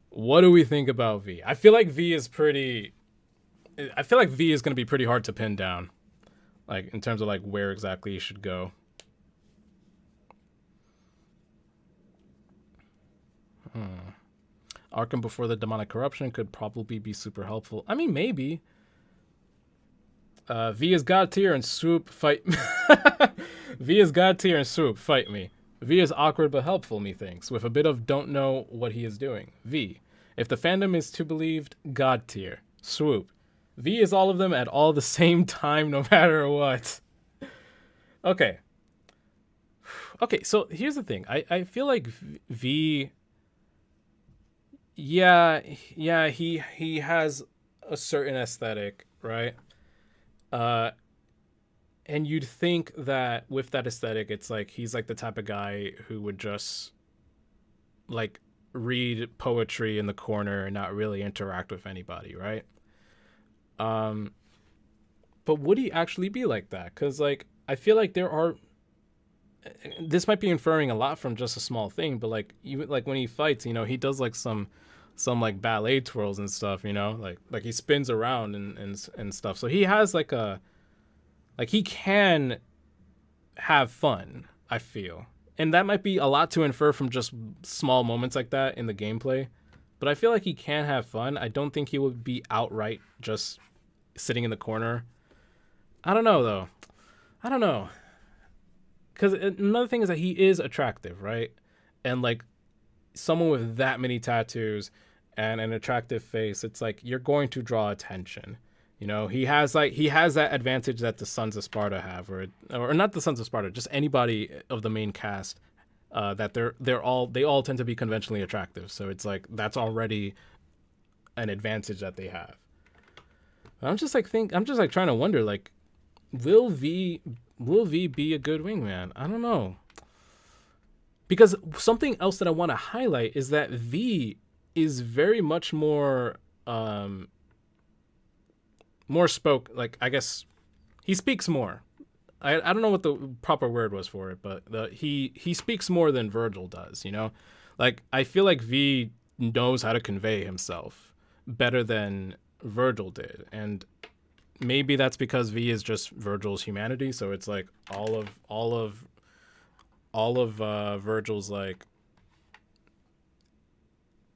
What do we think about V? I feel like V is pretty. I feel like V is going to be pretty hard to pin down, like in terms of like where exactly you should go. Arkham before the demonic corruption could probably be super helpful. I mean, maybe. V is God tier and swoop fight. V is God tier and swoop fight me. V is awkward but helpful, methinks, with a bit of don't know what he is doing. V. If the fandom is to believed, God tier. Swoop. V is all of them at all the same time, no matter what. Okay. Okay, so here's the thing. I feel like V. Yeah, he has a certain aesthetic, right? Uh, and you'd think that with that aesthetic, it's like he's like the type of guy who would just like read poetry in the corner and not really interact with anybody, right? Um, but would he actually be like that? Because like I feel like there are. This might be inferring a lot from just a small thing, but like even like when he fights, he does like some like ballet twirls and stuff, like he spins around and stuff. So he has like he can have fun, I feel. And that might be a lot to infer from just small moments like that in the gameplay. But I feel like he can have fun. I don't think he would be outright just sitting in the corner. I don't know though. I don't know. Because another thing is that he is attractive, right? And like someone with that many tattoos and an attractive face, it's like you're going to draw attention. He has that advantage that the Sons of Sparta have, or not the Sons of Sparta, just anybody of the main cast, that they all tend to be conventionally attractive. So it's like that's already an advantage that they have. I'm just like trying to wonder, like, will V be a good wingman? I don't know. Because something else that I want to highlight is that V is very much more like, I guess he speaks more. I don't know what the proper word was for it, but he speaks more than Virgil does, Like I feel like V knows how to convey himself better than Virgil did. And maybe that's because V is just Virgil's humanity, so it's like all of Virgil's like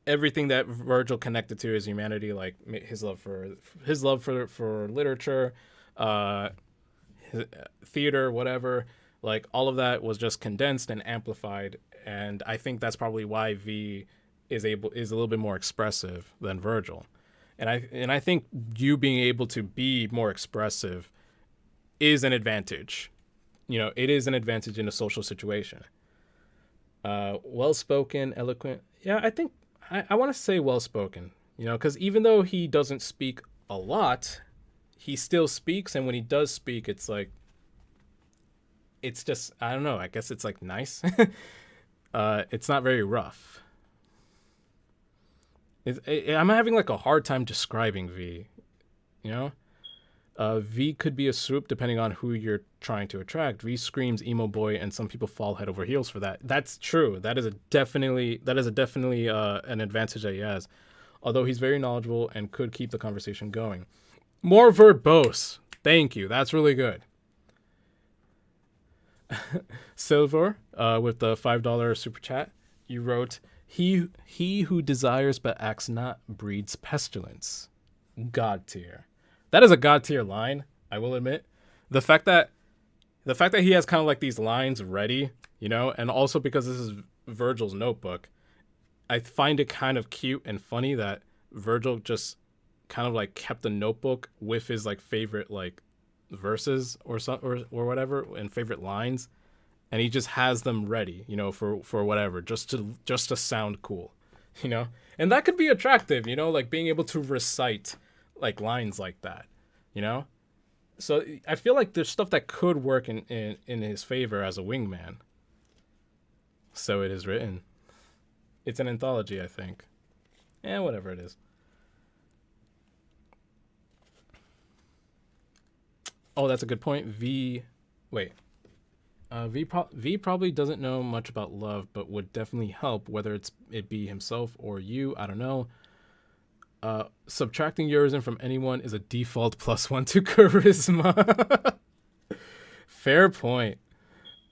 everything that Virgil connected to his humanity, like his love for literature, uh, theater, whatever. Like all of that was just condensed and amplified, and I think that's probably why V is a little bit more expressive than Virgil, and I think you being able to be more expressive is an advantage. It is an advantage in a social situation. Well spoken, eloquent. Yeah, I think I want to say well spoken. Because even though he doesn't speak a lot, he still speaks, and when he does speak, it's like it's just I don't know. I guess it's like nice. It's not very rough. I'm having like a hard time describing V. You know, V could be a soup depending on who you're trying to attract. V screams emo boy, and some people fall head over heels for that. That's true. That is a definitely an advantage that he has. Although he's very knowledgeable and could keep the conversation going. More verbose. Thank you. That's really good. Silver, with the $5 super chat, you wrote, he who desires but acts not breeds pestilence. God tier. That is a god tier line, I will admit. The fact that he has kind of like these lines ready, and also because this is Virgil's notebook, I find it kind of cute and funny that Virgil just kind of like kept the notebook with his like favorite like verses or whatever and favorite lines, and he just has them ready, for whatever, just to sound cool, and that could be attractive, like being able to recite like lines like that, so I feel like there's stuff that could work in his favor as a wingman. So it is written. It's an anthology, I think. Whatever it is. Oh, that's a good point. Wait. V probably doesn't know much about love, but would definitely help, whether it be himself or you. I don't know. Subtracting Eurism from anyone is a default +1 to charisma. Fair point.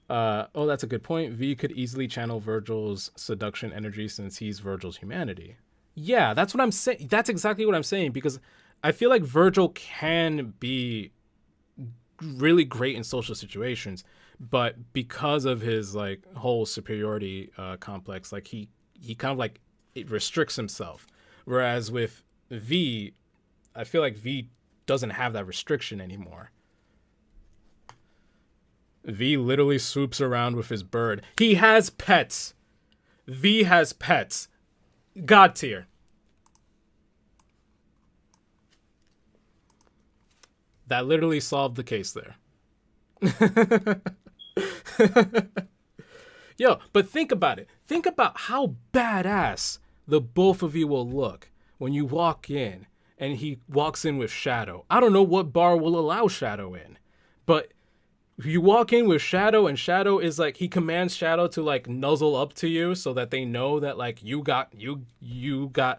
That's a good point. V could easily channel Virgil's seduction energy since he's Virgil's humanity. Yeah, that's what I'm saying. That's exactly what I'm saying, because I feel like Virgil can be really great in social situations, but because of his like whole superiority complex, like he kind of like it restricts himself. Whereas with V, I feel like V doesn't have that restriction anymore. V literally swoops around with his bird. He has pets. V has pets. God tier. That literally solved the case there. Yo, but think about it. Think about how badass the both of you will look when you walk in and he walks in with Shadow. I don't know what bar will allow Shadow in, but you walk in with Shadow, and Shadow is like, he commands Shadow to like nuzzle up to you so that they know that like you got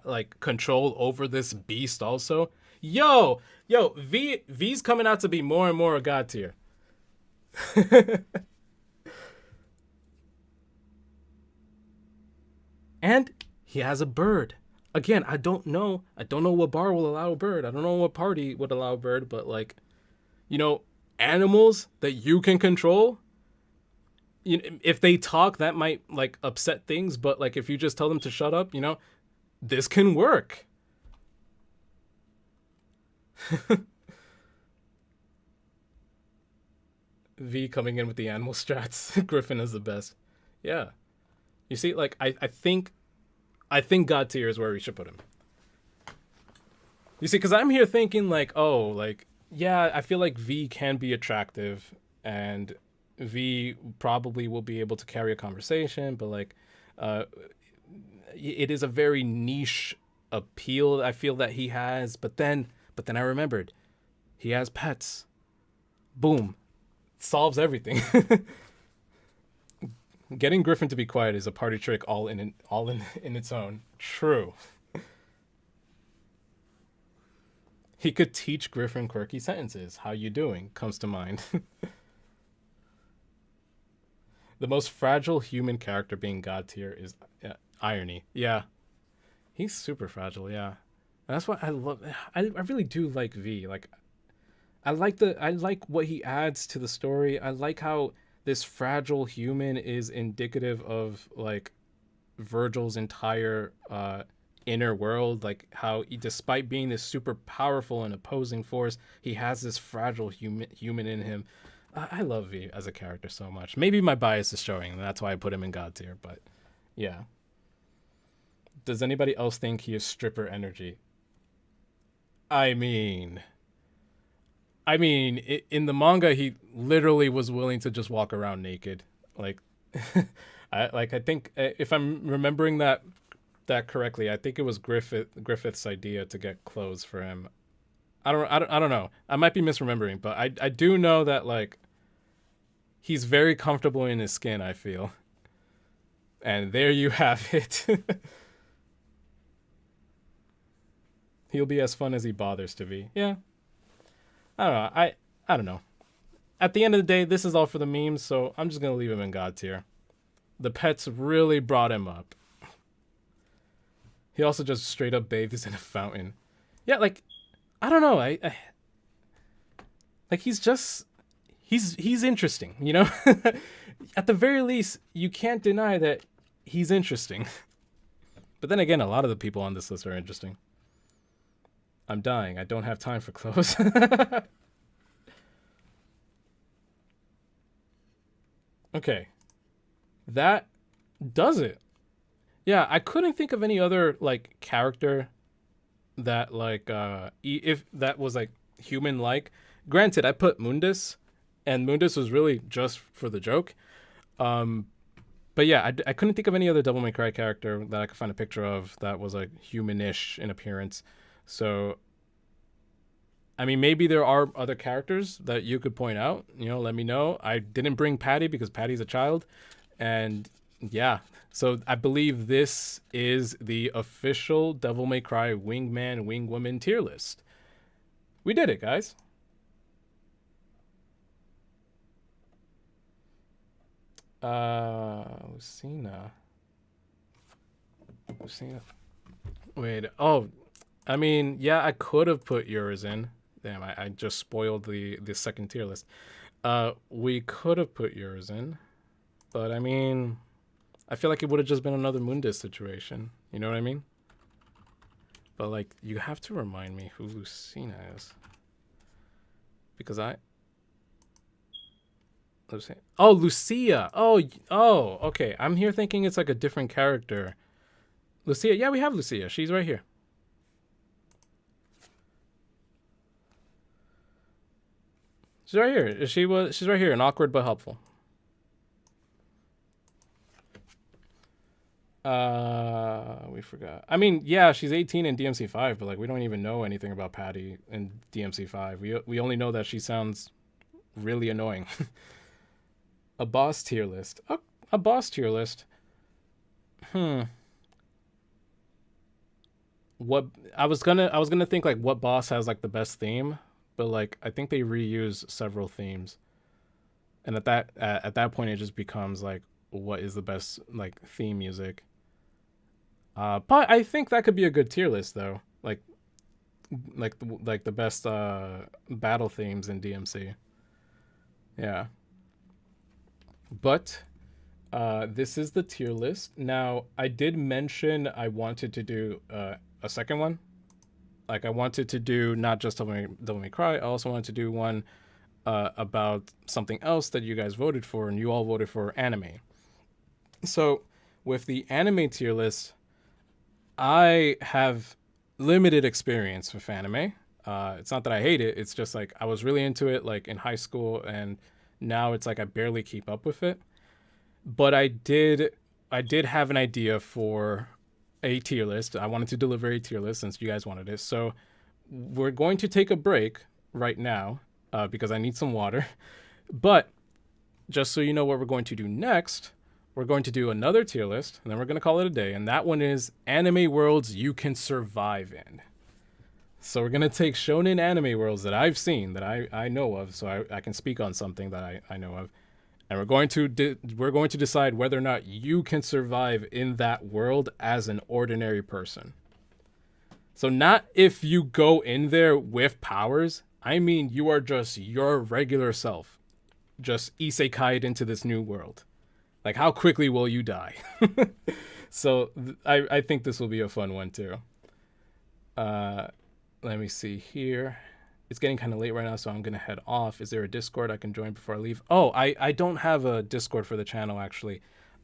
like control over this beast also. Yo, V's coming out to be more and more a god tier. And he has a bird. Again, I don't know what bar will allow a bird. I don't know what party would allow a bird, but like, animals that you can control, if they talk, that might like upset things, but like if you just tell them to shut up, this can work. V coming in with the animal strats. Griffin is the best. Yeah. You see, like I think God tier is where we should put him. You see, because I'm here thinking like, oh, like, yeah, I feel like V can be attractive, and V probably will be able to carry a conversation, but like, it is a very niche appeal I feel that he has. But then I remembered he has pets. Boom, solves everything. Getting Griffin to be quiet is a party trick all in its own. True. He could teach Griffin quirky sentences. How you doing? Comes to mind. The most fragile human character being god tier is irony. Yeah, he's super fragile. Yeah, and that's what I love. I really do like V. Like I like what he adds to the story. I like how this fragile human is indicative of like Virgil's entire inner world, like how despite being this super powerful and opposing force, he has this fragile human in him. I love V as a character so much. Maybe my bias is showing, and that's why I put him in God tier. But yeah, does anybody else think he is stripper energy? I mean, in the manga, he literally was willing to just walk around naked. Like, I think if I'm remembering that correctly, I think it was Griffith's idea to get clothes for him. I don't know. I might be misremembering, but I do know that like he's very comfortable in his skin, I feel. And there you have it. He'll be as fun as he bothers to be. Yeah. I don't know. I don't know. At the end of the day, this is all for the memes, so I'm just gonna leave him in God tier. The pets really brought him up. He also just straight up bathes in a fountain. Yeah, like I don't know. I like he's interesting, you know? At the very least, you can't deny that he's interesting. But then again, a lot of the people on this list are interesting. I'm dying. I don't have time for clothes. Okay. That does it. Yeah, I couldn't think of any other like character that like if that was like human like. Granted, I put Mundus, and Mundus was really just for the joke. But yeah, I couldn't think of any other Devil May Cry character that I could find a picture of that was like humanish in appearance. So, I mean, maybe there are other characters that you could point out. You know, let me know. I didn't bring Patty because Patty's a child, and yeah. So I believe this is the official Devil May Cry Wingman Wingwoman tier list. We did it, guys. Lucina. Wait. Oh, I mean, yeah, I could have put yours in. Damn, I just spoiled the second tier list. We could have put yours in, but I mean, I feel like it would have just been another Mundus situation. You know what I mean? But like, you have to remind me who Lucina is, because oh, Lucia. Oh, okay. I'm here thinking it's like a different character. Lucia. Yeah, we have Lucia. She's right here. She's right here. She's right here, and awkward but helpful. We forgot. I mean, yeah, she's 18 in DMC5, but like we don't even know anything about Patty in DMC5. We only know that she sounds really annoying. A boss tier list. A boss tier list. What I was gonna think like what boss has like the best theme, but like I think they reuse several themes, and at that point it just becomes like what is the best like theme music. But I think that could be a good tier list though, like the best battle themes in DMC. Yeah. But this is the tier list. Now, I did mention I wanted to do a second one. Like, I wanted to do not just Devil May Cry. I also wanted to do one about something else that you guys voted for, and you all voted for anime. So, with the anime tier list, I have limited experience with anime. It's not that I hate it. It's just like I was really into it like in high school, and now it's like I barely keep up with it. But I did have an idea for a tier list. I wanted to deliver a tier list since you guys wanted it. So we're going to take a break right now because I need some water. But just so you know what we're going to do next, we're going to do another tier list, and then we're going to call it a day. And that one is anime worlds you can survive in. So we're gonna take shonen anime worlds that I've seen, that I know of, so I can speak on something that I know of, and we're going to decide whether or not you can survive in that world as an ordinary person. So not if you go in there with powers. I mean you are just your regular self, just isekai'd into this new world. Like how quickly will you die? So I think this will be a fun one too. Uh, Let me see here. It's getting kind of late right now, so I'm gonna head off. Is there a Discord I can join before I leave? Oh, I don't have a Discord for the channel actually.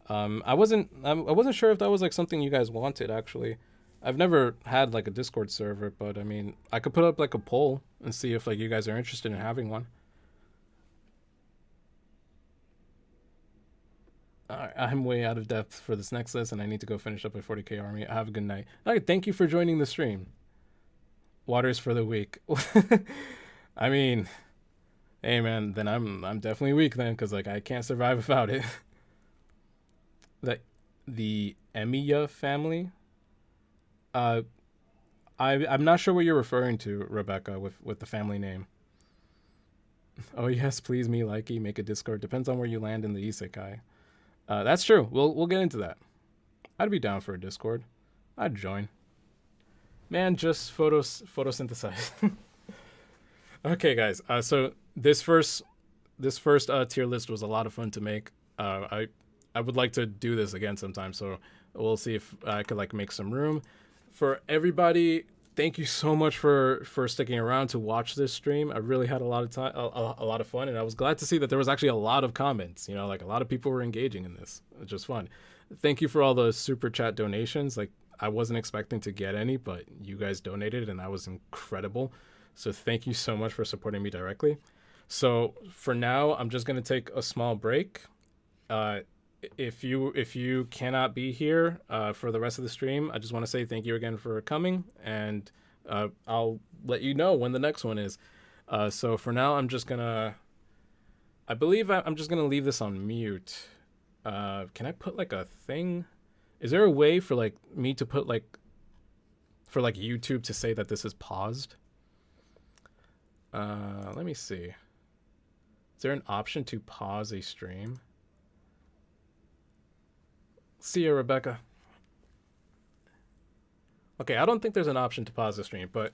I wasn't sure if that was like something you guys wanted actually. I've never had like a Discord server, but I mean, I could put up like a poll and see if like you guys are interested in having one. I'm way out of depth for this next list, and I need to go finish up my 40k army. Have a good night. All right, thank you for joining the stream. Waters for the weak. I mean, hey man, then I'm definitely weak then, because like I can't survive without it. The Emiya family. Uh, I'm not sure what you're referring to, Rebecca, with the family name. Oh yes, please me likey make a Discord. Depends on where you land in the isekai. That's true. We'll get into that. I'd be down for a Discord. I'd join. Man, just photosynthesize. Okay, guys. So this first tier list was a lot of fun to make. I would like to do this again sometime. So we'll see if I could like make some room for everybody. Thank you so much for sticking around to watch this stream. I really had a lot of time, a lot of fun, and I was glad to see that there was actually a lot of comments. You know, like a lot of people were engaging in this, which was fun. Thank you for all the super chat donations. Like I wasn't expecting to get any, but you guys donated, and that was incredible. So thank you so much for supporting me directly. So for now, I'm just gonna take a small break. Uh, if you cannot be here for the rest of the stream, I just want to say thank you again for coming, and I'll let you know when the next one is. So for now, I believe I'm just gonna leave this on mute. Can I put like a thing? Is there a way for like me to put like for like YouTube to say that this is paused? Let me see. Is there an option to pause a stream? See ya, Rebecca. Okay, I don't think there's an option to pause the stream, but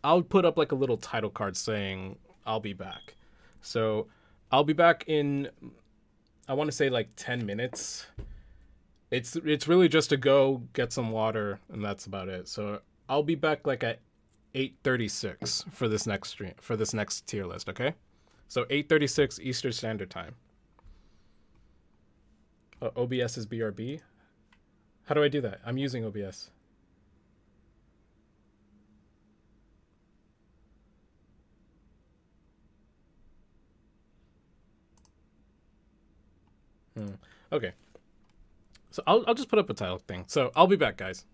I'll put up like a little title card saying I'll be back. So I'll be back in, I want to say like 10 minutes. It's really just to go get some water, and that's about it. So I'll be back like at 8:36 for this next stream, for this next tier list, okay? So 8:36 Eastern Standard Time. OBS is BRB. How do I do that? I'm using OBS. Okay. So I'll just put up a title thing. So I'll be back, guys.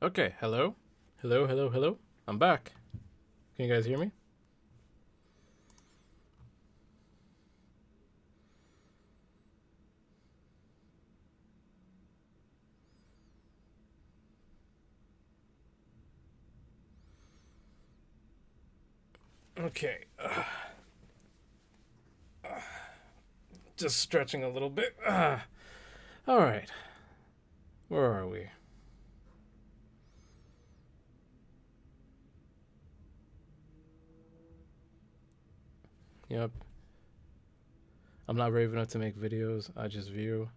Okay, hello? Hello, hello, hello? I'm back. Can you guys hear me? Okay. Just stretching a little bit. All right. Where are we? Yep. I'm not brave enough to make videos. I just view.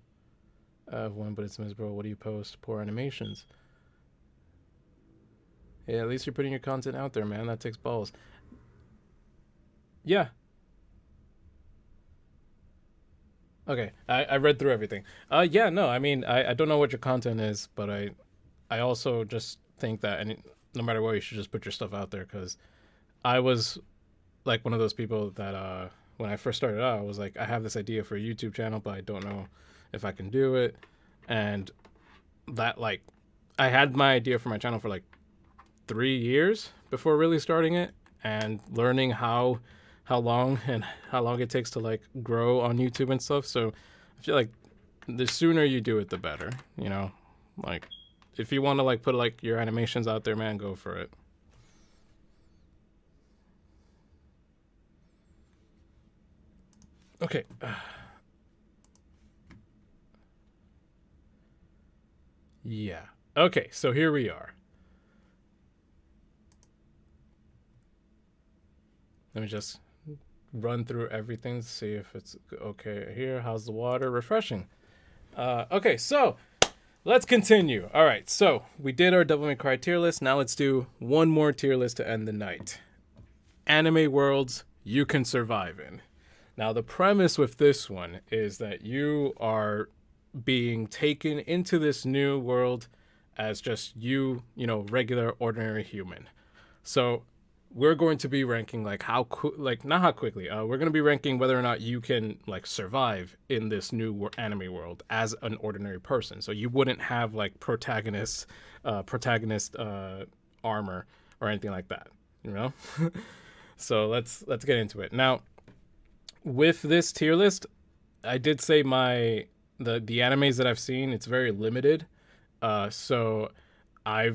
I have one, but it's miserable. What do you post? Poor animations. Yeah, at least you're putting your content out there, man. That takes balls. Yeah. Okay. I read through everything. Yeah, no, I mean I don't know what your content is, but I also just think that no matter what, you should just put your stuff out there because I was like one of those people that when I first started out, I was like, I have this idea for a YouTube channel, but I don't know if I can do it. And that like I had my idea for my channel for like 3 years before really starting it and learning how long it takes to like grow on YouTube and stuff. So I feel like the sooner you do it, the better. You know, like if you want to like put like your animations out there, man, go for it. Okay. Yeah. Okay, so here we are. Let me just run through everything to see if it's okay here. How's the water? Refreshing. Okay, so let's continue. All right, so we did our Devil May Cry tier list. Now let's do one more tier list to end the night. Anime worlds you can survive in. Now, the premise with this one is that you are being taken into this new world as just regular, ordinary human. So we're going to be ranking like not how quickly. We're going to be ranking whether or not you can like survive in this new anime world as an ordinary person. So you wouldn't have like protagonist armor or anything like that. You know. So let's get into it now. With this tier list, I did say the animes that I've seen, it's very limited. So I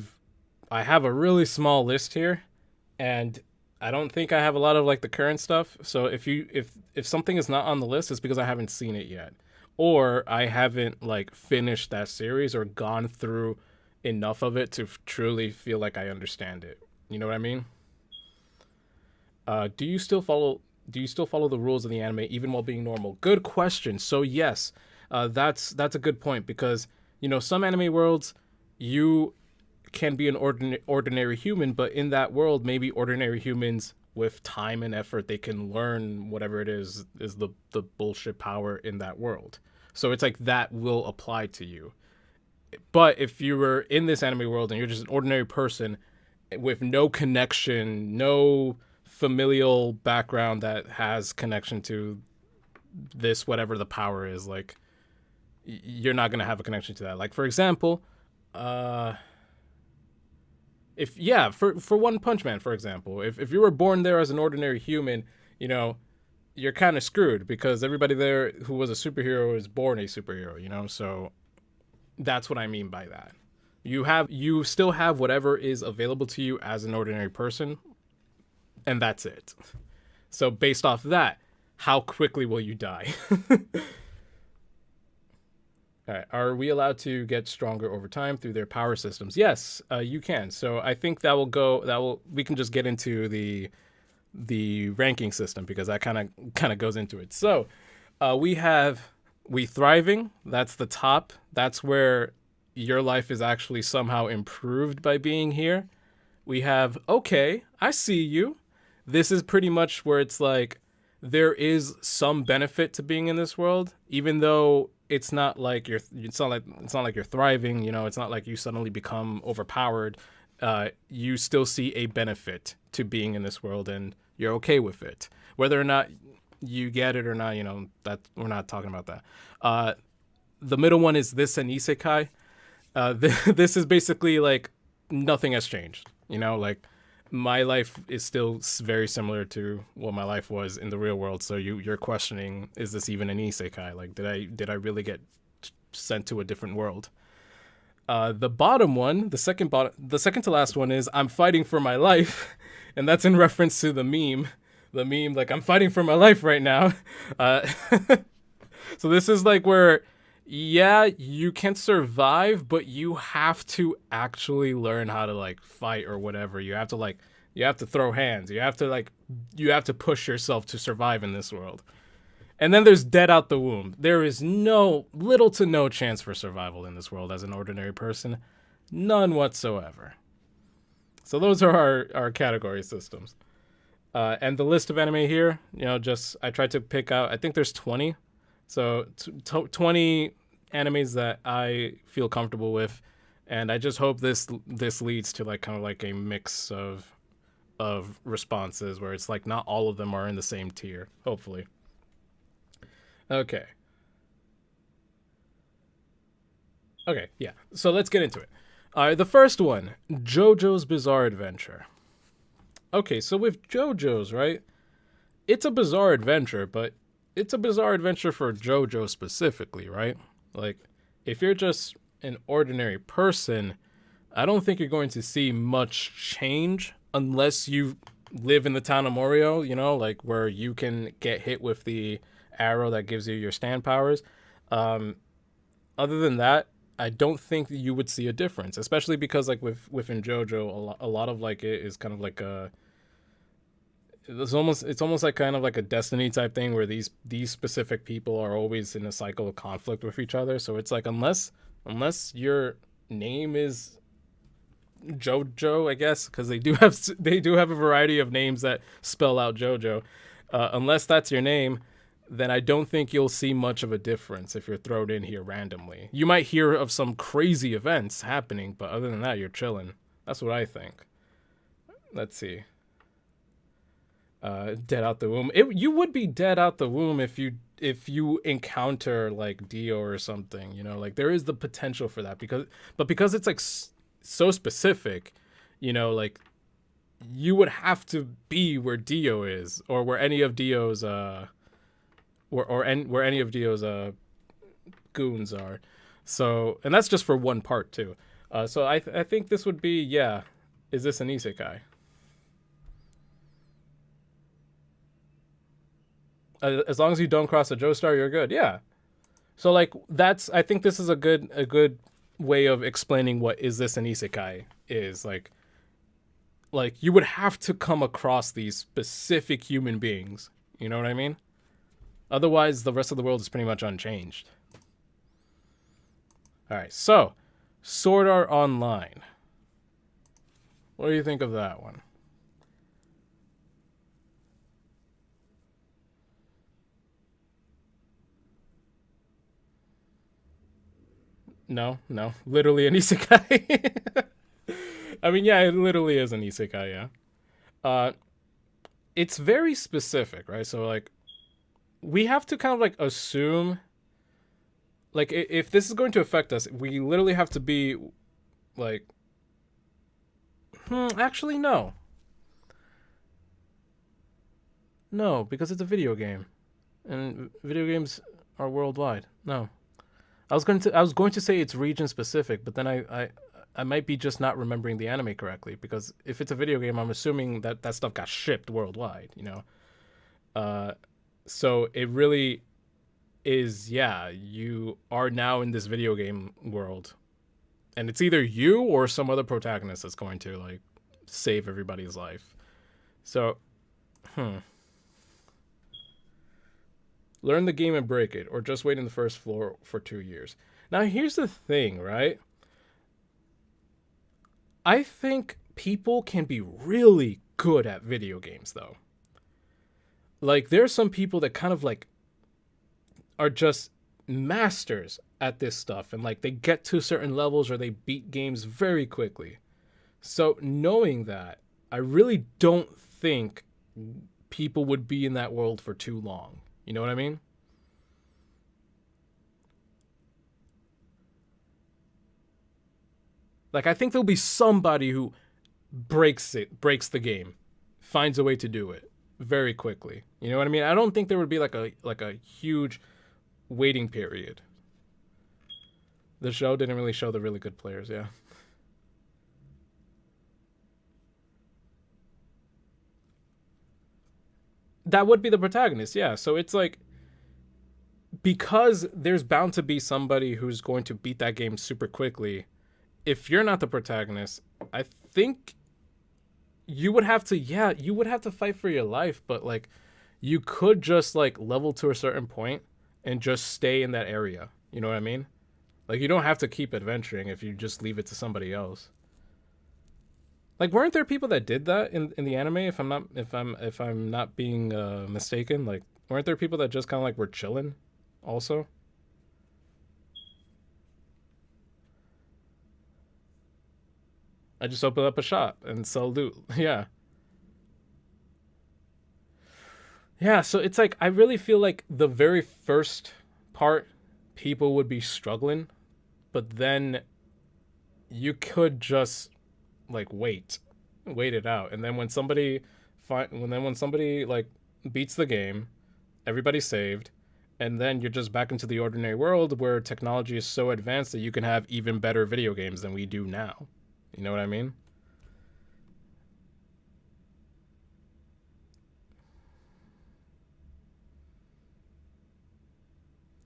have a really small list here, and I don't think I have a lot of like the current stuff. So if something is not on the list, it's because I haven't seen it yet, or I haven't like finished that series or gone through enough of it to truly feel like I understand it. You know what I mean? Do you still follow? Do you still follow the rules of the anime even while being normal? Good question. So yes, that's a good point because some anime worlds you can be an ordinary human, but in that world, maybe ordinary humans with time and effort they can learn whatever it is the bullshit power in that world. So it's like that will apply to you. But if you were in this anime world and you're just an ordinary person with no connection, no familial background that has connection to this whatever the power is, like you're not going to have a connection to that. Like for example, if yeah, for One Punch Man, for example, if you were born there as an ordinary human, you're kind of screwed because everybody there who was a superhero is born a superhero, so that's what I mean by that. You still have whatever is available to you as an ordinary person, and that's it. So based off that, how quickly will you die? All right. Are we allowed to get stronger over time through their power systems? Yes, you can. So I think we can just get into the ranking system because that kind of goes into it. So we thriving. That's the top. That's where your life is actually somehow improved by being here. We have okay, I see you. This is pretty much where it's like there is some benefit to being in this world, even though it's not like it's not like you're thriving. It's not like you suddenly become overpowered. You still see a benefit to being in this world, and you're okay with it. Whether or not you get it or not, that we're not talking about that. The middle one is this an isekai. This is basically like nothing has changed. You know, like my life is still very similar to what my life was in the real world. So you're questioning, is this even an isekai? Like, did I really get sent to a different world? The bottom one, the second to last one is I'm fighting for my life, and that's in reference to the meme. The meme, like I'm fighting for my life right now. Uh, so this is like where, yeah, you can survive, but you have to actually learn how to like fight or whatever. You have to throw hands. You have to push yourself to survive in this world. And then there's dead out the womb. There is little to no chance for survival in this world as an ordinary person. None whatsoever. So those are our category systems. And the list of anime here, I tried to pick out, I think there's 20. So 20 animes that I feel comfortable with. And I just hope this leads to like kind of like a mix of responses where it's like not all of them are in the same tier, hopefully. Okay, yeah. So let's get into it. All right, the first one, JoJo's Bizarre Adventure. Okay, so with JoJo's, right? It's a bizarre adventure, but it's a bizarre adventure for JoJo specifically, right? Like, if you're just an ordinary person, I don't think you're going to see much change unless you live in the town of Morio, like where you can get hit with the arrow that gives you your stand powers. Other than that, I don't think you would see a difference, especially because like within JoJo, a lot of like it is kind of like it's almost like kind of like a destiny type thing where these specific people are always in a cycle of conflict with each other. So it's like unless your name is JoJo, I guess, because they do have a variety of names that spell out JoJo. Unless that's your name, then I don't think you'll see much of a difference if you're thrown in here randomly. You might hear of some crazy events happening, but other than that, you're chilling. That's what I think. Let's see. Dead out the womb. You would be dead out the womb if you encounter like Dio or something. Like there is the potential for that because it's like so specific. Like you would have to be where Dio is or where any of Dio's where any of Dio's goons are. So, and that's just for one part too. So I think this would be, yeah. Is this an isekai? As long as you don't cross a Joestar, you're good. Yeah. So like I think this is a good way of explaining what is this an isekai is like you would have to come across these specific human beings. You know what I mean? Otherwise, the rest of the world is pretty much unchanged. All right, so Sword Art Online. What do you think of that one? No, literally an isekai. I mean, yeah, it literally is an isekai, yeah. It's very specific, right? So, like, we have to kind of, like, assume, like, if this is going to affect us, we literally have to be, like, actually, no. No, because it's a video game. And video games are worldwide. No. I was going to say it's region specific, but then I might be just not remembering the anime correctly, because if it's a video game, I'm assuming that stuff got shipped worldwide, So it really is, yeah, you are now in this video game world, and it's either you or some other protagonist that's going to like save everybody's life. So, learn the game and break it, or just wait in the first floor for 2 years. Now, here's the thing, right? I think people can be really good at video games, though. Like, there's some people that kind of, like, are just masters at this stuff. And, like, they get to certain levels or they beat games very quickly. So, knowing that, I really don't think people would be in that world for too long. You know what I mean? Like I think there'll be somebody who breaks the game, finds a way to do it very quickly. You know what I mean? I don't think there would be like a huge waiting period. The show didn't really show the really good players, yeah. That would be the protagonist, yeah. So it's like because there's bound to be somebody who's going to beat that game super quickly. If you're not the protagonist, I think you would have to, yeah, you would have to fight for your life, but like you could just like level to a certain point and just stay in that area. You know what I mean? Like you don't have to keep adventuring if you just leave it to somebody else. Like weren't there people that did that in the anime if I'm not being mistaken? Like weren't there people that just kind of like were chilling also? I just open up a shop and sell loot. Yeah. Yeah, so it's like I really feel like the very first part people would be struggling, but then you could just like wait it out, and then when somebody like beats the game, everybody's saved, and then you're just back into the ordinary world where technology is so advanced that you can have even better video games than we do now. You know what I mean?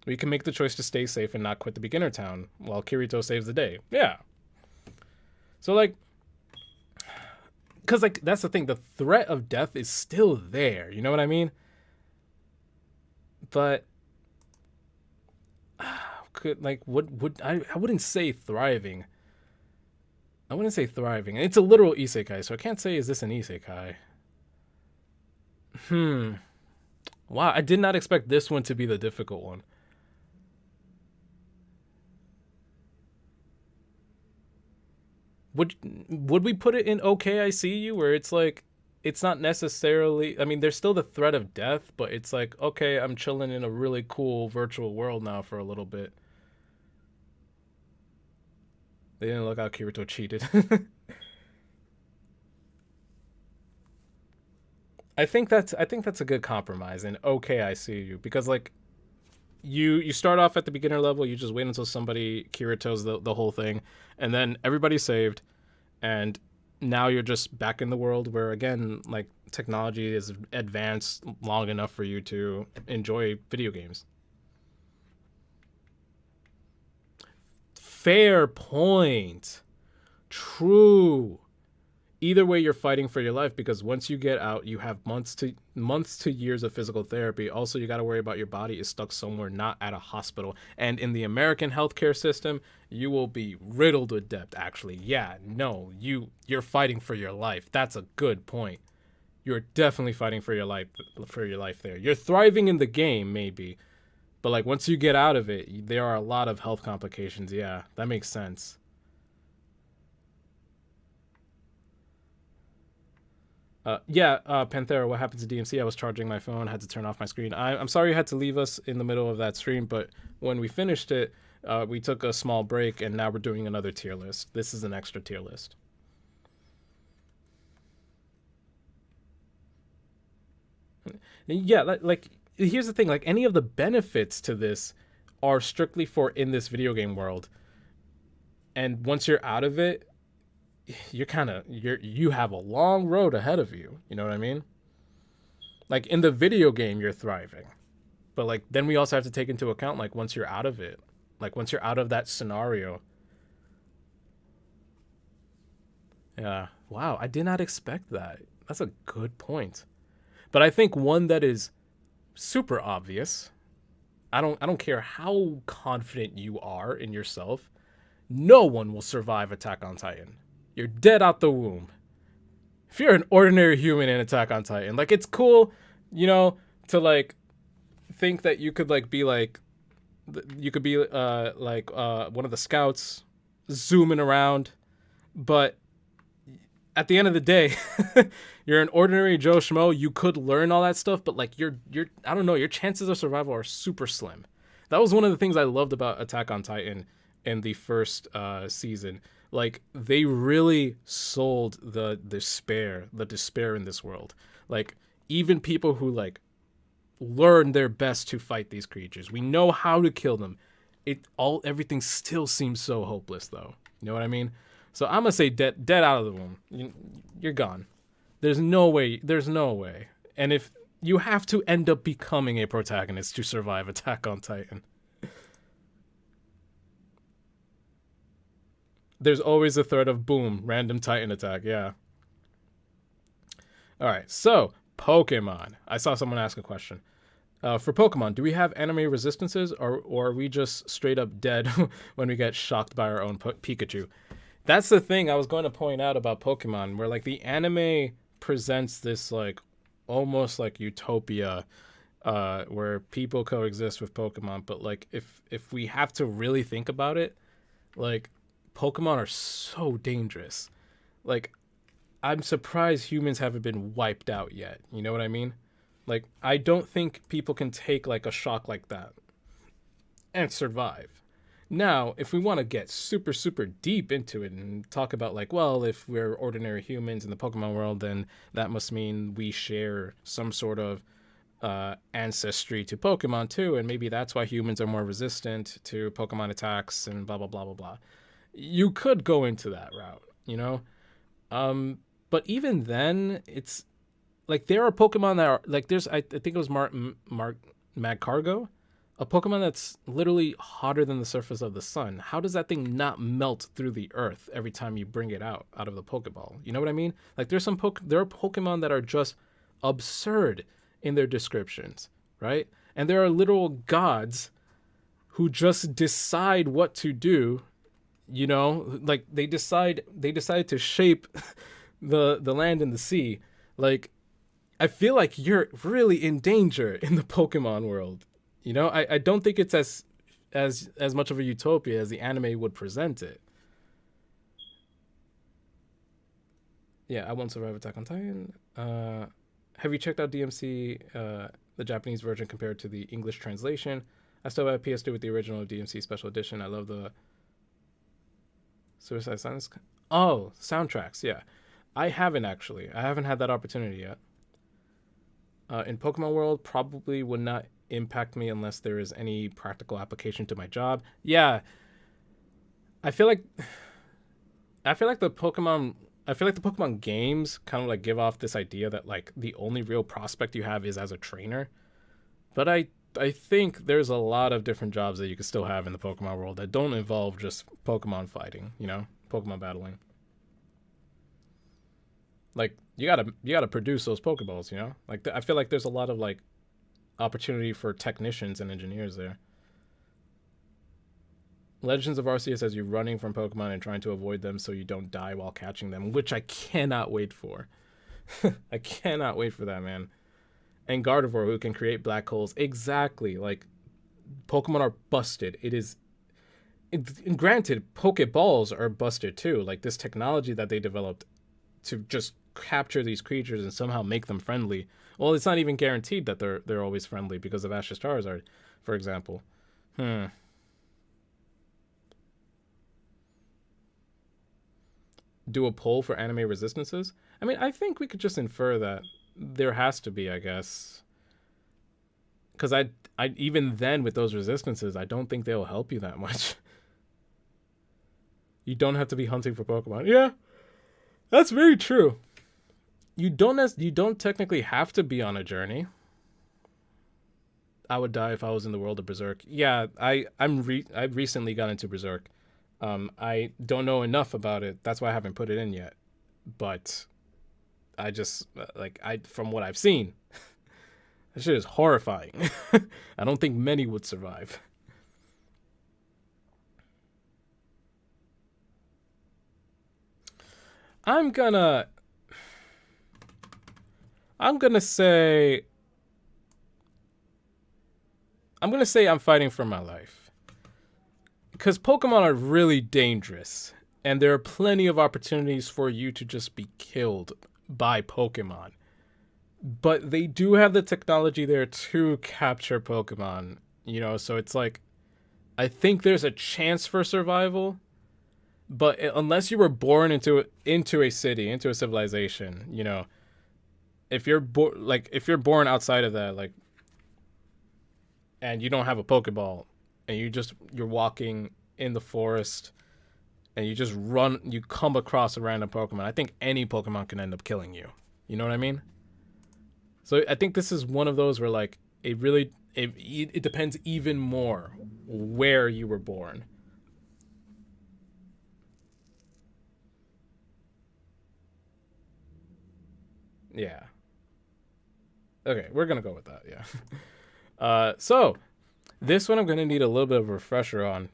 We can make the choice to stay safe and not quit the beginner town while Kirito saves the day. Yeah. So like cuz like that's the thing, the threat of death is still there, you know what I mean? But could like would I wouldn't say thriving. I wouldn't say thriving. It's a literal isekai, so I can't say is this an isekai. Hmm. Wow, I did not expect this one to be the difficult one. Would would we put it in okay I see you where it's like it's not necessarily, I mean there's still the threat of death, but it's like okay, I'm chilling in a really cool virtual world now for a little bit. They didn't look how Kirito cheated. I think that's a good compromise and okay I see you because like you start off at the beginner level, you just wait until somebody Kirito's the whole thing, and then everybody's saved, and now you're just back in the world where again like technology is advanced long enough for you to enjoy video games. Fair point. True. Either way you're fighting for your life because once you get out you have months to years of physical therapy. Also you got to worry about your body is stuck somewhere not at a hospital, and in the American healthcare system you will be riddled with debt. Actually, yeah, no, you're fighting for your life. That's a good point. You're definitely fighting for your life there. You're thriving in the game maybe, but like once you get out of it there are a lot of health complications. Yeah, that makes sense. Yeah, Panthera, what happened to DMC? I was charging my phone, had to turn off my screen. I'm sorry you had to leave us in the middle of that stream, but when we finished it, we took a small break, and now we're doing another tier list. This is an extra tier list. Yeah, like here's the thing: like any of the benefits to this are strictly for in this video game world, and once you're out of it, you have a long road ahead of you. You know what I mean? Like in the video game, you're thriving, but like then we also have to take into account like once you're out of it, like once you're out of that scenario. Yeah. Wow, I did not expect that. That's a good point. But I think one that is super obvious. I don't care how confident you are in yourself. No one will survive Attack on Titan. You're dead out the womb. If you're an ordinary human in Attack on Titan, like it's cool, you know, to like think that you could like be like you could be one of the scouts zooming around, but at the end of the day, you're an ordinary Joe Schmo. You could learn all that stuff, but like you're I don't know, your chances of survival are super slim. That was one of the things I loved about Attack on Titan in the first season. Like they really sold the despair in this world. Like even people who like learn their best to fight these creatures, we know how to kill them. Everything still seems so hopeless though. You know what I mean? So I'm gonna say dead out of the womb. You're gone. There's no way. There's no way. And if you have to end up becoming a protagonist to survive Attack on Titan. There's always a threat of boom, random Titan attack. Yeah. All right. So Pokemon. I saw someone ask a question. For Pokemon, do we have anime resistances, or are we just straight up dead when we get shocked by our own Pikachu? That's the thing I was going to point out about Pokemon, where like the anime presents this like almost like utopia, where people coexist with Pokemon. But like if we have to really think about it, like Pokemon are so dangerous. Like I'm surprised humans haven't been wiped out yet. You know what I mean? Like, I don't think people can take, like, a shock like that and survive. Now, if we want to get super, super deep into it and talk about, like, well, if we're ordinary humans in the Pokemon world, then that must mean we share some sort of ancestry to Pokemon, too, and maybe that's why humans are more resistant to Pokemon attacks and blah, blah, blah, blah, blah. You could go into that route, you know? But even then, it's like there are Pokemon that are like I think it was Magcargo, a Pokemon that's literally hotter than the surface of the sun. How does that thing not melt through the earth every time you bring it out of the Pokeball? You know what I mean? Like there are Pokemon that are just absurd in their descriptions, right? And there are literal gods who just decide what to do. You know, like they decide to shape the land and the sea. Like I feel like you're really in danger in the Pokemon world. You know, I don't think it's as much of a utopia as the anime would present it. Yeah, I won't survive Attack on Titan. Have you checked out DMC, the Japanese version compared to the English translation? I still have PS2 with the original DMC Special Edition. I love the Suicide Silence. Oh, soundtracks. Yeah, I haven't actually. I haven't had that opportunity yet. In Pokemon World, probably would not impact me unless there is any practical application to my job. Yeah, I feel like the Pokemon games kind of like give off this idea that like the only real prospect you have is as a trainer. But I think there's a lot of different jobs that you can still have in the Pokemon world that don't involve just Pokemon fighting, you know, Pokemon battling. Like you gotta produce those Pokeballs, you know. Like I feel like there's a lot of like opportunity for technicians and engineers there. Legends of Arceus has you running from Pokemon and trying to avoid them so you don't die while catching them, which I cannot wait for. I cannot wait for that, man. And Gardevoir, who can create black holes. Exactly. Like Pokemon are busted. Granted, Pokeballs are busted too. Like this technology that they developed to just capture these creatures and somehow make them friendly. Well, it's not even guaranteed that they're always friendly because of Ash's Charizard, for example. Do a poll for anime resistances? I mean, I think we could just infer that there has to be, I guess. Because I even then with those resistances, I don't think they'll help you that much. You don't have to be hunting for Pokemon. Yeah, that's very true. You don't technically have to be on a journey. I would die if I was in the world of Berserk. Yeah, I recently got into Berserk. I don't know enough about it. That's why I haven't put it in yet. But I just from what I've seen, that shit is horrifying. I don't think many would survive. I'm gonna say I'm fighting for my life. Because Pokemon are really dangerous. And there are plenty of opportunities for you to just be killed by Pokemon. But they do have the technology there to capture Pokemon. You know, so it's like, I think there's a chance for survival. But unless you were born into a city, into a civilization, if you're if you're born outside of that, like, and you don't have a Pokeball, and you're walking in the forest, and you come across a random Pokemon. I think any Pokemon can end up killing you. You know what I mean? So I think this is one of those where like it depends even more where you were born. Yeah. Okay, we're gonna go with that. Yeah. So this one I'm gonna need a little bit of a refresher on.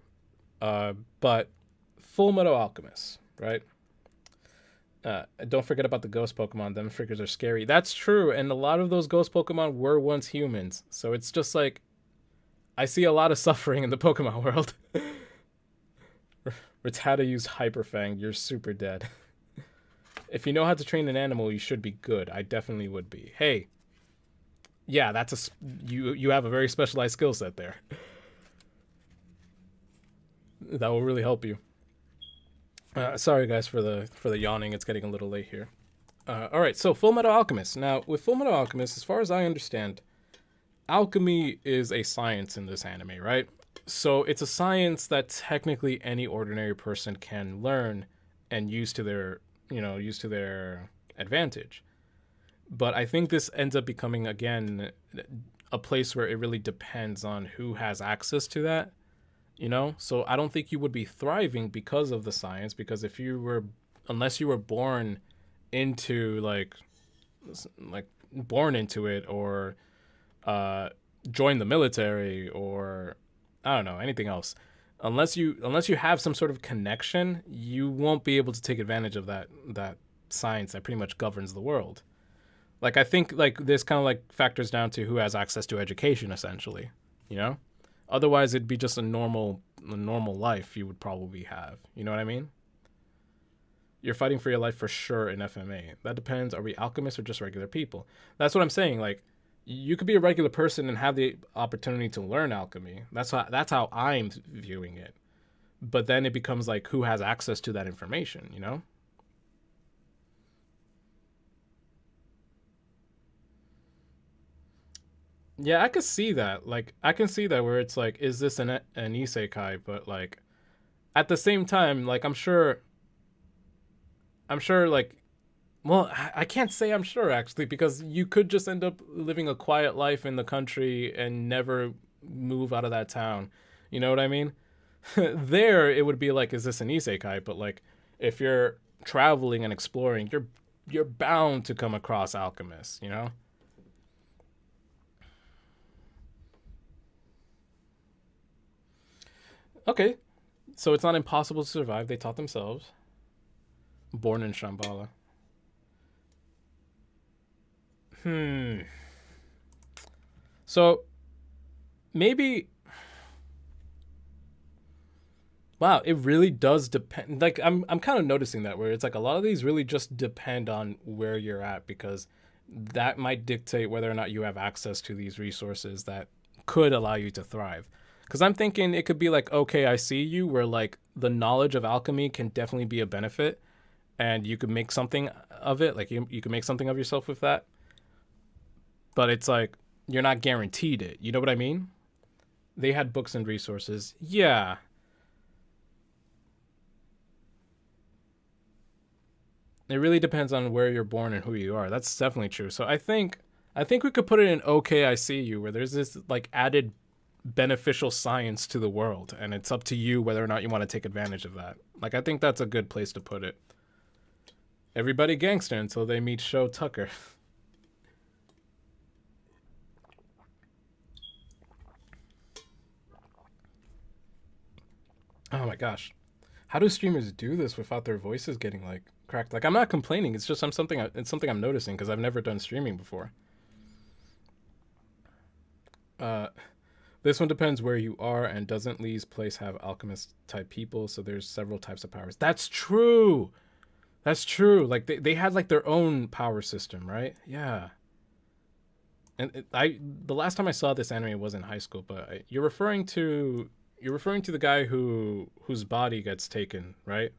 But Full Metal Alchemist, right? Don't forget about the ghost Pokemon. Them figures are scary. That's true, and a lot of those ghost Pokemon were once humans. So it's just like I see a lot of suffering in the Pokemon world. Rattata used Hyper Fang. You're super dead. If you know how to train an animal, you should be good. I definitely would be. Hey, yeah, you have a very specialized skill set there. That will really help you. Sorry guys for the yawning. It's getting a little late here. All right, so Full Metal Alchemist. Now, with Full Metal Alchemist, as far as I understand, alchemy is a science in this anime, right? So it's a science that technically any ordinary person can learn and use to their advantage. But I think this ends up becoming again a place where it really depends on who has access to that. So I don't think you would be thriving because of the science, because unless you were born into like born into it, or join the military, or I don't know, anything else, unless you have some sort of connection, you won't be able to take advantage of that science that pretty much governs the world. Like I think like this kind of like factors down to who has access to education, essentially, you know? Otherwise it'd be just a normal life you would probably have. You know what I mean? You're fighting for your life for sure in FMA. That depends. Are we alchemists or just regular people? That's what I'm saying. Like, you could be a regular person and have the opportunity to learn alchemy. That's how I'm viewing it. But then it becomes like who has access to that information, you know? Yeah, I could see that. Like, I can see that where it's like, is this an isekai? But like, at the same time, like, I'm sure, like, well, I can't say I'm sure actually, because you could just end up living a quiet life in the country and never move out of that town. You know what I mean? There, it would be like, is this an isekai? But like, if you're traveling and exploring, you're bound to come across alchemists. You know? Okay, so it's not impossible to survive. They taught themselves. Born in Shambhala. Hmm. So maybe, wow, it really does depend. Like I'm kind of noticing that where it's like a lot of these really just depend on where you're at, because that might dictate whether or not you have access to these resources that could allow you to thrive. Because I'm thinking it could be like, okay, I see you, where like the knowledge of alchemy can definitely be a benefit, and you could make something of it. Like you could make something of yourself with that. But it's like you're not guaranteed it. You know what I mean? They had books and resources. Yeah, it really depends on where you're born and who you are. That's definitely true. So I think we could put it in okay, I see you, where there's this like added beneficial science to the world, and it's up to you whether or not you want to take advantage of that. Like I think that's a good place to put it. Everybody gangster until they meet Sho Tucker. Oh my gosh. How do streamers do this without their voices getting like cracked? Like I'm not complaining. It's just it's something I'm noticing because I've never done streaming before. Uh, this one depends where you are, and doesn't Lee's place have alchemist type people? So there's several types of powers. That's true. That's true. Like they had like their own power system, right? Yeah. And the last time I saw this anime was in high school, but you're referring to the guy whose body gets taken, right?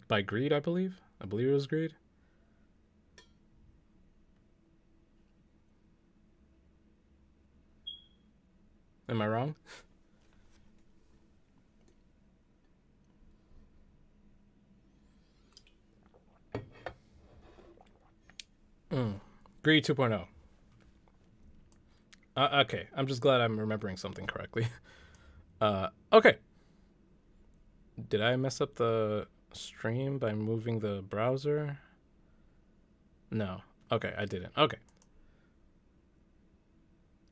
By greed, I believe. I believe it was greed. Am I wrong? Greed 2.0. Okay, I'm just glad I'm remembering something correctly. Okay. Did I mess up the stream by moving the browser? No. Okay, I didn't. Okay.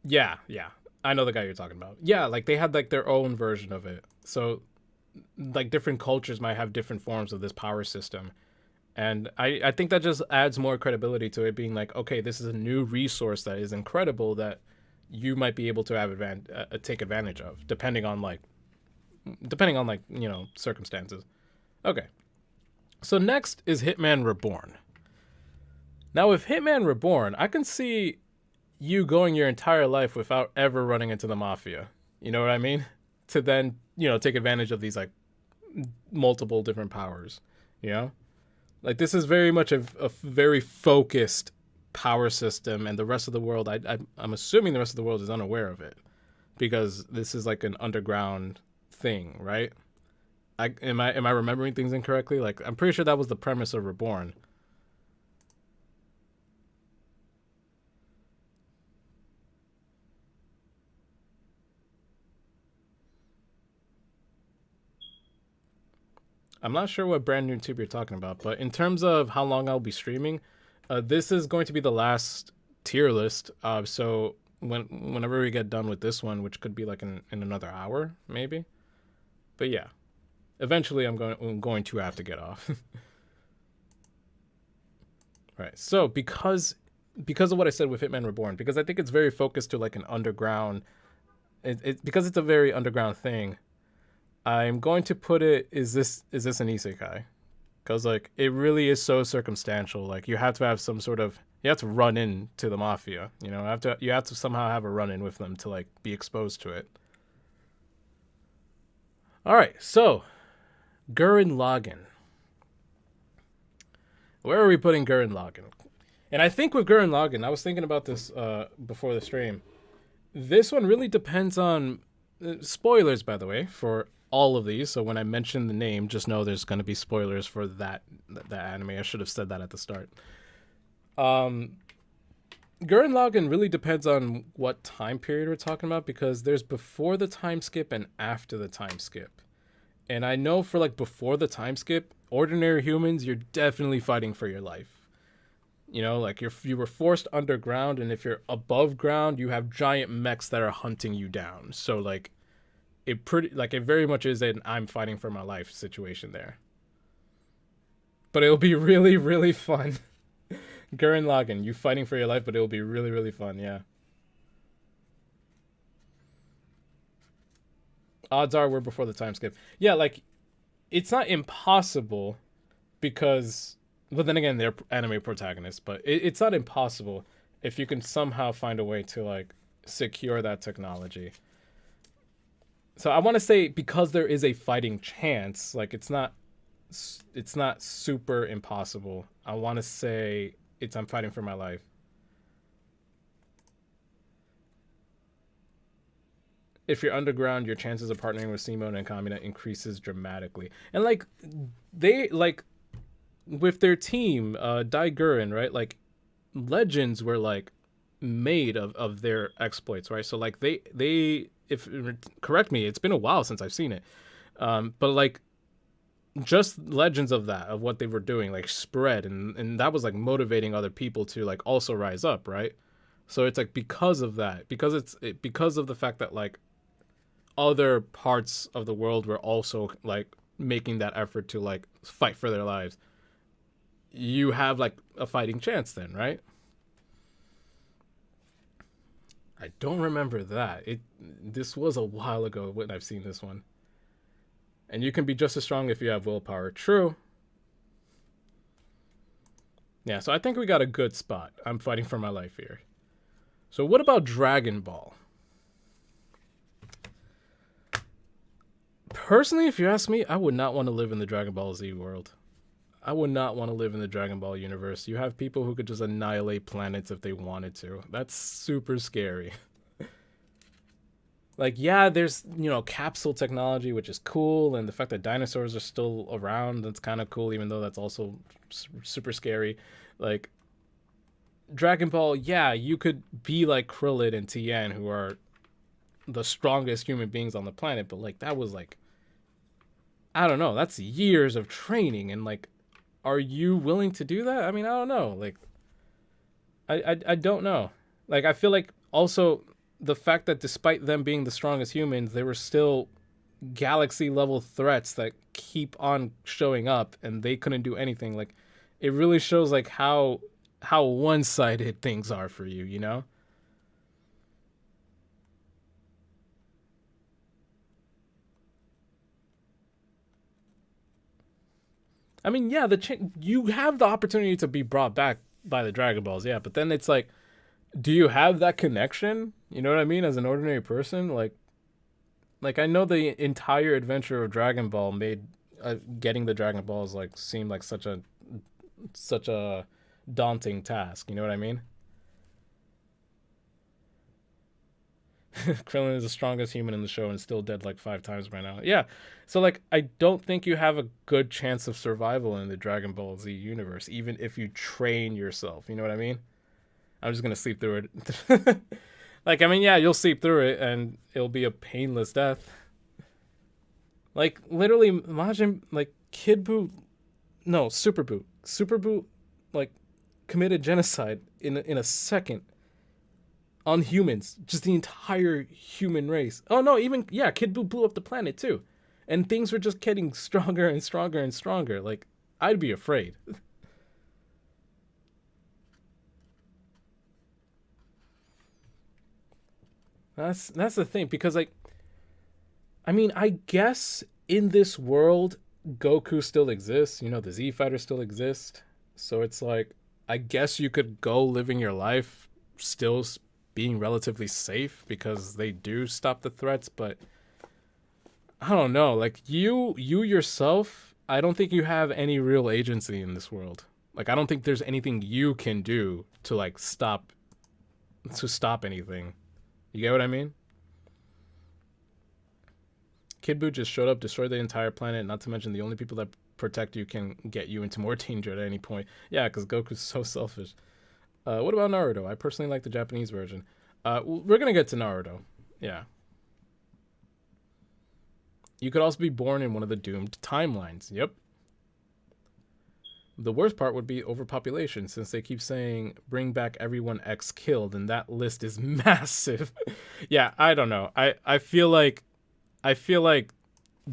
Yeah, yeah. I know the guy you're talking about. Yeah, like they had like their own version of it. So like different cultures might have different forms of this power system. And I think that just adds more credibility to it being like, okay, this is a new resource that is incredible that you might be able to have take advantage of, depending on like, circumstances. Okay. So next is Hitman Reborn. Now with Hitman Reborn, I can see you going your entire life without ever running into the mafia. You know what I mean? To then, take advantage of these like multiple different powers, you know? Like this is very much a very focused power system, and the rest of the world, I'm assuming the rest of the world is unaware of it because this is like an underground thing, right? Am I remembering things incorrectly? Like I'm pretty sure that was the premise of Reborn. I'm not sure what brand new tube you're talking about, but in terms of how long I'll be streaming, this is going to be the last tier list. So whenever we get done with this one, which could be like in another hour, maybe. But yeah, eventually I'm going to have to get off. Right. So because of what I said with Hitman Reborn, because I think it's very focused to like an underground, because it's a very underground thing. I'm going to put it. Is this an isekai? Because like it really is so circumstantial. Like you have to have some sort of, you have to run into the mafia. You have to somehow have a run in with them to like be exposed to it. All right, so Gurren Lagann. Where are we putting Gurren Lagann? And I think with Gurren Lagann, I was thinking about this before the stream. This one really depends on spoilers, by the way, for all of these. So when I mention the name, just know there's going to be spoilers for that anime. I should have said that at the start. Gurren Lagann really depends on what time period we're talking about, because there's before the time skip and after the time skip. And I know for like before the time skip, ordinary humans, you're definitely fighting for your life. Like you were forced underground, and if you're above ground, you have giant mechs that are hunting you down. So like it very much is an I'm fighting for my life situation there. But it'll be really, really fun. Gurren Lagann, you fighting for your life, but it'll be really, really fun, yeah. Odds are we're before the time skip. Yeah, like it's not impossible because, but then again, they're anime protagonists, but it's not impossible if you can somehow find a way to like secure that technology. So I want to say, because there is a fighting chance, like it's not super impossible. I want to say I'm fighting for my life. If you're underground, your chances of partnering with Simone and Kamina increases dramatically. And like they like with their team, Dai Gurren, right? Like legends were like made of their exploits, right? So like they if correct me, it's been a while since I've seen it. But like just legends of what they were doing like spread, and that was like motivating other people to like also rise up, right? So it's like because of that, because of the fact that like other parts of the world were also like making that effort to like fight for their lives, you have like a fighting chance then, right? I don't remember that. This was a while ago when I've seen this one. And you can be just as strong if you have willpower. True. Yeah, so I think we got a good spot. I'm fighting for my life here. So what about Dragon Ball? Personally, if you ask me, I would not want to live in the Dragon Ball Z world. I would not want to live in the Dragon Ball universe. You have people who could just annihilate planets if they wanted to. That's super scary. Like, yeah, there's, capsule technology, which is cool, and the fact that dinosaurs are still around, that's kind of cool, even though that's also super scary. Like, Dragon Ball, yeah, you could be like Krillin and Tien, who are the strongest human beings on the planet, but like that was like, I don't know, that's years of training, and like, are you willing to do that? I mean, I don't know. Like, I don't know. Like, I feel like also the fact that despite them being the strongest humans, there were still galaxy level threats that keep on showing up, and they couldn't do anything. Like, it really shows like how one sided things are for you, you know? I mean, yeah, you have the opportunity to be brought back by the Dragon Balls, yeah, but then it's like, do you have that connection? You know what I mean? As an ordinary person, like I know the entire adventure of Dragon Ball made getting the Dragon Balls like seem like such a daunting task. You know what I mean? Krillin is the strongest human in the show and still dead like 5 times by now. Yeah. So like I don't think you have a good chance of survival in the Dragon Ball Z universe, even if you train yourself. You know what I mean? I'm just gonna sleep through it. Like, I mean, yeah, you'll sleep through it and it'll be a painless death. Like literally imagine like Kid Buu, no, Super Buu. Super Buu like committed genocide in a second on humans, just the entire human race. Oh no, even yeah, Kid Buu blew up the planet too, and things were just getting stronger and stronger and stronger. Like I'd be afraid. That's the thing because like I mean I guess in this world Goku still exists. You know the Z Fighters still exist, so it's like I guess you could go living your life still being relatively safe because they do stop the threats, but I don't know. Like you yourself, I don't think you have any real agency in this world. Like I don't think there's anything you can do to like stop anything. You get what I mean? Kid Buu just showed up, destroyed the entire planet. Not to mention the only people that protect you can get you into more danger at any point. Yeah, because Goku's so selfish. What about Naruto? I personally like the Japanese version. We're gonna get to Naruto. Yeah. You could also be born in one of the doomed timelines. Yep. The worst part would be overpopulation, since they keep saying bring back everyone X killed, and that list is massive. Yeah, I don't know. I feel like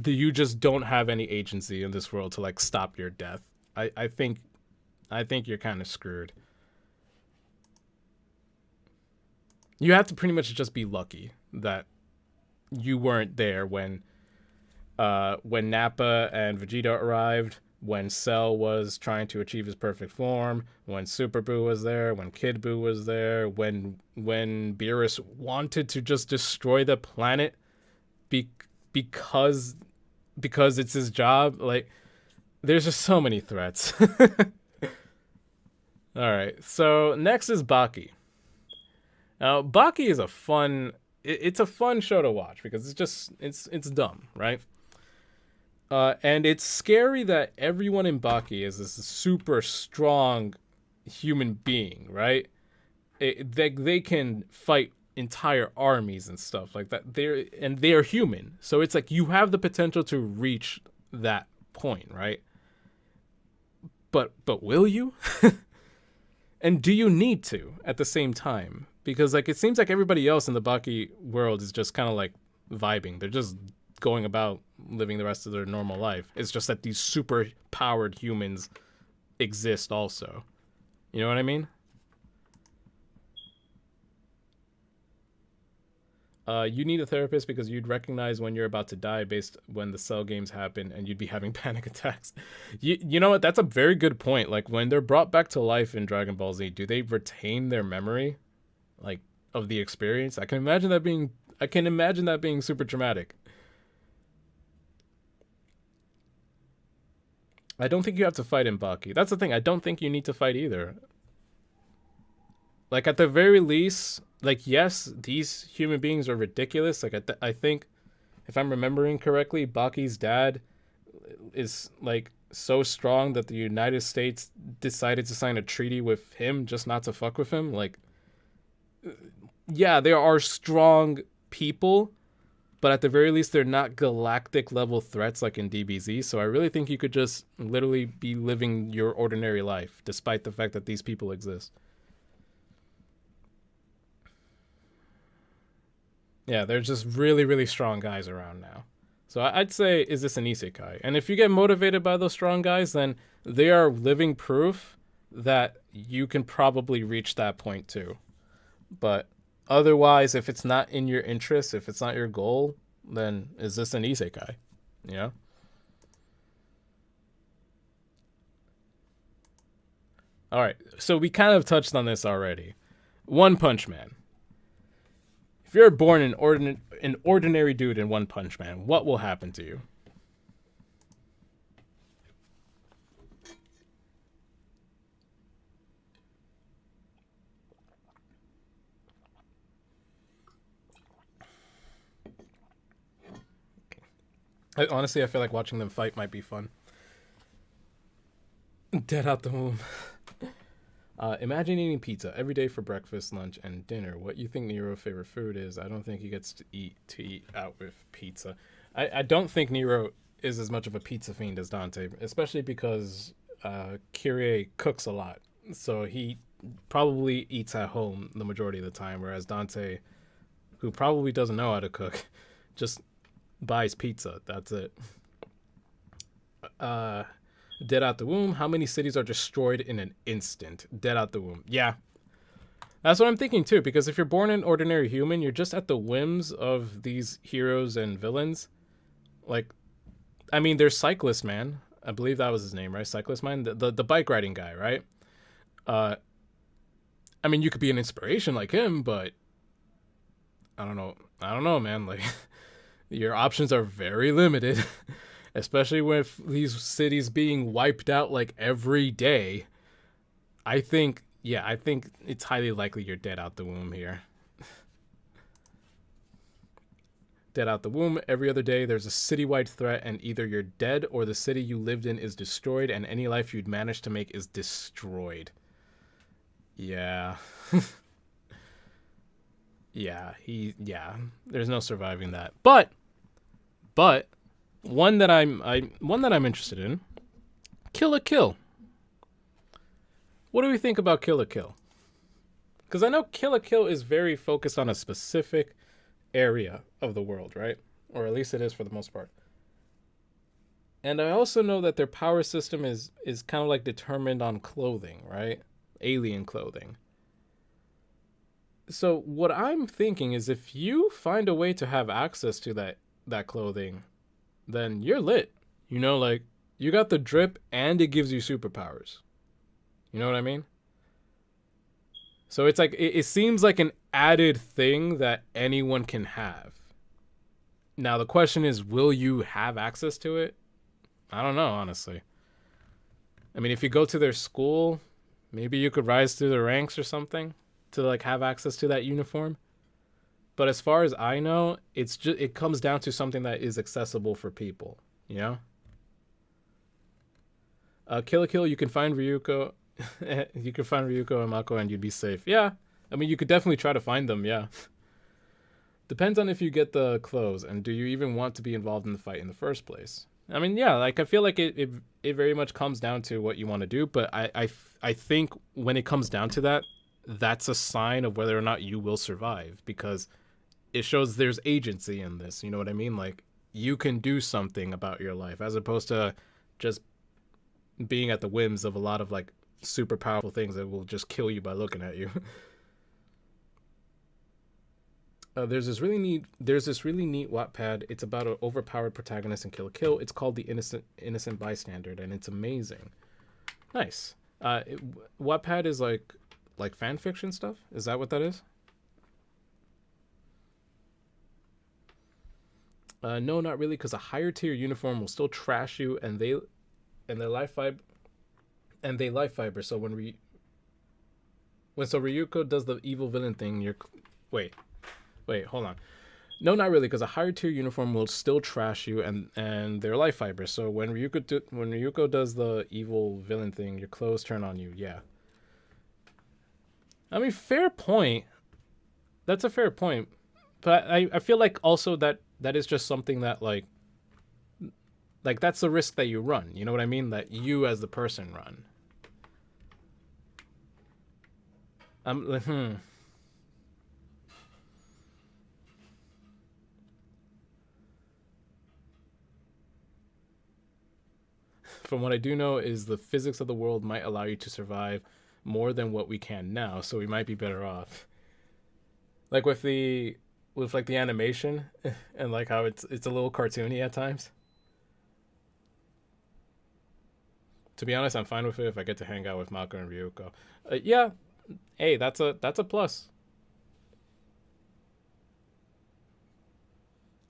you just don't have any agency in this world to like stop your death. I think you're kind of screwed. You have to pretty much just be lucky that you weren't there when Nappa and Vegeta arrived, when Cell was trying to achieve his perfect form, when Super Buu was there, when Kid Buu was there, when Beerus wanted to just destroy the planet be, because it's his job. Like there's just so many threats. All right, so next is Baki. Now, Baki is it's a fun show to watch because it's dumb, right? And it's scary that everyone in Baki is this super strong human being, right? They can fight entire armies and stuff like that. They are human, so it's like you have the potential to reach that point, right? But will you? And do you need to at the same time? Because like it seems like everybody else in the Baki world is just kind of like vibing. They're just going about living the rest of their normal life. It's just that these super powered humans exist also. You know what I mean? You need a therapist because you'd recognize when you're about to die based when the cell games happen, and you'd be having panic attacks. You know what? That's a very good point. Like when they're brought back to life in Dragon Ball Z, do they retain their memory, like of the experience? I can imagine that being super traumatic. I don't think you have to fight in Baki. That's the thing. I don't think you need to fight either. Like at the very least, like yes, these human beings are ridiculous. Like I think if I'm remembering correctly, Baki's dad is like so strong that the United States decided to sign a treaty with him just not to fuck with him. Like yeah, there are strong people, but at the very least they're not galactic level threats like in DBZ. So I really think you could just literally be living your ordinary life despite the fact that these people exist. Yeah, they're just really, really strong guys around now. So I'd say, is this an isekai? And if you get motivated by those strong guys, then they are living proof that you can probably reach that point too. But otherwise, if it's not in your interest, if it's not your goal, then is this an isekai? Yeah. All right. So we kind of touched on this already. One Punch Man. If you're born an ordinary dude in One Punch Man, what will happen to you? Honestly, I feel like watching them fight might be fun. Dead out the womb. Imagine eating pizza every day for breakfast, lunch, and dinner. What you think Nero's favorite food is? I don't think he gets to eat out with pizza. I don't think Nero is as much of a pizza fiend as Dante, especially because Kyrie cooks a lot, so he probably eats at home the majority of the time, whereas Dante, who probably doesn't know how to cook, just buys pizza. That's it. Uh, Dead out the womb. How many cities are destroyed in an instant? Dead out the womb. Yeah, that's what I'm thinking too. Because if you're born an ordinary human, you're just at the whims of these heroes and villains. Like, I mean, there's Cyclist Man. I believe that was his name, right? Cyclist Man, the bike riding guy, right? Uh, I mean, you could be an inspiration like him, but I don't know. I don't know, man. Like, your options are very limited. Especially with these cities being wiped out like every day. I think it's highly likely you're dead out the womb here. Dead out the womb. Every other day, there's a citywide threat, and either you're dead or the city you lived in is destroyed, and any life you'd managed to make is destroyed. Yeah. Yeah. There's no surviving that. But one that I'm interested in. Kill a Kill. What do we think about Kill a Kill? Because I know Kill a Kill is very focused on a specific area of the world, right? Or at least it is for the most part. And I also know that their power system is kind of like determined on clothing, right? Alien clothing. So what I'm thinking is if you find a way to have access to that clothing, then you're lit. You know, like you got the drip and it gives you superpowers. You know what I mean? So it's like it seems like an added thing that anyone can have. Now the question is, will you have access to it? I don't know, honestly. I mean, if you go to their school, maybe you could rise through the ranks or something to like have access to that uniform. But as far as I know, it comes down to something that is accessible for people, you know? Kill a Kill, you can find Ryuko. You can find Ryuko and Mako and you'd be safe. Yeah. I mean, you could definitely try to find them, yeah. Depends on if you get the clothes and do you even want to be involved in the fight in the first place. I mean, yeah, like I feel like it very much comes down to what you want to do, but I think when it comes down to that, that's a sign of whether or not you will survive because it shows there's agency in this. You know what I mean? Like you can do something about your life as opposed to just being at the whims of a lot of like super powerful things that will just kill you by looking at you. There's this really neat Wattpad. It's about an overpowered protagonist in Kill la Kill. It's called The Innocent Bystander, and it's amazing. Nice. Wattpad is like fan fiction stuff. Is that what that is? No, not really, because a higher tier uniform will still trash you, and and their life fiber and they life fiber. So when Ryuko does the evil villain thing, wait, hold on. No, not really, because a higher tier uniform will still trash you, and they're life fibers. So when Ryuko does the evil villain thing, your clothes turn on you. Yeah. I mean, fair point. That's a fair point, but I feel like also that is just something that like that's the risk that you run. You know what I mean? That you as the person run. I'm like, From what I do know is the physics of the world might allow you to survive more than what we can now, so we might be better off. Like with like the animation and like how it's a little cartoony at times. To be honest, I'm fine with it if I get to hang out with Mako and Ryuko. Yeah, hey, that's a plus.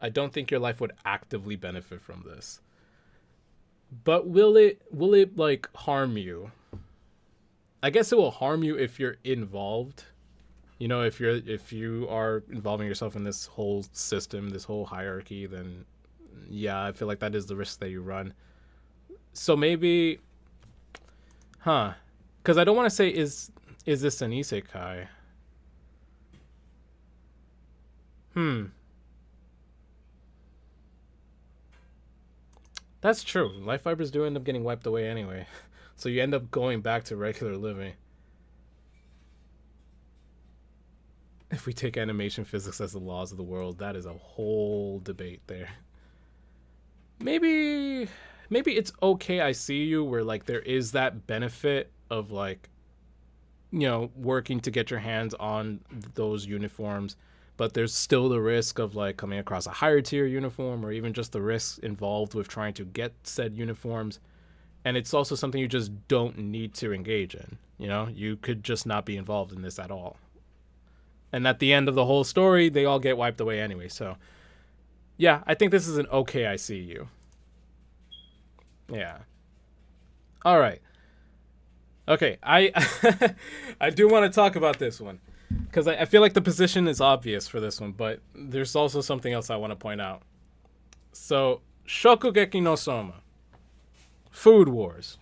I don't think your life would actively benefit from this. But will it like harm you? I guess it will harm you if you're involved. You know, if you are involving yourself in this whole system, this whole hierarchy, then yeah, I feel like that is the risk that you run. So maybe, because I don't want to say is this an isekai? That's true. Life fibers do end up getting wiped away anyway. So you end up going back to regular living. If we take animation physics as the laws of the world, that is a whole debate there. Maybe it's okay, I see you, where like there is that benefit of like, you know, working to get your hands on those uniforms, but there's still the risk of like coming across a higher tier uniform, or even just the risks involved with trying to get said uniforms. And it's also something you just don't need to engage in. You know, you could just not be involved in this at all. And at the end of the whole story, they all get wiped away anyway. So yeah, I think this is an okay, I see you. Yeah. All right. Okay, I I do want to talk about this one because I feel like the position is obvious for this one, but there's also something else I want to point out. So, Shokugeki no Soma, Food Wars.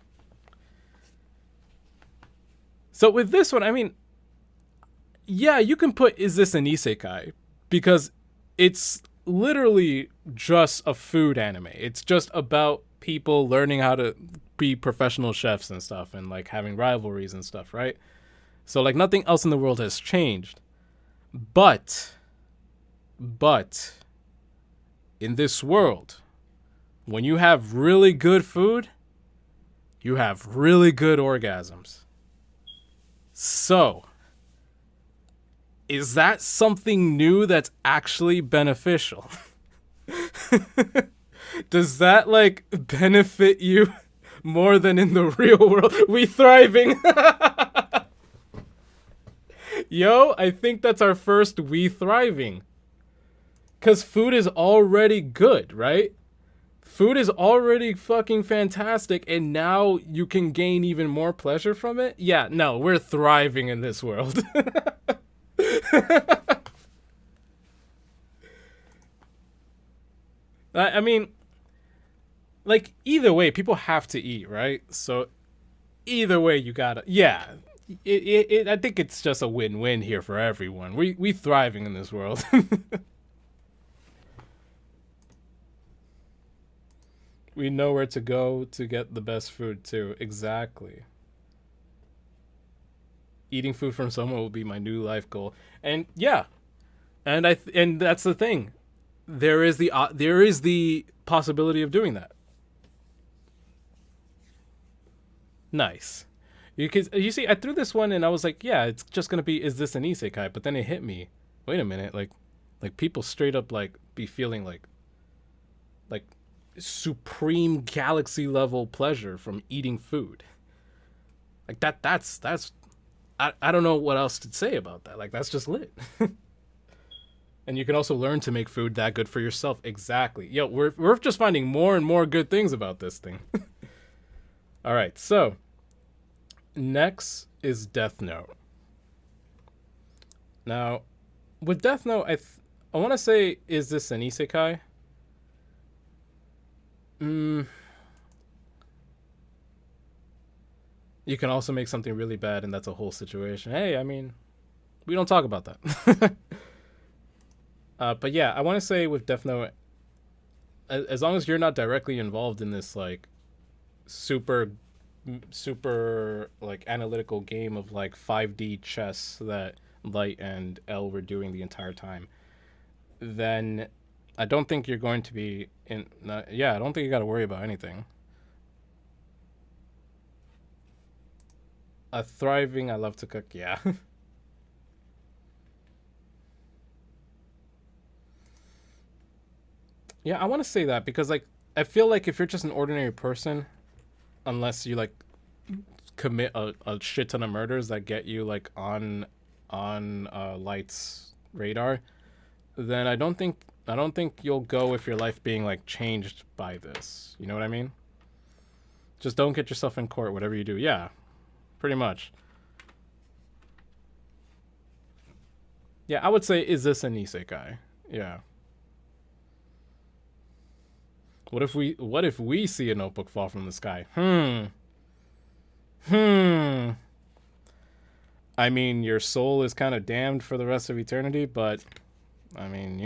So with this one, I mean, yeah, you can put is this an isekai because it's literally just a food anime. It's just about people learning how to be professional chefs and stuff and like having rivalries and stuff, right? So like nothing else in the world has changed. But in this world, when you have really good food, you have really good orgasms. So, is that something new that's actually beneficial? Does that like benefit you more than in the real world? We thriving. Yo, I think that's our first we thriving. Cause food is already good, right? Food is already fucking fantastic, and now you can gain even more pleasure from it? Yeah, no, we're thriving in this world. I mean, like, either way, people have to eat, right? So, either way, you gotta... Yeah, I think it's just a win-win here for everyone. We thriving in this world. We know where to go to get the best food, too. Exactly. Eating food from someone will be my new life goal. And, yeah. And that's the thing. There is the possibility of doing that. Nice. You see, I threw this one and I was like, yeah, it's just gonna be, is this an isekai? But then it hit me. Wait a minute, like people straight up like be feeling like supreme galaxy level pleasure from eating food. Like that's I don't know what else to say about that. Like that's just lit. And you can also learn to make food that good for yourself. Exactly. Yo, we're just finding more and more good things about this thing. All right, so next is Death Note. Now, with Death Note, I want to say, is this an isekai? Mm, you can also make something really bad, and that's a whole situation. Hey, I mean, we don't talk about that. But yeah, I want to say with Death Note, as long as you're not directly involved in this like super super like analytical game of like 5D chess that Light and L were doing the entire time, then I don't think you're going to be in. Yeah, I don't think you got to worry about anything. A thriving, I love to cook. Yeah. Yeah, I want to say that because like I feel like if you're just an ordinary person, unless you like commit a shit ton of murders that get you like on Light's radar, then I don't think you'll go with your life being like changed by this. You know what I mean? Just don't get yourself in court, whatever you do. Yeah, pretty much. Yeah, I would say, is this an isekai? Yeah. What if we see a notebook fall from the sky? Hmm. I mean, your soul is kind of damned for the rest of eternity, but I mean,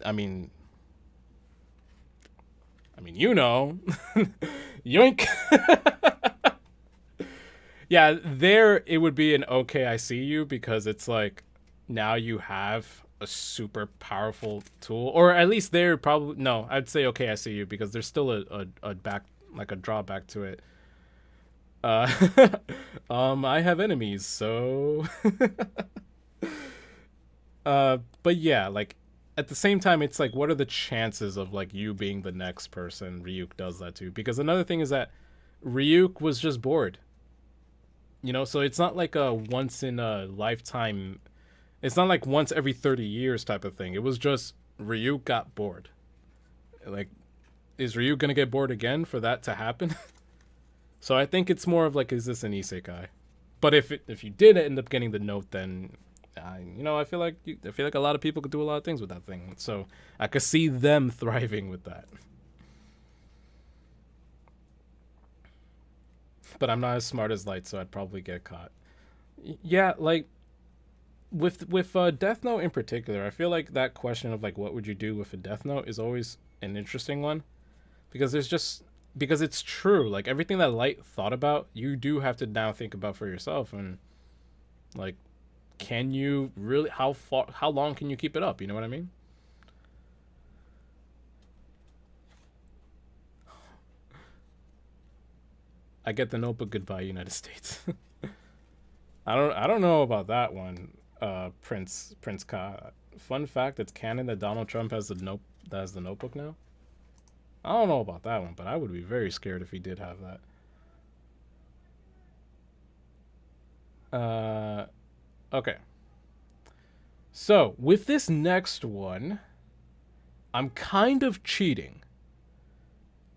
I mean, you know, yoink. Yeah, there it would be an okay, I see you because it's like now you have a super powerful tool, or at least they're probably no. I'd say okay, I see you because there's still a back like a drawback to it. Uh, I have enemies, so but yeah, like at the same time, it's like, what are the chances of like you being the next person Ryuk does that to? Because another thing is that Ryuk was just bored, so it's not like a once in a lifetime. It's not like once every 30 years type of thing. It was just Ryuk got bored. Like, is Ryuk gonna get bored again for that to happen? So I think it's more of like, is this an isekai? But if you did end up getting the note, then I feel like a lot of people could do a lot of things with that thing. So I could see them thriving with that. But I'm not as smart as Light, so I'd probably get caught. Yeah, like with Death Note in particular, I feel like that question of like what would you do with a Death Note is always an interesting one because it's true. Like everything that Light thought about, you do have to now think about for yourself, and like, can you really how long can you keep it up? You know what I mean? I get the Notebook, goodbye United States. I don't know about that one. Prince Ka. Fun fact: it's canon that Donald Trump has the Notebook now. I don't know about that one, but I would be very scared if he did have that. Okay. So with this next one, I'm kind of cheating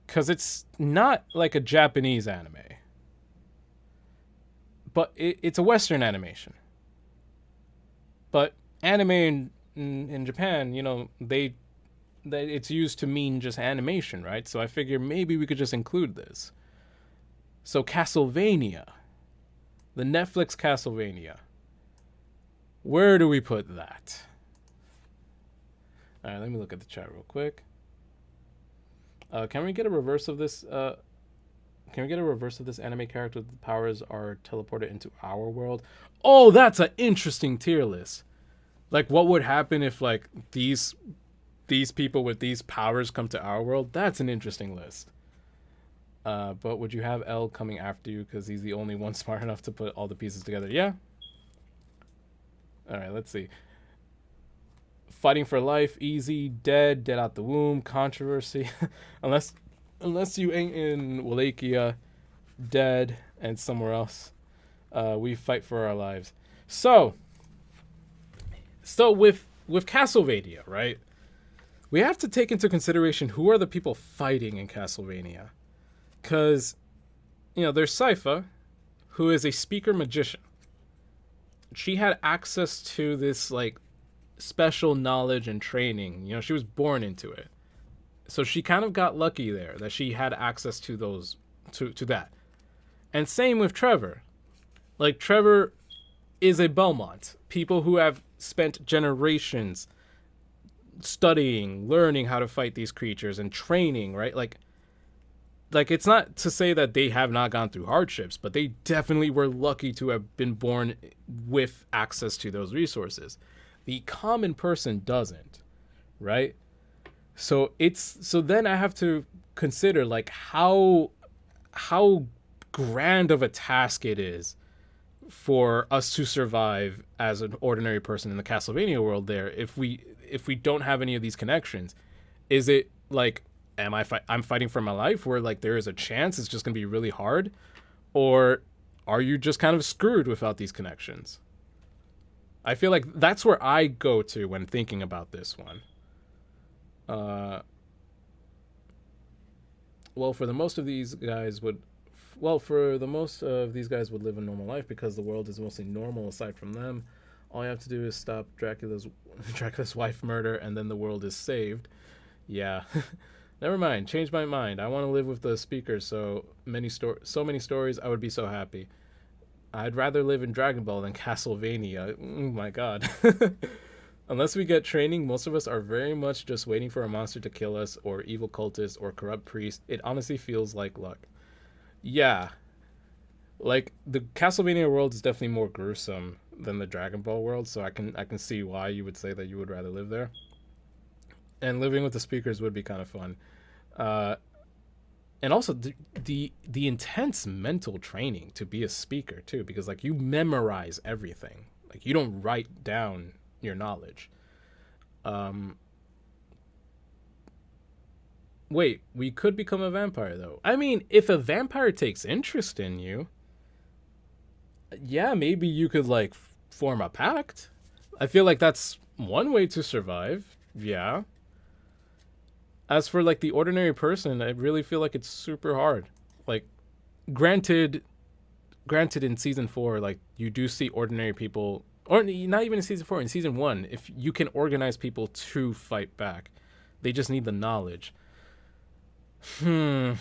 because it's not like a Japanese anime, but it's a Western animation. But anime in Japan, it's used to mean just animation, right? So I figure maybe we could just include this. So Castlevania, the Netflix Castlevania. Where do we put that? All right, let me look at the chat real quick. Can we get a reverse of this? Can we get a reverse of this anime character? The powers are teleported into our world. Oh, that's an interesting tier list. Like, what would happen if like these people with these powers come to our world? That's an interesting list. But would you have L coming after you because he's the only one smart enough to put all the pieces together? Yeah. All right, let's see. Fighting for life, easy, dead out the womb, controversy. unless you ain't in Wallachia, dead, and somewhere else. We fight for our lives. So with Castlevania, right? we have to take into consideration who are the people fighting in Castlevania. Because, there's Sypha, who is a speaker magician. She had access to this, like, special knowledge and training. She was born into it. So she kind of got lucky there that she had access to those, to that. And same with Trevor. Like, Trevor is a Belmont. People who have spent generations studying, learning how to fight these creatures and training, right? Like it's not to say that they have not gone through hardships, but they definitely were lucky to have been born with access to those resources. The common person doesn't, right? So then I have to consider, like, how grand of a task it is for us to survive as an ordinary person in the Castlevania world there if we don't have any of these connections. Is it like, I'm fighting for my life, where like there is a chance it's just going to be really hard, or are you just kind of screwed without these connections? I feel like that's where I go to when thinking about this one. For the most of these guys would live a normal life because the world is mostly normal aside from them. All you have to do is stop Dracula's wife murder, and then the world is saved. Yeah. Never mind. Change my mind. I want to live with the speakers. So many stories. I would be so happy. I'd rather live in Dragon Ball than Castlevania. Oh my god. Unless we get training, most of us are very much just waiting for a monster to kill us, or evil cultist, or corrupt priest. It honestly feels like luck. Yeah. Like, the Castlevania world is definitely more gruesome than the Dragon Ball world, so I can see why you would say that you would rather live there. And living with the speakers would be kind of fun. And also the intense mental training to be a speaker too, because like you memorize everything. Like, you don't write down your knowledge. Wait, we could become a vampire though. I mean, if a vampire takes interest in you, yeah, maybe you could like form a pact. I feel like that's one way to survive. Yeah. As for like the ordinary person, I really feel like it's super hard. Like, granted in season 4, like, you do see ordinary people, or not even in season 4, in season 1, if you can organize people to fight back, they just need the knowledge. And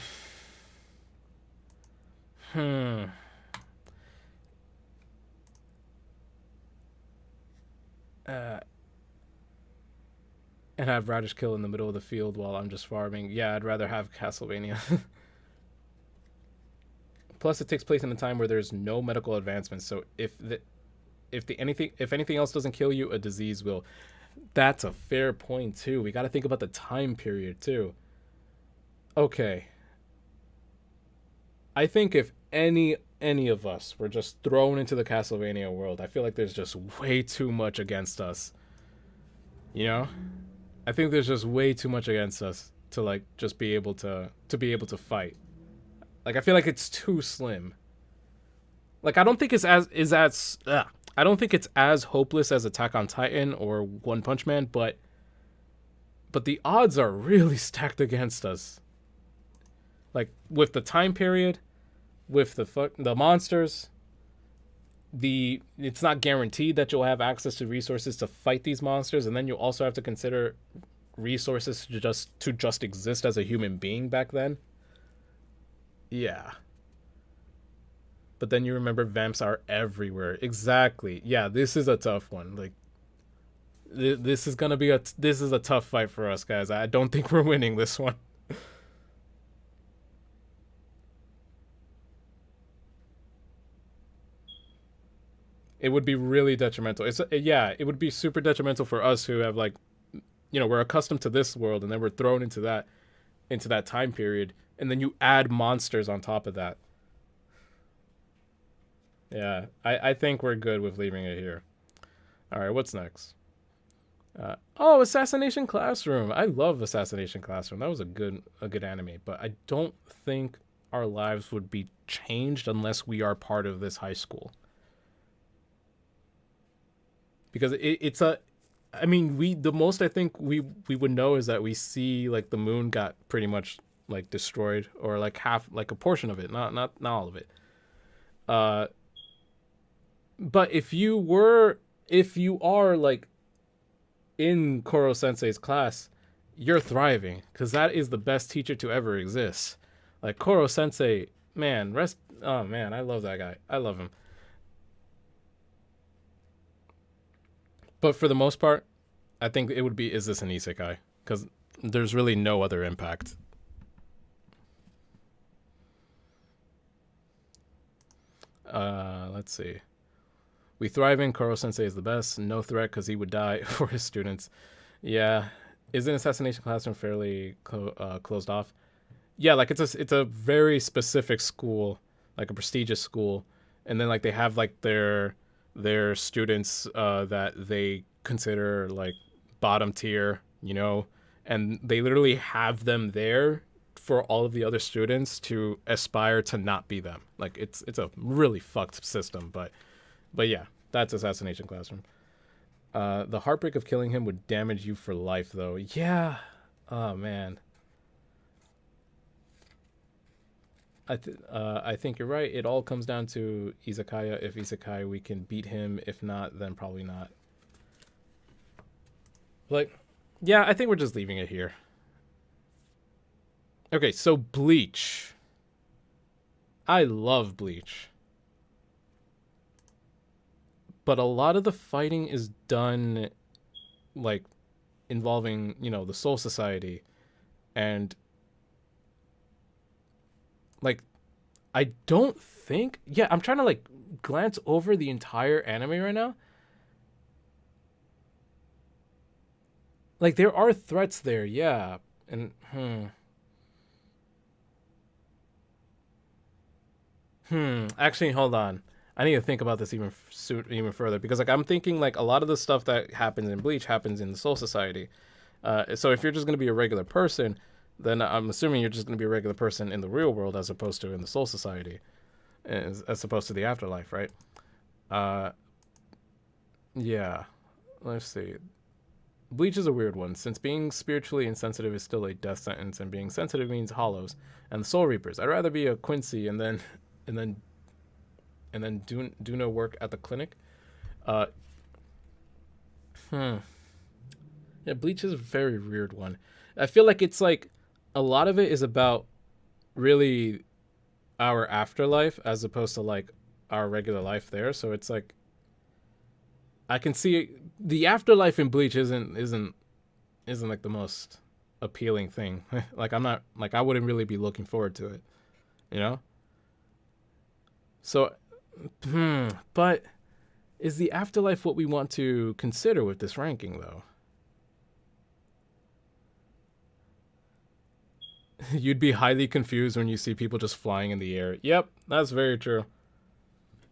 have Radish kill in the middle of the field while I'm just farming. Yeah, I'd rather have Castlevania. Plus, it takes place in a time where there's no medical advancements. So if anything else doesn't kill you, a disease will. That's a fair point too. We got to think about the time period too. Okay. I think if any of us were just thrown into the Castlevania world, I feel like there's just way too much against us. I think there's just way too much against us to like just be able to fight. Like, I feel like it's too slim. Like, I don't think it's I don't think it's as hopeless as Attack on Titan or One Punch Man, but the odds are really stacked against us. Like, with the time period, with the monsters, it's not guaranteed that you'll have access to resources to fight these monsters, and then you also have to consider resources to just exist as a human being back then. Yeah. But then you remember vamps are everywhere. Exactly. Yeah, this is a tough one. Like, this is a tough fight for us, guys. I don't think we're winning this one. It would be really detrimental. It would be super detrimental for us who have like, we're accustomed to this world, and then we're thrown into that time period, and then you add monsters on top of that. Yeah, I think we're good with leaving it here. All right, what's next? Assassination Classroom. I love Assassination Classroom. That was a good anime, but I don't think our lives would be changed unless we are part of this high school. Because I mean, the most I think we would know is that we see like the moon got pretty much like destroyed, or like half, like a portion of it, not all of it. Uh, but if you are like in Koro Sensei's class, you're thriving because that is the best teacher to ever exist. Like Koro Sensei, man, rest. Oh man, I love that guy. I love him. But for the most part, I think it would be, is this an isekai? Because there's really no other impact. Let's see. We thrive in Koro Sensei is the best. No threat because he would die for his students. Yeah. Is an assassination classroom fairly closed off? Yeah, like it's a very specific school, like a prestigious school, and then like they have like their students that they consider like bottom tier, you know, and they literally have them there for all of the other students to aspire to not be them. Like it's a really fucked system, but yeah, that's Assassination Classroom. The heartbreak of killing him would damage you for life, though. Yeah. Oh man. I think you're right. It all comes down to Izakaya. If Izakai, we can beat him. If not, then probably not. Like, yeah, I think we're just leaving it here. Okay, so Bleach. I love Bleach. But a lot of the fighting is done, like, involving, you know, the Soul Society. And, like, I don't think... Yeah, I'm trying to, like, glance over the entire anime right now. Like, there are threats there, yeah. And, Actually, hold on. I need to think about this even further, because like I'm thinking like a lot of the stuff that happens in Bleach happens in the Soul Society. So if you're just going to be a regular person, then I'm assuming you're just going to be a regular person in the real world as opposed to in the Soul Society, as opposed to the afterlife, right? Uh, yeah. Let's see. Bleach is a weird one, since being spiritually insensitive is still a death sentence, and being sensitive means hollows and the Soul Reapers. I'd rather be a Quincy and then do no work at the clinic. Uh, Yeah, Bleach is a very weird one. I feel like it's like a lot of it is about really our afterlife as opposed to like our regular life there. So it's like I can see the afterlife in Bleach isn't like the most appealing thing. Like I'm not like I wouldn't really be looking forward to it, you know? So but is the afterlife what we want to consider with this ranking though? You'd be highly confused when you see people just flying in the air. Yep, that's very true.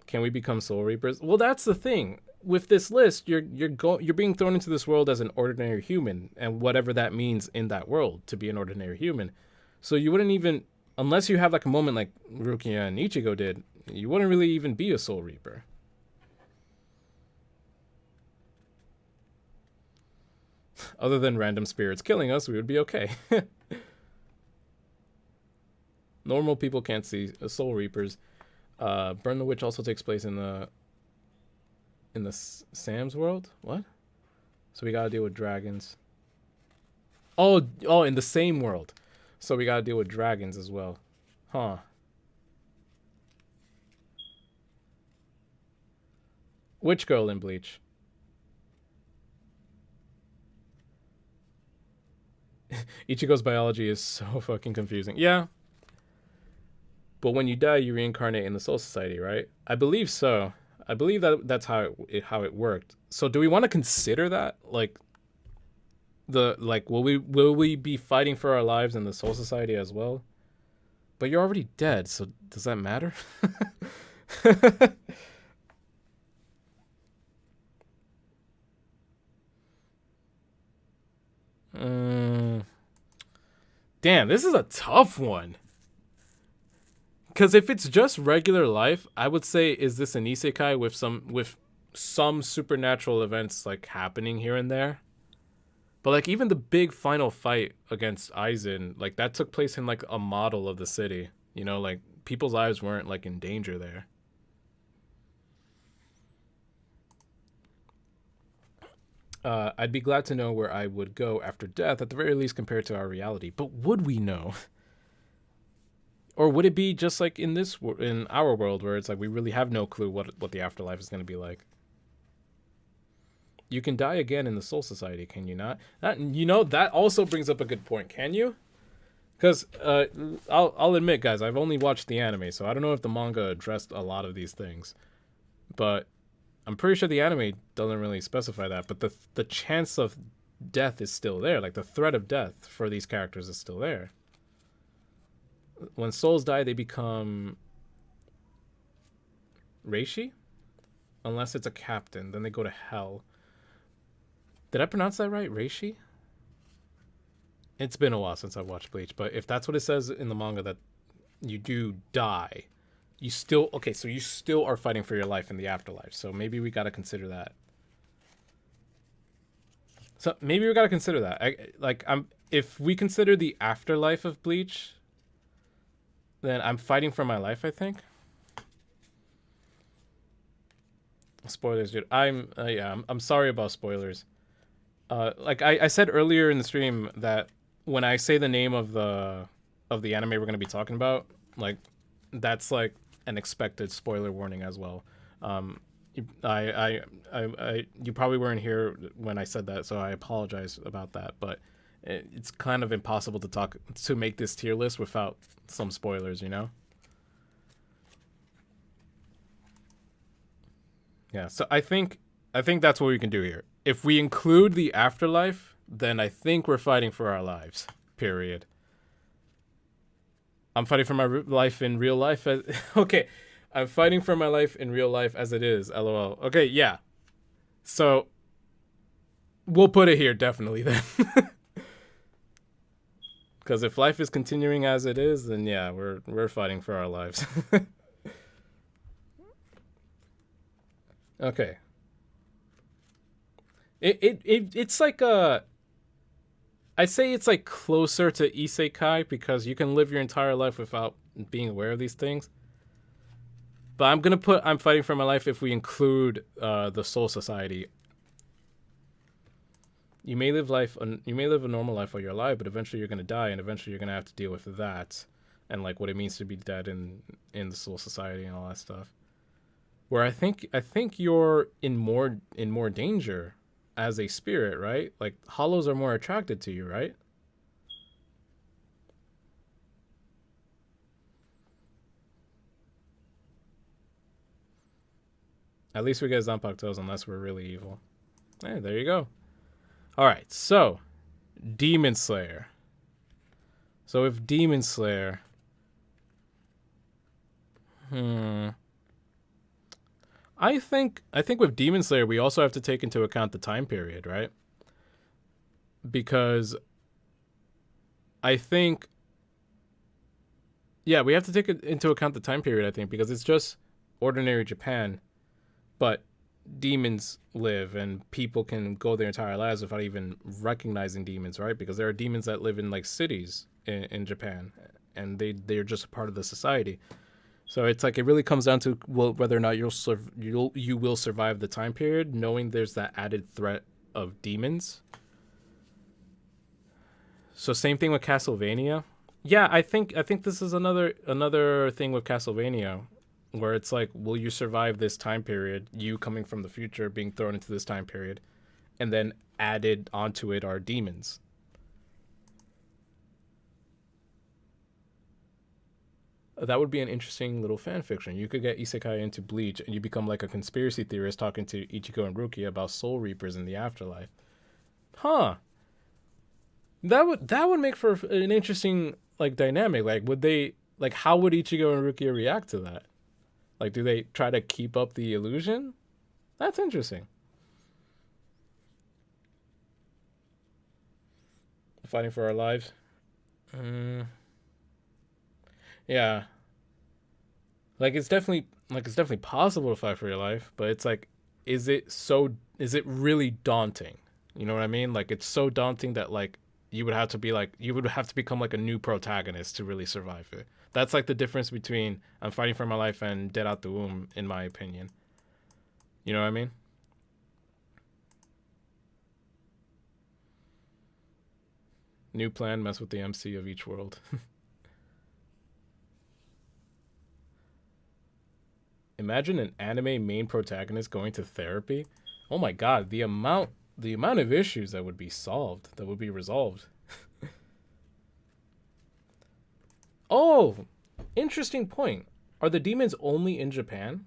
Can we become Soul Reapers? Well, that's the thing. With this list, you're being thrown into this world as an ordinary human, and whatever that means in that world to be an ordinary human. So you wouldn't even, unless you have like a moment like Rukia and Ichigo did, you wouldn't really even be a Soul Reaper. Other than random spirits killing us, we would be okay. Normal people can't see Soul Reapers. Burn the Witch also takes place in the Sam's world. What? So we gotta deal with dragons. Oh, in the same world. So we gotta deal with dragons as well. Huh. Which girl in Bleach? Ichigo's biology is so fucking confusing. Yeah. But when you die, you reincarnate in the Soul Society, right? I believe so. I believe that's how it worked. So do we want to consider that? Like will we be fighting for our lives in the Soul Society as well? But you're already dead, so does that matter? Damn, this is a tough one. Because if it's just regular life, I would say, is this an isekai with some supernatural events like happening here and there. But like even the big final fight against Aizen, like that took place in like a model of the city. You know, like people's lives weren't like in danger there. I'd be glad to know where I would go after death, at the very least compared to our reality. But would we know? Or would it be just like in our world where it's like we really have no clue what the afterlife is going to be like? You can die again in the Soul Society, can you not? That also brings up a good point. Can you? Because I'll admit, guys, I've only watched the anime, so I don't know if the manga addressed a lot of these things. But I'm pretty sure the anime doesn't really specify that. But the chance of death is still there. Like the threat of death for these characters is still there. When souls die, they become Reishi? Unless it's a captain, then they go to hell. Did I pronounce that right? Reishi? It's been a while since I've watched Bleach, but if that's what it says in the manga, that you do die, you still are fighting for your life in the afterlife. So maybe we got to consider that. If we consider the afterlife of Bleach, then I'm fighting for my life, I think. Spoilers, dude. I'm sorry about spoilers. Like I said earlier in the stream that when I say the name of the anime we're going to be talking about, like that's like an expected spoiler warning as well. You probably weren't here when I said that, so I apologize about that. But it's kind of impossible to make this tier list without some spoilers, you know? Yeah, so I think that's what we can do here. If we include the afterlife, then I think we're fighting for our lives. Period. I'm fighting for my life in real life. Okay, I'm fighting for my life in real life as it is. LOL. Okay, yeah. So we'll put it here definitely then. Because if life is continuing as it is, then yeah, we're fighting for our lives. Okay. It's like I'd say it's like closer to isekai because you can live your entire life without being aware of these things. But I'm fighting for my life if we include the Soul Society. You may live a normal life while you're alive, but eventually you're gonna die, and eventually you're gonna have to deal with that, and like what it means to be dead in the Soul Society and all that stuff. Where I think you're in more danger as a spirit, right? Like hollows are more attracted to you, right? At least we get Zanpakutos unless we're really evil. Hey, there you go. All right, so Demon Slayer. So if Demon Slayer, I think with Demon Slayer we also have to take into account the time period, right? Because I think, yeah, we have to take into account the time period, I think, because it's just ordinary Japan, but demons live and people can go their entire lives without even recognizing demons, right? Because there are demons that live in like cities in Japan, and they're just a part of the society. So it's like it really comes down to whether or not you will survive the time period, knowing there's that added threat of demons. So same thing with Castlevania. Yeah, I think this is another thing with Castlevania, where it's like, will you survive this time period? You coming from the future, being thrown into this time period, and then added onto it are demons. That would be an interesting little fan fiction. You could get Isekai into Bleach, and you become like a conspiracy theorist talking to Ichigo and Rukia about soul reapers in the afterlife. Huh. That would make for an interesting like dynamic. Like how would Ichigo and Rukia react to that? Like, do they try to keep up the illusion? That's interesting. Fighting for our lives. Yeah. Like it's definitely possible to fight for your life, but it's like is it really daunting? You know what I mean? Like it's so daunting that like you would have to become like a new protagonist to really survive it. That's like the difference between I'm fighting for my life and Dead Out the Womb, in my opinion. You know what I mean? New plan, mess with the MC of each world. Imagine an anime main protagonist going to therapy. Oh my god, the amount of issues that would be solved, that would be resolved. Oh, interesting point. Are the demons only in Japan?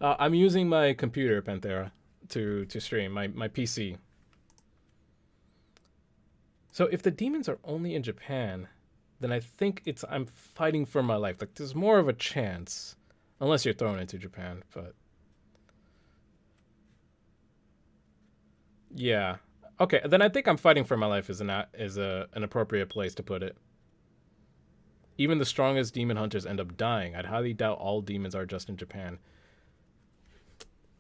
I'm using my computer, Panthera, to stream my PC. So if the demons are only in Japan, then I think it's I'm fighting for my life. Like there's more of a chance, unless you're thrown into Japan. But yeah, okay. Then I think I'm fighting for my life is an appropriate place to put it. Even the strongest demon hunters end up dying. I'd highly doubt all demons are just in Japan.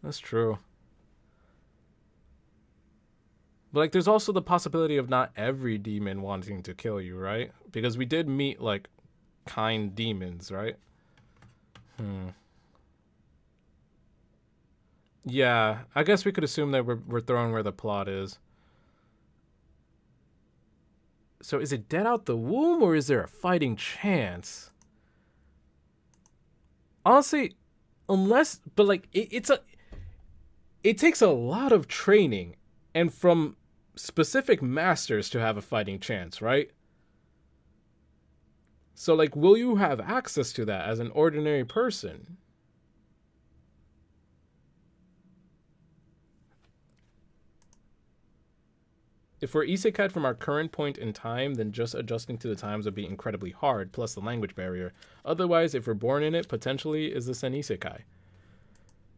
That's true. But like, there's also the possibility of not every demon wanting to kill you, right? Because we did meet like kind demons, right? Hmm. Yeah, I guess we could assume that we're throwing where the plot is. So is it dead out the womb or is there a fighting chance? Honestly, unless, but like it takes a lot of training and from specific masters to have a fighting chance, right? So like, will you have access to that as an ordinary person? If we're isekai from our current point in time, then just adjusting to the times would be incredibly hard, plus the language barrier. Otherwise, if we're born in it, potentially is this an isekai?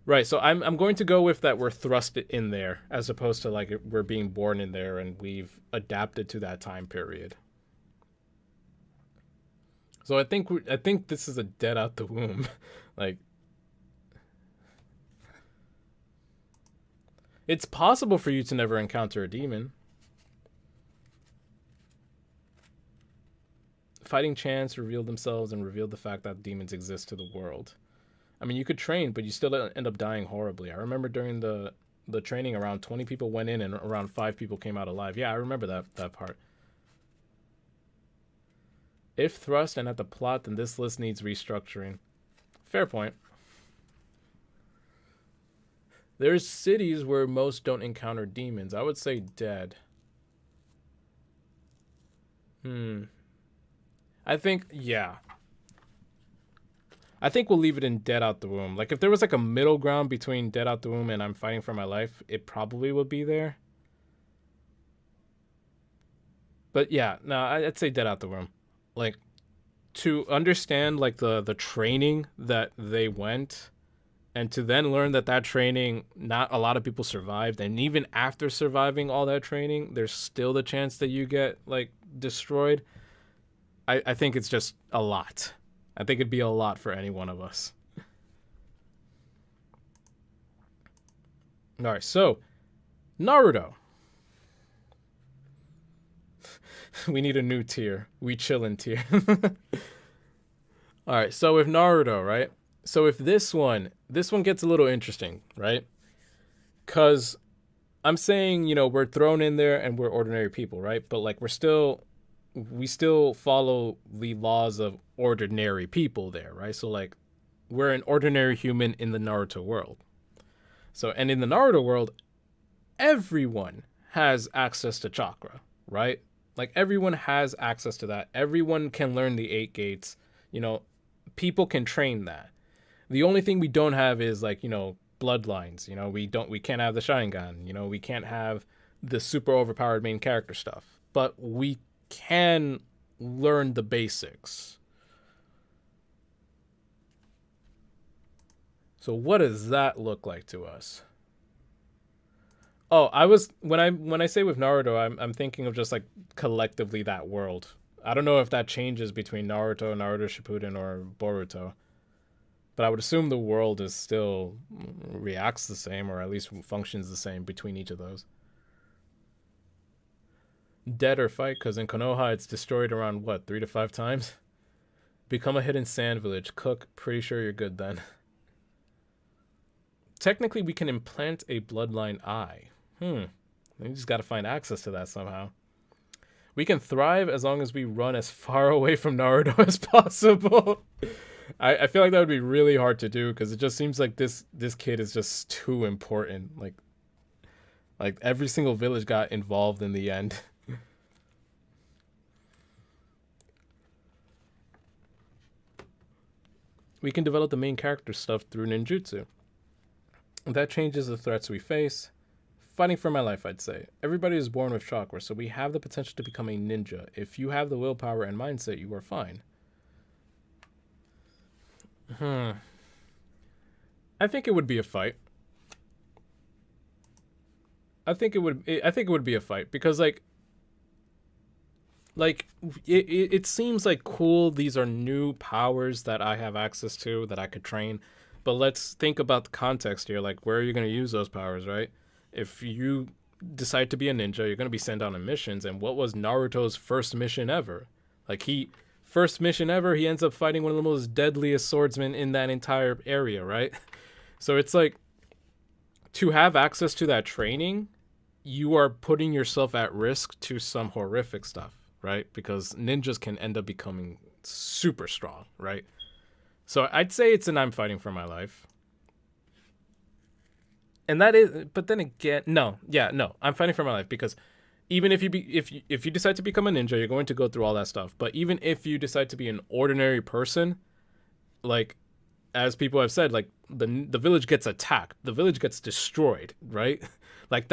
Right, so I'm going to go with that we're thrust in there, as opposed to like we're being born in there and we've adapted to that time period. So I think this is a dead out the womb. Like it's possible for you to never encounter a demon. Fighting chance revealed themselves and revealed the fact that demons exist to the world. I mean, you could train, but you still end up dying horribly. I remember during the training, around 20 people went in and around 5 people came out alive. Yeah, I remember that part. If thrust and at the plot, then this list needs restructuring. Fair point. There's cities where most don't encounter demons. I would say dead. Hmm. I think, yeah. I think we'll leave it in Dead Out the Womb. Like, if there was like a middle ground between Dead Out the Womb and I'm fighting for my life, it probably would be there. But yeah, no, I'd say Dead Out the Womb. Like, to understand like the training that they went, and to then learn that that training, not a lot of people survived, and even after surviving all that training, there's still the chance that you get like destroyed. I think it's just a lot. I think it'd be a lot for any one of us. All right, so Naruto. We need a new tier. We chillin' tier. All right, so with Naruto, right? So if this one gets a little interesting, right? Cuz I'm saying, you know, we're thrown in there and we're ordinary people, right? But like we still follow the laws of ordinary people there, right? So like we're an ordinary human in the Naruto world. So and in the Naruto world, everyone has access to chakra, right? Like everyone has access to that. Everyone can learn the eight gates. You know, people can train that. The only thing we don't have is like, you know, bloodlines. You know, we can't have the Sharingan. You know, we can't have the super overpowered main character stuff. But we can learn the basics. So what does that look like to us? Oh, I was when I say with Naruto, I'm thinking of just like collectively that world. I don't know if that changes between Naruto, Naruto Shippuden, or Boruto, but I would assume the world is still reacts the same, or at least functions the same between each of those. Dead or fight, because in Konoha it's destroyed around what 3 to 5 times. Become a hidden sand village. Cook. Pretty sure you're good then. Technically, we can implant a bloodline eye. We just got to find access to that somehow. We can thrive as long as we run as far away from Naruto as possible. I feel like that would be really hard to do because it just seems like this kid is just too important. Like every single village got involved in the end. We can develop the main character stuff through ninjutsu. That changes the threats we face. Fighting for my life, I'd say. Everybody is born with chakra, so we have the potential to become a ninja. If you have the willpower and mindset, you are fine. I think it would be a fight. I think it would be a fight because it seems like cool. These are new powers that I have access to that I could train. But let's think about the context here. Like, where are you going to use those powers, right? If you decide to be a ninja, you're going to be sent on missions. And what was Naruto's first mission ever? Like, first mission ever, he ends up fighting one of the most deadliest swordsmen in that entire area, right? So it's like, to have access to that training, you are putting yourself at risk to some horrific stuff, right? Because ninjas can end up becoming super strong, right? So I'd say it's an I'm fighting for my life. And that is, but then again, no, I'm fighting for my life because even if you decide to become a ninja, you're going to go through all that stuff. But even if you decide to be an ordinary person, like as people have said, like the village gets attacked, the village gets destroyed, right? Like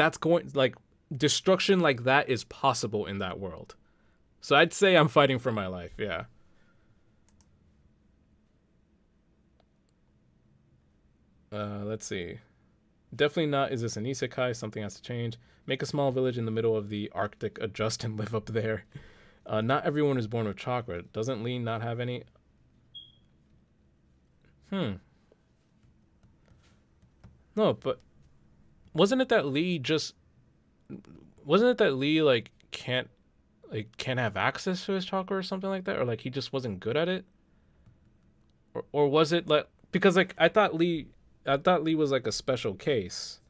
destruction like that is possible in that world. So I'd say I'm fighting for my life, yeah. Let's see. Definitely not. Is this an isekai? Something has to change. Make a small village in the middle of the Arctic. Adjust and live up there. Not everyone is born with chakra. Doesn't Lee not have any? No, but wasn't it that Lee just? Wasn't it that Lee can't have access to his chakra or something like that, or like he just wasn't good at it, or was it like because like I thought Lee was like a special case.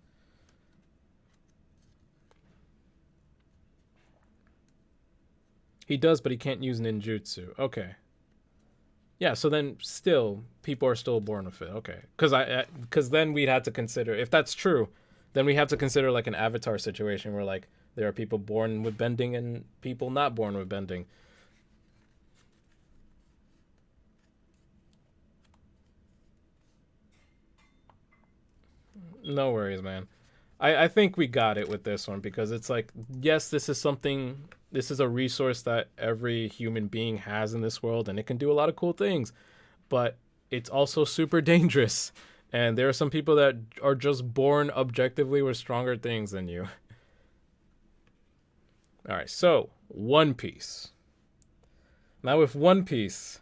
He does, but he can't use ninjutsu. Okay. Yeah, so then still people are still born with it. Okay. Cuz then we'd have to consider if that's true, then we have to consider like an avatar situation where like there are people born with bending and people not born with bending. No worries, man. I think we got it with this one because it's like, yes, this is a resource that every human being has in this world and it can do a lot of cool things, but it's also super dangerous. And there are some people that are just born objectively with stronger things than you. All right, so One Piece. Now, with One Piece,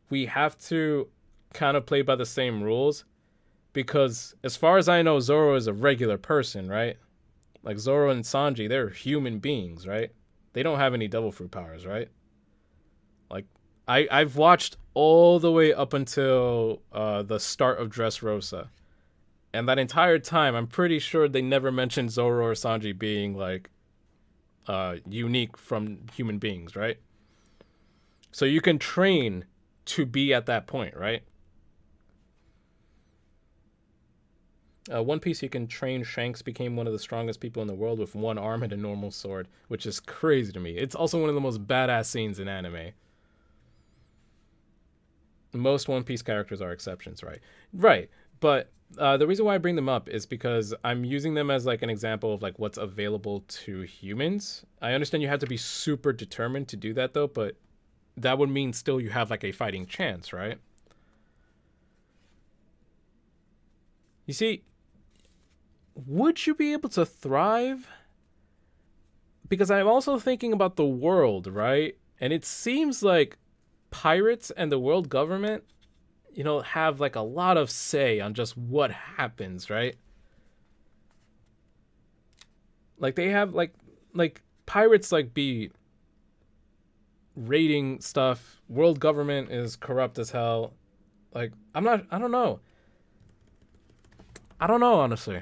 we have to kind of play by the same rules because as far as I know, Zoro is a regular person, right? Like Zoro and Sanji, they're human beings, right? They don't have any devil fruit powers, right? Like I've watched all the way up until the start of Dressrosa, and that entire time, I'm pretty sure they never mentioned Zoro or Sanji being like unique from human beings, right? So you can train to be at that point, right? One Piece, you can train. Shanks became one of the strongest people in the world with one arm and a normal sword, which is crazy to me. It's also one of the most badass scenes in anime. Most One Piece characters are exceptions, right? Right, but the reason why I bring them up is because I'm using them as like an example of like what's available to humans. I understand you have to be super determined to do that though, but that would mean still you have like a fighting chance, right? You see, would you be able to thrive? Because I'm also thinking about the world, right? And it seems like pirates and the world government, have like a lot of say on just what happens, right? Like they have like pirates like be raiding stuff. World government is corrupt as hell. Like I don't know. I don't know honestly.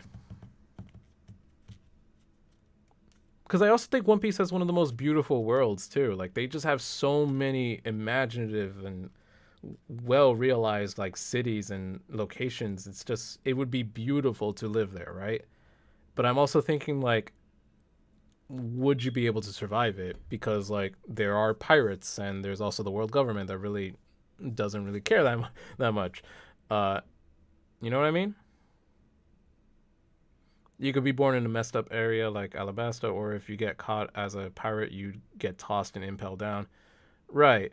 Because I also think One Piece has one of the most beautiful worlds too. Like they just have so many imaginative and well realized like cities and locations. It's just it would be beautiful to live there, right? But I'm also thinking like would you be able to survive it? Because like there are pirates and there's also the world government that really doesn't really care that much. Uh, you know what I mean? You could be born in a messed up area like Alabasta, or if you get caught as a pirate, you get tossed and impelled down. Right.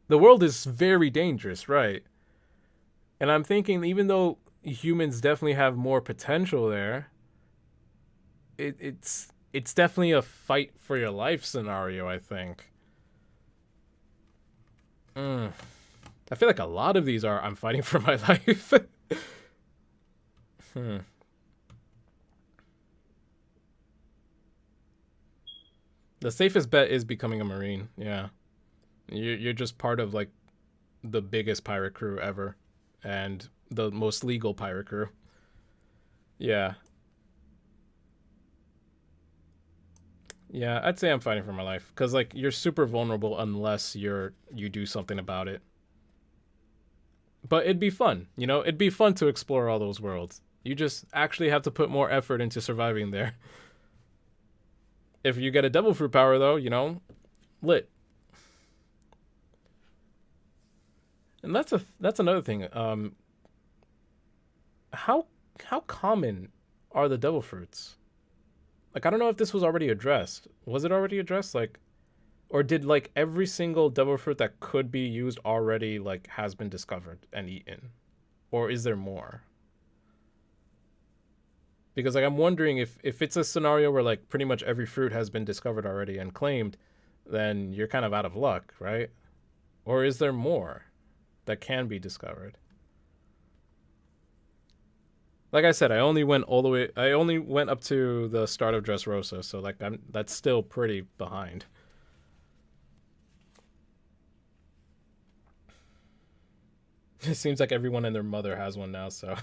The world is very dangerous, right? And I'm thinking, even though humans definitely have more potential there, it's definitely a fight for your life scenario. I think. Mm. I feel like a lot of these are I'm fighting for my life. hmm. The safest bet is becoming a marine. Yeah, you're just part of like the biggest pirate crew ever, and the most legal pirate crew. Yeah, yeah. I'd say I'm fighting for my life because like you're super vulnerable unless you do something about it. But it'd be fun, It'd be fun to explore all those worlds. You just actually have to put more effort into surviving there. If you get a devil fruit power, though, lit. And that's another thing. How how common are the devil fruits? Like I don't know if this was already addressed. Was it already addressed? Like, or did like every single devil fruit that could be used already like has been discovered and eaten, or is there more? Because like I'm wondering if it's a scenario where like pretty much every fruit has been discovered already and claimed, then you're kind of out of luck, right? Or is there more that can be discovered? Like I said, I only went all the way. I only went up to the start of Dressrosa, so like that's still pretty behind. It seems like everyone and their mother has one now. So,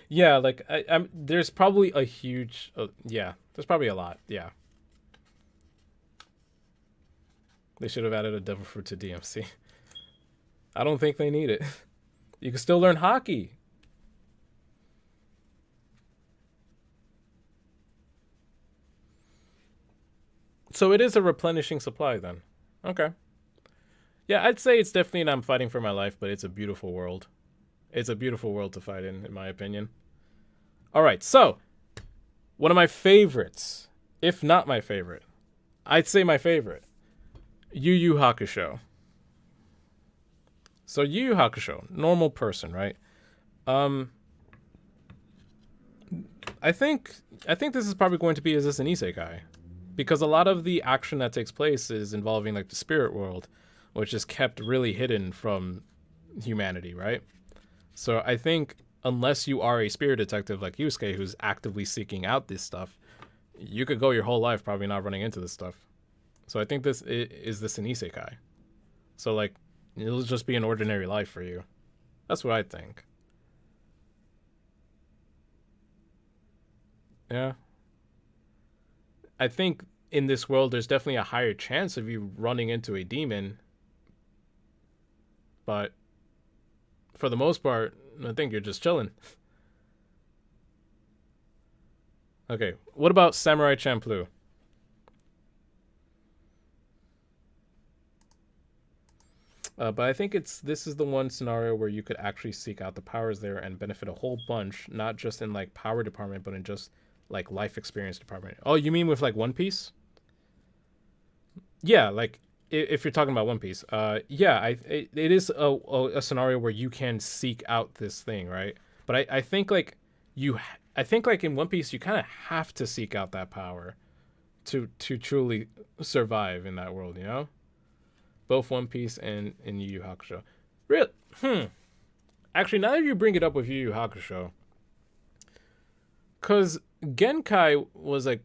yeah, like I'm. There's probably a huge. Yeah, there's probably a lot. Yeah, they should have added a devil fruit to DMC. I don't think they need it. You can still learn hockey. So it is a replenishing supply then. Okay. Yeah, I'd say it's definitely an I'm fighting for my life, but it's a beautiful world. It's a beautiful world to fight in my opinion. All right, so one of my favorites, if not my favorite, I'd say my favorite, Yu Yu Hakusho. So Yu Yu Hakusho, normal person, right? Um, I think I think this is probably going to be is this an isekai? Because a lot of the action that takes place is involving like the spirit world, which is kept really hidden from humanity, right? So I think unless you are a spirit detective like Yusuke who's actively seeking out this stuff, you could go your whole life probably not running into this stuff. So I think this is this an isekai. So like it'll just be an ordinary life for you. That's what I think. Yeah. I think in this world there's definitely a higher chance of you running into a demon, but for the most part, I think you're just chilling. Okay, what about Samurai Champloo? But I think this is the one scenario where you could actually seek out the powers there and benefit a whole bunch, not just in like power department, but in just like life experience department. Oh, you mean with like One Piece? Yeah, like if you're talking about One Piece, yeah, it is a scenario where you can seek out this thing, right? But I think like I think like in One Piece you kind of have to seek out that power to truly survive in that world, you know? Both One Piece and Yu Yu Hakusho. Real Actually, now that you bring it up with Yu Yu Hakusho, cuz Genkai was like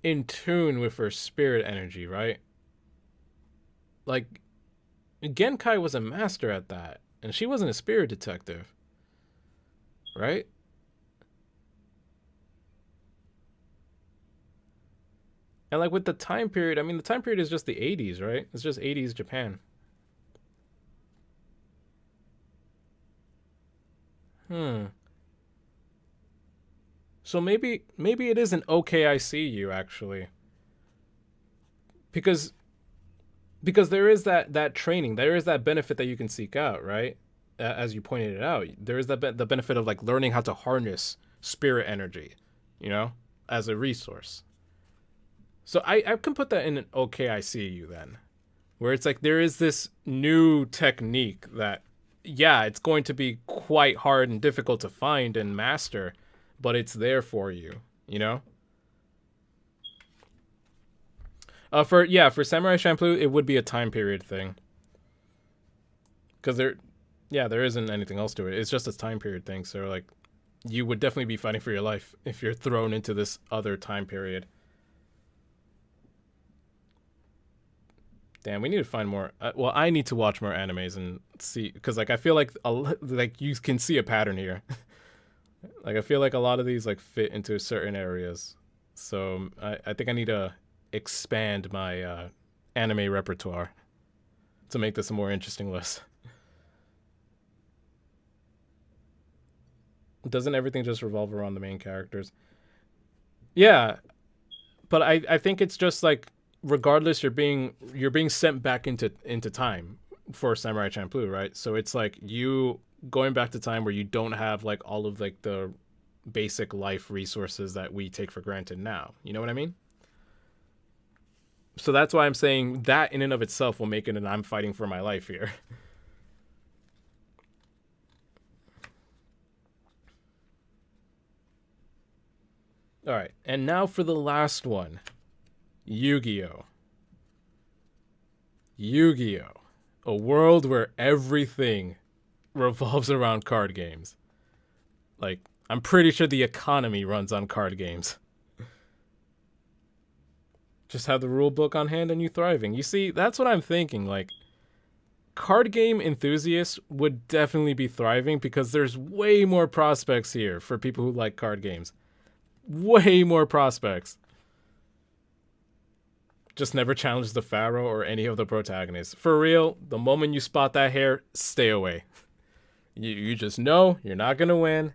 in tune with her spirit energy, right? Like Genkai was a master at that, and she wasn't a spirit detective, right? And like with the time period, I mean, the time period is just the 80s, right? It's just 80s Japan. Hmm. So maybe it isn't okay I see you actually. Because there is that training, there is that benefit that you can seek out, right? As you pointed it out, there is the benefit of like learning how to harness spirit energy, you know, as a resource. So I can put that in an okay I see you then, where it's like there is this new technique that, yeah, it's going to be quite hard and difficult to find and master, but it's there for you, you know. For Samurai Champloo, it would be a time period thing, because there isn't anything else to it. It's just a time period thing. So like, you would definitely be fighting for your life if you're thrown into this other time period. Damn, we need to find more. Well, I need to watch more animes and see, because like I feel like like you can see a pattern here. Like I feel like a lot of these like fit into certain areas. So I think I need to expand my anime repertoire to make this a more interesting list. Doesn't everything just revolve around the main characters? Yeah, but I think it's just like, regardless, you're being sent back into time for Samurai Champloo, right? So it's like you going back to time where you don't have like all of like the basic life resources that we take for granted now. You know what I mean? So that's why I'm saying that in and of itself will make it an I'm fighting for my life here. All right, and now for the last one, Yu-Gi-Oh. Yu-Gi-Oh, a world where everything revolves around card games. Like, I'm pretty sure the economy runs on card games. Just have the rule book on hand and you thriving. You see, that's what I'm thinking. Like, card game enthusiasts would definitely be thriving because there's way more prospects here for people who like card games. Way more prospects. Just never challenge the Pharaoh or any of the protagonists. For real, the moment you spot that hair, stay away. You just know you're not going to win.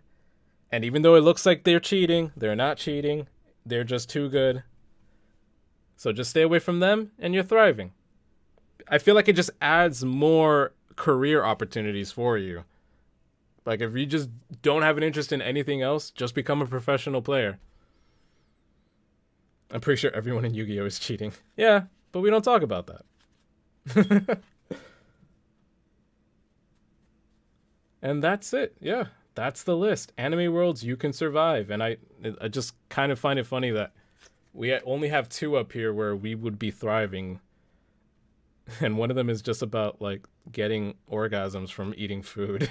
And even though it looks like they're cheating, they're not cheating. They're just too good. So just stay away from them and you're thriving. I feel like it just adds more career opportunities for you. Like if you just don't have an interest in anything else, just become a professional player. I'm pretty sure everyone in Yu-Gi-Oh is cheating. Yeah, but we don't talk about that. And that's it. Yeah, that's the list. Anime worlds you can survive. And I just kind of find it funny that we only have two up here where we would be thriving. And one of them is just about like getting orgasms from eating food.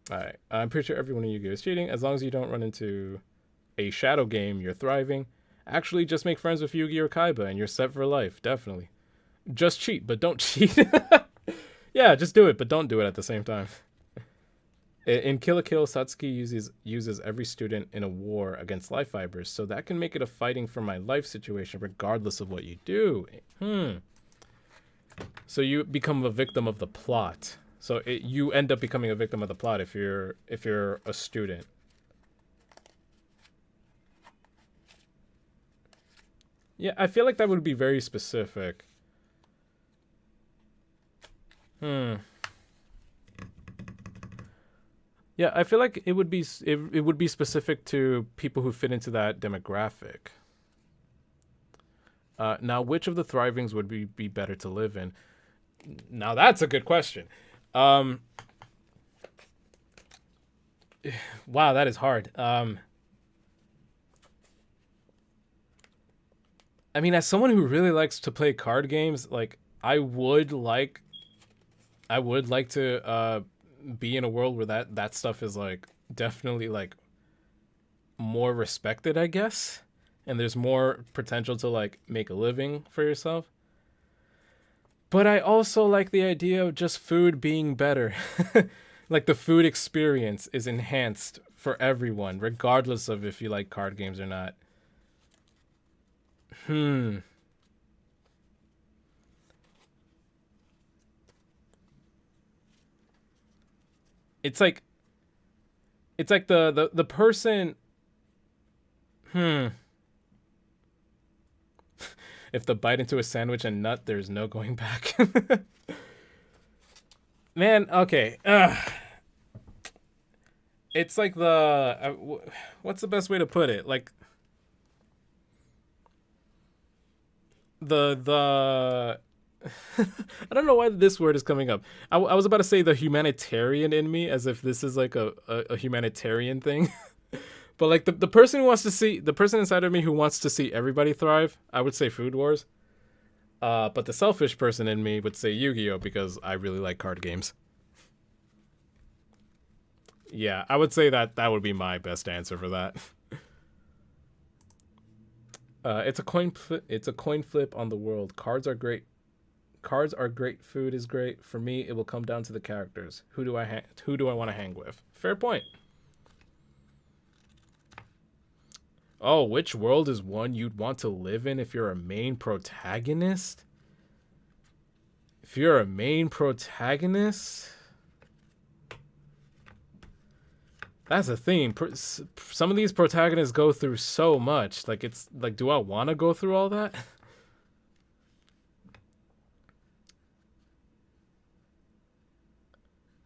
All right. I'm pretty sure everyone in Yu-Gi-Oh is cheating. As long as you don't run into a shadow game, you're thriving. Actually, just make friends with Yugi or Kaiba and you're set for life. Definitely. Just cheat, but don't cheat. Yeah, just do it, but don't do it at the same time. In Kill la Kill, Satsuki uses every student in a war against life fibers, so that can make it a fighting for my life situation regardless of what you do. So you become a victim of the plot. So you end up becoming a victim of the plot if you're a student. Yeah, I feel like that would be very specific. Yeah, I feel like it would be specific to people who fit into that demographic. Now, which of the thrivings would be better to live in? Now, that's a good question. Um, wow, that is hard. I mean, as someone who really likes to play card games, like I would like to be in a world where that stuff is like definitely like more respected, I guess, and there's more potential to like make a living for yourself. But I also like the idea of just food being better. Like the food experience is enhanced for everyone, regardless of if you like card games or not. Hmm. It's like the person. Hmm. If the bite into a sandwich and nut, there's no going back. Man, okay. It's like what's the best way to put it? Like the I don't know why this word is coming up. I was about to say the humanitarian in me, as if this is like a humanitarian thing. But like the person who wants to see the person inside of me who wants to see everybody thrive, I would say Food Wars. But the selfish person in me would say Yu-Gi-Oh because I really like card games. Yeah, I would say that would be my best answer for that. It's a coin flip on the world. Cards are great. Cards are great. Food is great. For me, it will come down to the characters. Who do I want to hang with? Fair point. Oh, which world is one you'd want to live in if you're a main protagonist? If you're a main protagonist, that's a theme. Some of these protagonists go through so much. Like it's like, do I want to go through all that?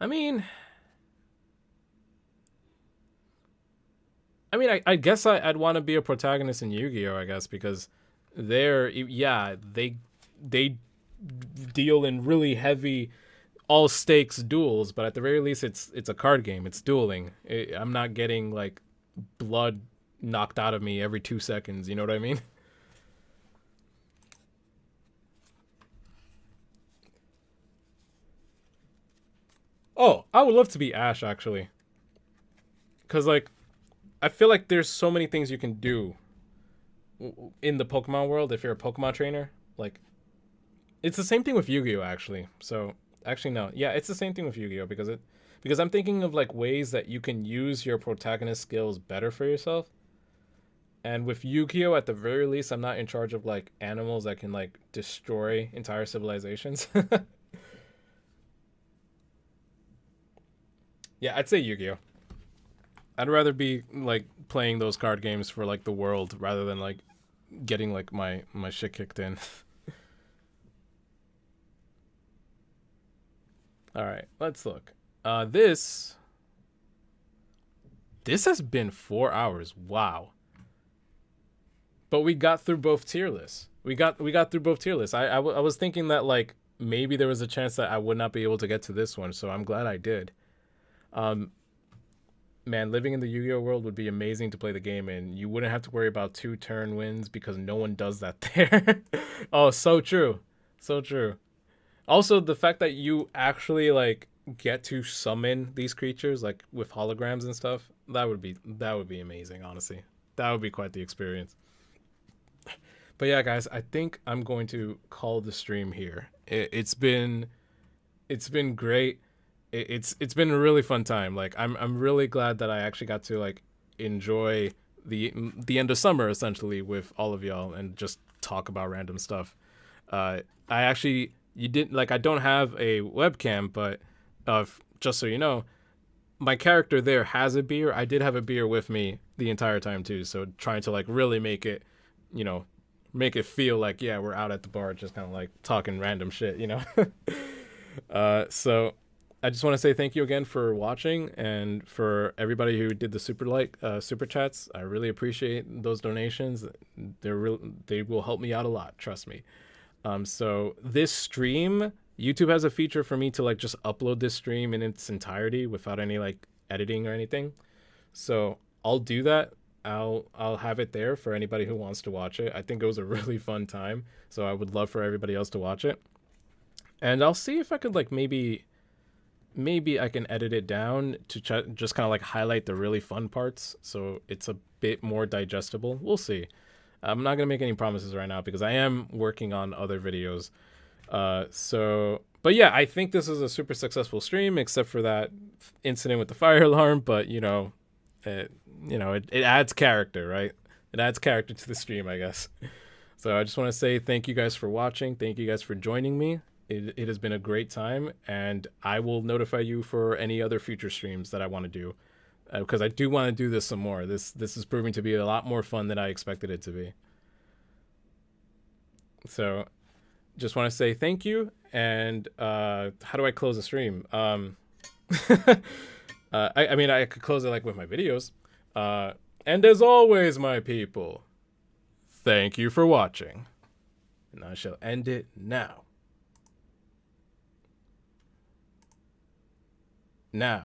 I mean, I guess I'd want to be a protagonist in Yu-Gi-Oh. I guess because they deal in really heavy, all stakes duels, but at the very least, it's a card game. It's dueling. I'm not getting like blood knocked out of me every 2 seconds. You know what I mean? Oh, I would love to be Ash actually, because like I feel like there's so many things you can do in the Pokemon world if you're a Pokemon trainer. Like it's the same thing with Yu-Gi-Oh actually. So actually no, yeah, it's the same thing with Yu-Gi-Oh because I'm thinking of like ways that you can use your protagonist skills better for yourself. And with Yu-Gi-Oh, at the very least, I'm not in charge of like animals that can like destroy entire civilizations. Yeah, I'd say Yu-Gi-Oh. I'd rather be like playing those card games for like the world rather than like getting like my shit kicked in. All right, let's look. This has been 4 hours. Wow. But we got through both tier lists. We got through both tier lists. I was thinking that like maybe there was a chance that I would not be able to get to this one, so I'm glad I did. Um, Man, living in the Yu-Gi-Oh world would be amazing to play the game in. You wouldn't have to worry about two turn wins because no one does that there. Oh, so true. So true. Also, the fact that you actually like get to summon these creatures like with holograms and stuff, that would be amazing, honestly. That would be quite the experience. But yeah, guys, I think I'm going to call the stream here. It's been great. It's been a really fun time. Like I'm really glad that I actually got to like enjoy the end of summer essentially with all of y'all and just talk about random stuff. I actually you didn't like I don't have a webcam, but just so you know, my character there has a beer. I did have a beer with me the entire time too. So trying to like really make it, you know, make it feel like yeah we're out at the bar just kind of like talking random shit, you know. So I just want to say thank you again for watching, and for everybody who did the super chats. I really appreciate those donations. They will help me out a lot, trust me. So this stream, YouTube has a feature for me to like just upload this stream in its entirety without any like editing or anything. So I'll do that. I'll have it there for anybody who wants to watch it. I think it was a really fun time, so I would love for everybody else to watch it. And I'll see if I could like maybe I can edit it down to just kind of like highlight the really fun parts so it's a bit more digestible. We'll see. I'm not gonna make any promises right now because I am working on other videos. But yeah, I think this is a super successful stream, except for that incident with the fire alarm. But it adds character, right? It adds character to the stream, I guess. So I just want to say thank you guys for watching. Thank you guys for joining me. It has been a great time, and I will notify you for any other future streams that I want to do, because I do want to do this some more. This is proving to be a lot more fun than I expected it to be. So just want to say thank you, and how do I close the stream? I mean, I could close it like with my videos. And as always, my people, thank you for watching, and I shall end it now.